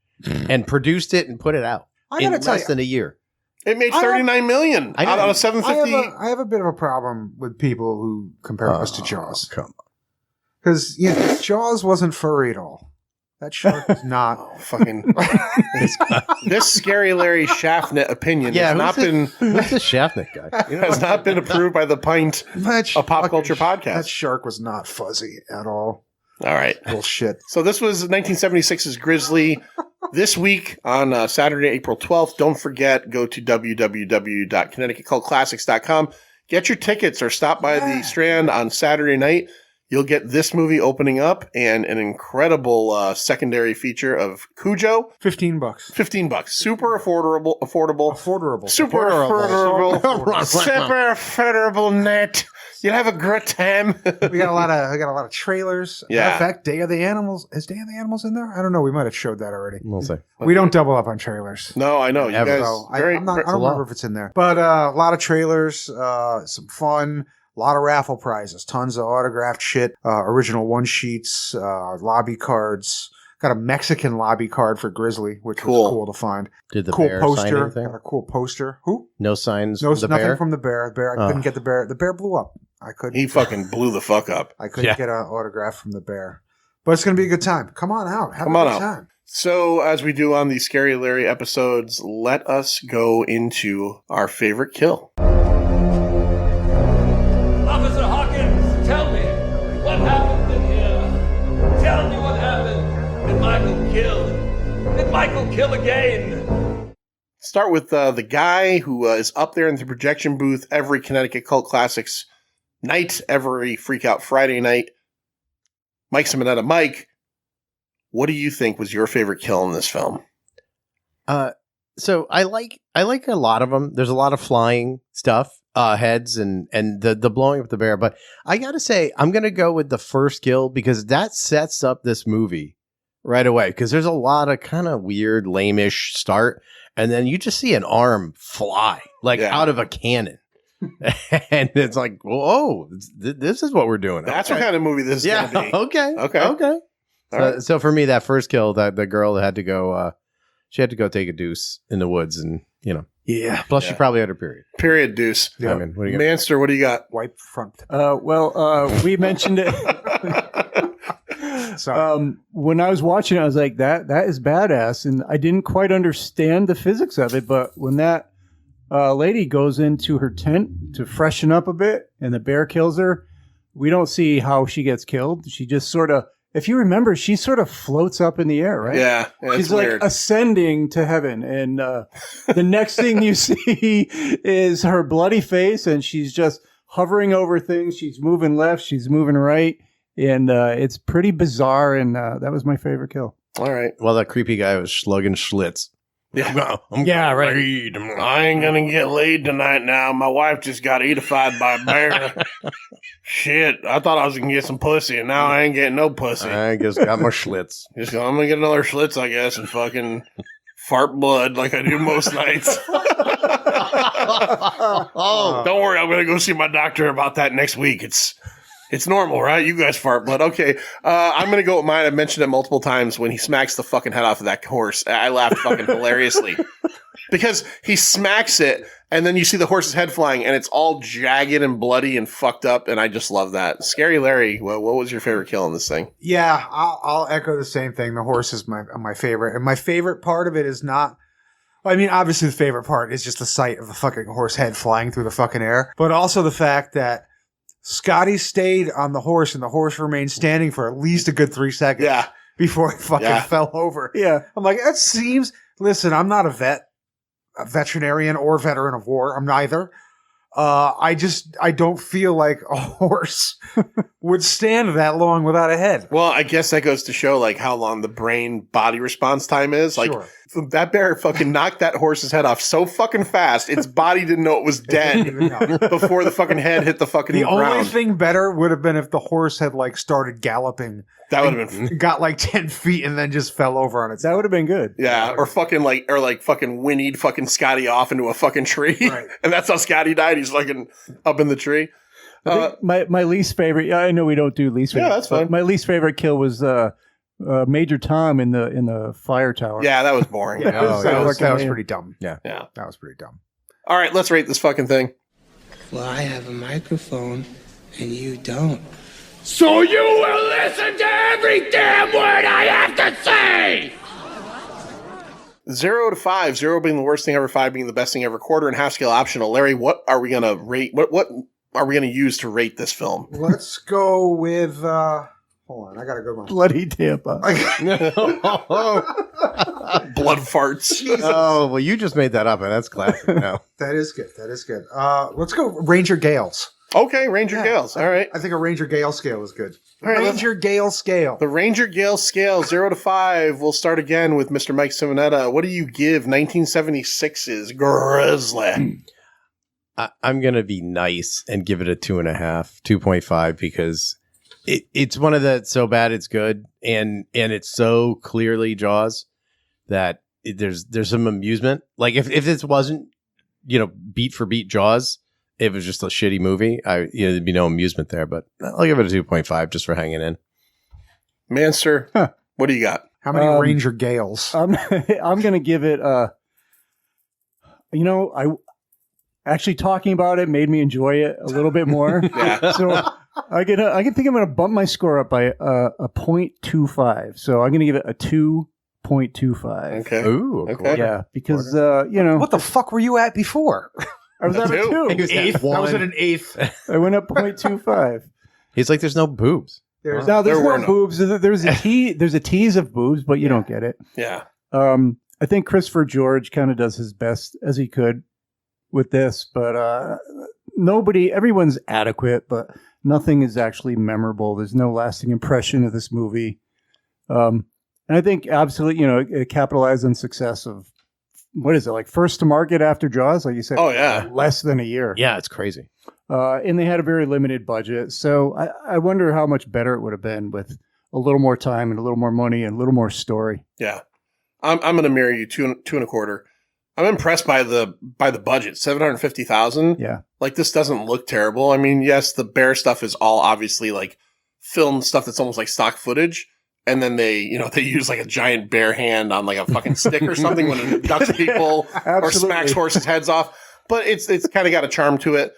[SPEAKER 7] and produced it and put it out
[SPEAKER 5] I
[SPEAKER 7] in
[SPEAKER 5] gotta tell
[SPEAKER 7] less
[SPEAKER 5] you,
[SPEAKER 7] than a year.
[SPEAKER 4] It made
[SPEAKER 5] I have-
[SPEAKER 4] 39 million
[SPEAKER 7] I know.
[SPEAKER 4] out of
[SPEAKER 5] I
[SPEAKER 4] 750.
[SPEAKER 5] have a bit of a problem with people who compare us to Jaws.
[SPEAKER 7] Come on.
[SPEAKER 5] Because Jaws wasn't furry at all. That shark was not.
[SPEAKER 4] Oh, fucking this Scary Larry Shaftnet opinion has not been
[SPEAKER 7] Who's this Shaftnik guy? You know,
[SPEAKER 4] has not been approved by the Pint,
[SPEAKER 5] That
[SPEAKER 4] a pop
[SPEAKER 5] fucking
[SPEAKER 4] culture
[SPEAKER 5] That
[SPEAKER 4] podcast.
[SPEAKER 5] shark was not fuzzy at all.
[SPEAKER 4] All right.
[SPEAKER 5] Bullshit.
[SPEAKER 4] So this was 1976's Grizzly. This week on Saturday, April 12th, don't forget, go to www.connecticutcultclassics.com. Get your tickets or stop by the Strand on Saturday night. You'll get this movie opening up and an incredible secondary feature of Cujo.
[SPEAKER 5] $15.
[SPEAKER 4] $15. Super affordable.
[SPEAKER 5] Affordable.
[SPEAKER 4] Super affordable. Super affordable net. You'll have a great time.
[SPEAKER 5] We got a lot of trailers.
[SPEAKER 4] Yeah.
[SPEAKER 5] Matter of fact, Day of the Animals. Is Day of the Animals in there? I don't know. We might have showed that already.
[SPEAKER 7] we'll see.
[SPEAKER 5] We don't double up on trailers.
[SPEAKER 4] No, I know. You
[SPEAKER 7] Ever.
[SPEAKER 4] guys
[SPEAKER 5] So I
[SPEAKER 4] very
[SPEAKER 5] don't
[SPEAKER 7] a lot.
[SPEAKER 5] remember if it's in there. But a lot of trailers, some fun, a lot of raffle prizes, tons of autographed shit, original one sheets, lobby cards. Got a Mexican lobby card for Grizzly, which
[SPEAKER 4] Cool.
[SPEAKER 5] was cool to find.
[SPEAKER 7] Did the
[SPEAKER 5] Cool
[SPEAKER 7] bear sign
[SPEAKER 5] poster.
[SPEAKER 7] anything?
[SPEAKER 5] Got a cool poster. Who?
[SPEAKER 7] No signs.
[SPEAKER 5] No,
[SPEAKER 7] from the
[SPEAKER 5] nothing
[SPEAKER 7] bear?
[SPEAKER 5] from the bear. The bear. I couldn't get the bear. The bear blew up. I couldn't.
[SPEAKER 4] He fucking blew the fuck up.
[SPEAKER 5] I couldn't get an autograph from the bear. But it's going to be a good time. Come on out. Have
[SPEAKER 4] Come
[SPEAKER 5] a
[SPEAKER 4] on
[SPEAKER 5] good
[SPEAKER 4] out.
[SPEAKER 5] time.
[SPEAKER 4] So, as we do on the Scary Larry episodes, let us go into our favorite kill.
[SPEAKER 8] Officer Hawkins, tell me, what happened in here? Tell me what happened. Did Michael kill? Did Michael kill again?
[SPEAKER 4] Start with the guy who is up there in the projection booth every Connecticut Cult Classics night, every Freak Out Friday night. Mike Simonetta. Mike, what do you think was your favorite kill in this film?
[SPEAKER 7] So I like a lot of them. There's a lot of flying stuff, heads and the blowing up the bear. But I gotta say, I'm gonna go with the first kill because that sets up this movie right away. Because there's a lot of kind of weird, lame-ish start, and then you just see an arm fly out of a cannon, and it's like, whoa, this is what we're doing.
[SPEAKER 4] That's what kind of movie this is going to be.
[SPEAKER 7] Okay.
[SPEAKER 4] All right.
[SPEAKER 7] So for me, that first kill, that the girl had to go, she had to go take a deuce in the woods, and
[SPEAKER 5] Yeah.
[SPEAKER 7] plus she probably had her period.
[SPEAKER 4] Period, deuce.
[SPEAKER 7] I mean, what do you got?
[SPEAKER 4] Manster, what do you got?
[SPEAKER 5] Wipe front.
[SPEAKER 6] We mentioned it.
[SPEAKER 5] So
[SPEAKER 6] When I was watching it, I was like, that is badass. And I didn't quite understand the physics of it. But when that lady goes into her tent to freshen up a bit and the bear kills her, we don't see how she gets killed. She just sort of, if you remember, she sort of floats up in the air, right?
[SPEAKER 4] Yeah.
[SPEAKER 6] She's like ascending to heaven. And the next thing you see is her bloody face, and she's just hovering over things. She's moving left, she's moving right. And it's pretty bizarre. And that was my favorite kill.
[SPEAKER 4] All right.
[SPEAKER 7] Well, that creepy guy was slugging Schlitz.
[SPEAKER 4] Yeah.
[SPEAKER 6] Yeah, right.
[SPEAKER 4] I ain't gonna get laid tonight now. My wife just got eatified by a bear. Shit. I thought I was gonna get some pussy, and now I ain't getting no pussy.
[SPEAKER 7] I just got my Schlitz.
[SPEAKER 4] I'm gonna get another Schlitz, I guess, and fucking fart blood like I do most nights. Don't worry, I'm gonna go see my doctor about that next week. It's normal, right? You guys fart blood. Okay. I'm going to go with mine. I mentioned it multiple times when he smacks the fucking head off of that horse. I laughed fucking hilariously because he smacks it and then you see the horse's head flying and it's all jagged and bloody and fucked up. And I just love that. Scary Larry, what was your favorite kill in this thing?
[SPEAKER 5] yeah, I'll echo the same thing. The horse is my favorite. And my favorite part of it is not, I mean, obviously the favorite part is just the sight of the fucking horse head flying through the fucking air, but also the fact that Scotty stayed on the horse and the horse remained standing for at least a good 3 seconds before it fucking fell over.
[SPEAKER 6] Yeah.
[SPEAKER 5] I'm like, that seems, listen, I'm not a veterinarian or veteran of war. I'm neither. I don't feel like a horse would stand that long without a head.
[SPEAKER 4] Well, I guess that goes to show like how long the brain body response time is. Like that bear fucking knocked that horse's head off so fucking fast, its body didn't know it was dead before the fucking head hit the fucking ground.
[SPEAKER 5] The only thing better would have been if the horse had like started galloping.
[SPEAKER 4] That would have been
[SPEAKER 5] got like 10 feet and then just fell over on its.
[SPEAKER 6] That would have been good.
[SPEAKER 4] Yeah, or fucking whinnied fucking Scotty off into a fucking tree,
[SPEAKER 5] Right.
[SPEAKER 4] And that's how Scotty died. He's fucking up in the tree.
[SPEAKER 6] I think my least favorite. I know we don't do least favorite.
[SPEAKER 4] Yeah, that's fine.
[SPEAKER 6] My least favorite kill was Major Tom in the fire tower.
[SPEAKER 4] Yeah, that was boring.
[SPEAKER 5] that was pretty dumb.
[SPEAKER 7] Yeah.
[SPEAKER 5] That was pretty dumb.
[SPEAKER 4] All right, let's rate this fucking thing.
[SPEAKER 10] Well, I have a microphone and you don't.
[SPEAKER 8] So you will listen to every damn word I have to say!
[SPEAKER 4] 0 to 5, 0 being the worst thing ever, 5 being the best thing ever, quarter and half scale optional. Larry, what are we gonna rate? What are we gonna use to rate this film?
[SPEAKER 5] Let's go with. Hold on, I gotta go.
[SPEAKER 6] Bloody Tampa.
[SPEAKER 4] Blood farts.
[SPEAKER 7] Oh, well, you just made that up, and that's classic now.
[SPEAKER 5] That is good. Let's go Ranger Gales.
[SPEAKER 4] Okay, Ranger Gales. All right.
[SPEAKER 5] I think a Ranger Gale scale is good.
[SPEAKER 4] All right,
[SPEAKER 5] Ranger Gale scale.
[SPEAKER 4] The Ranger Gale scale, 0 to 5. We'll start again with Mr. Mike Simonetta. What do you give 1976's Grizzly?
[SPEAKER 7] I'm going to be nice and give it a 2.5, 2.5, because it's one of the so bad it's good, and it's so clearly Jaws that there's some amusement. Like if this wasn't, beat for beat Jaws, if it was just a shitty movie, there'd be no amusement there. But I'll give it a 2.5 just for hanging in.
[SPEAKER 4] Manster, what do you got?
[SPEAKER 5] How many Ranger Gales?
[SPEAKER 6] I'm going to give it. I actually talking about it made me enjoy it a little bit more.
[SPEAKER 4] Yeah.
[SPEAKER 6] So I think I'm going to bump my score up by a 0.25. So I'm going to give it a 2.25.
[SPEAKER 4] Okay.
[SPEAKER 7] Ooh,
[SPEAKER 4] okay.
[SPEAKER 6] Yeah, because
[SPEAKER 5] What the fuck were you at before?
[SPEAKER 6] I was at a 2.
[SPEAKER 7] He was at
[SPEAKER 5] Eighth? I was
[SPEAKER 7] one.
[SPEAKER 5] at an eighth.
[SPEAKER 6] I went up 0.25.
[SPEAKER 7] He's like, there's no boobs.
[SPEAKER 5] There's
[SPEAKER 6] Now there's
[SPEAKER 4] There were
[SPEAKER 6] no
[SPEAKER 4] no.
[SPEAKER 6] boobs. There's a tease of boobs, but you don't get it.
[SPEAKER 4] Yeah.
[SPEAKER 6] I think Christopher George kind of does his best as he could with this, but everyone's adequate, but nothing is actually memorable. There's no lasting impression of this movie. And I think absolutely, it capitalized on success of, what is it, like first to market after Jaws? Like you said,
[SPEAKER 4] Oh, yeah.
[SPEAKER 6] less than a year.
[SPEAKER 7] Yeah, it's crazy.
[SPEAKER 6] And they had a very limited budget. So I wonder how much better it would have been with a little more time and a little more money and a little more story.
[SPEAKER 4] Yeah. I'm going to mirror you 2.25. I'm impressed by the budget, $750,000.
[SPEAKER 6] Yeah.
[SPEAKER 4] Like, this doesn't look terrible. I mean, yes, the bear stuff is all obviously like filmed stuff that's almost like stock footage. And then they use like a giant bear hand on like a fucking stick or something when it abducts people or smacks horses' heads off. But it's kind of got a charm to it.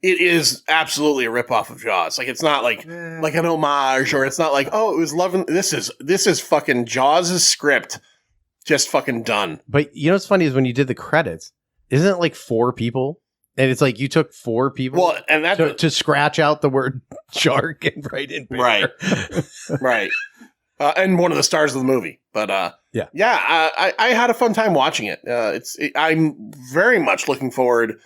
[SPEAKER 4] it is absolutely a ripoff of Jaws. Like, it's not like an homage, or it's not like, oh, it was loving. This is fucking Jaws' script, just fucking done.
[SPEAKER 7] But you know what's funny is when you did the credits, isn't it like 4 people? And it's like you took 4 people
[SPEAKER 4] Well, and that
[SPEAKER 7] to scratch out the word shark and write in bear.
[SPEAKER 4] Right. Right. And one of the stars of the movie. But I had a fun time watching it. I'm very much looking forward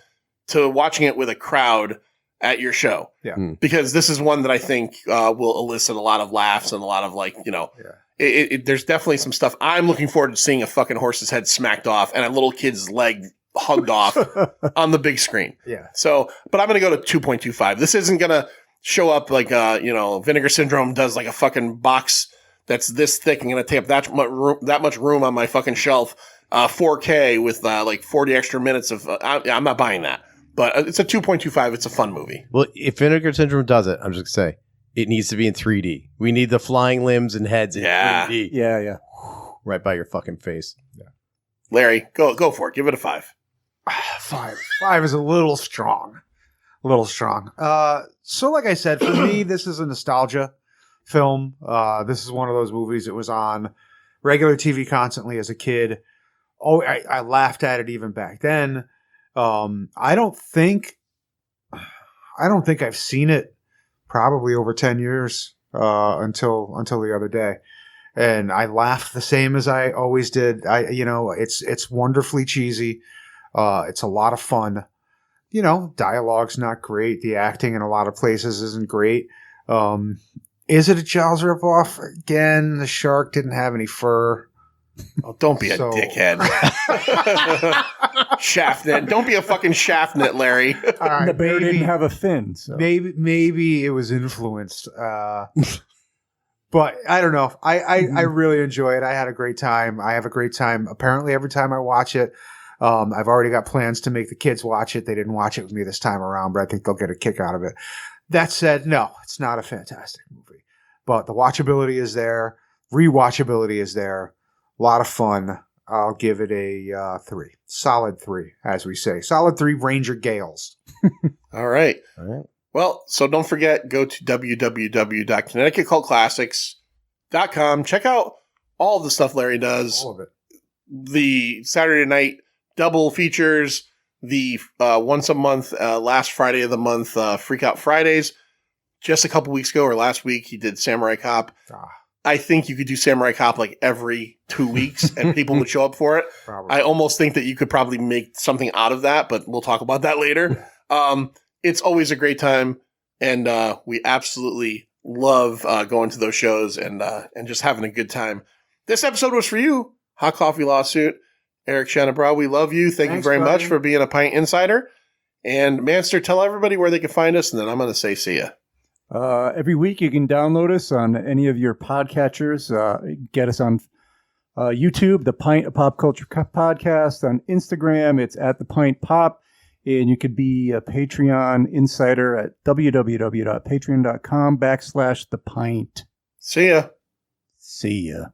[SPEAKER 4] to watching it with a crowd at your show.
[SPEAKER 5] Yeah.
[SPEAKER 4] Because this is one that I think will elicit a lot of laughs and a lot of there's definitely some stuff. I'm looking forward to seeing a fucking horse's head smacked off and a little kid's leg hugged off on the big screen.
[SPEAKER 5] Yeah.
[SPEAKER 4] So, but I'm going to go to 2.25. This isn't going to show up like, Vinegar Syndrome does like a fucking box that's this thick and going to take up that much room on my fucking shelf. 4K with like 40 extra minutes of, I'm not buying that, but it's a 2.25. It's a fun movie.
[SPEAKER 7] Well, if Vinegar Syndrome does it, I'm just going to say it needs to be in 3D. We need the flying limbs and heads in 3D.
[SPEAKER 6] Yeah.
[SPEAKER 7] Right by your fucking face.
[SPEAKER 5] Yeah.
[SPEAKER 4] Larry, go for it. Give it a 5.
[SPEAKER 5] 5 is a little strong. So like I said, for me, this is a nostalgia film. This is one of those movies that was on regular TV constantly as a kid. Oh, I laughed at it even back then. I don't think I've seen it probably over 10 years until the other day. And I laughed the same as I always did. It's wonderfully cheesy. It's a lot of fun. Dialogue's not great. The acting in a lot of places isn't great. Is it a Jaws ripoff? Again, the shark didn't have any fur.
[SPEAKER 4] Oh, don't be a dickhead. Shaftnet. Don't be a fucking shaftnet, Larry.
[SPEAKER 5] All right,
[SPEAKER 6] the bear didn't have a fin. So.
[SPEAKER 5] Maybe it was influenced. But I don't know. I really enjoy it. I had a great time. I have a great time apparently every time I watch it. I've already got plans to make the kids watch it. They didn't watch it with me this time around, but I think they'll get a kick out of it. That said, no, it's not a fantastic movie. But the watchability is there. Rewatchability is there. A lot of fun. I'll give it a 3. Solid 3, as we say. Solid 3 Ranger Gales.
[SPEAKER 4] All right. Well, so don't forget, go to www.connecticutcultclassics.com. Check out all the stuff Larry does.
[SPEAKER 5] All of it.
[SPEAKER 4] The Saturday night double features, the once a month, last Friday of the month, Freak Out Fridays. Just a couple weeks ago or last week, he did Samurai Cop. I think you could do Samurai Cop like every 2 weeks and people would show up for it.
[SPEAKER 5] Probably.
[SPEAKER 4] I almost think that you could probably make something out of that, but we'll talk about that later. It's always a great time, and we absolutely love going to those shows and just having a good time. This episode was for you, Hot Coffee Lawsuit. Eric Shanabra, we love you. Thank you very much for being a Pint Insider. And Manster, tell everybody where they can find us, and then I'm going to say see ya.
[SPEAKER 6] Every week you can download us on any of your podcatchers. Get us on YouTube, the Pint of Pop Culture Podcast. On Instagram, it's at the Pint Pop. And you could be a Patreon insider at www.patreon.com/thepint.
[SPEAKER 4] See ya.
[SPEAKER 6] See ya.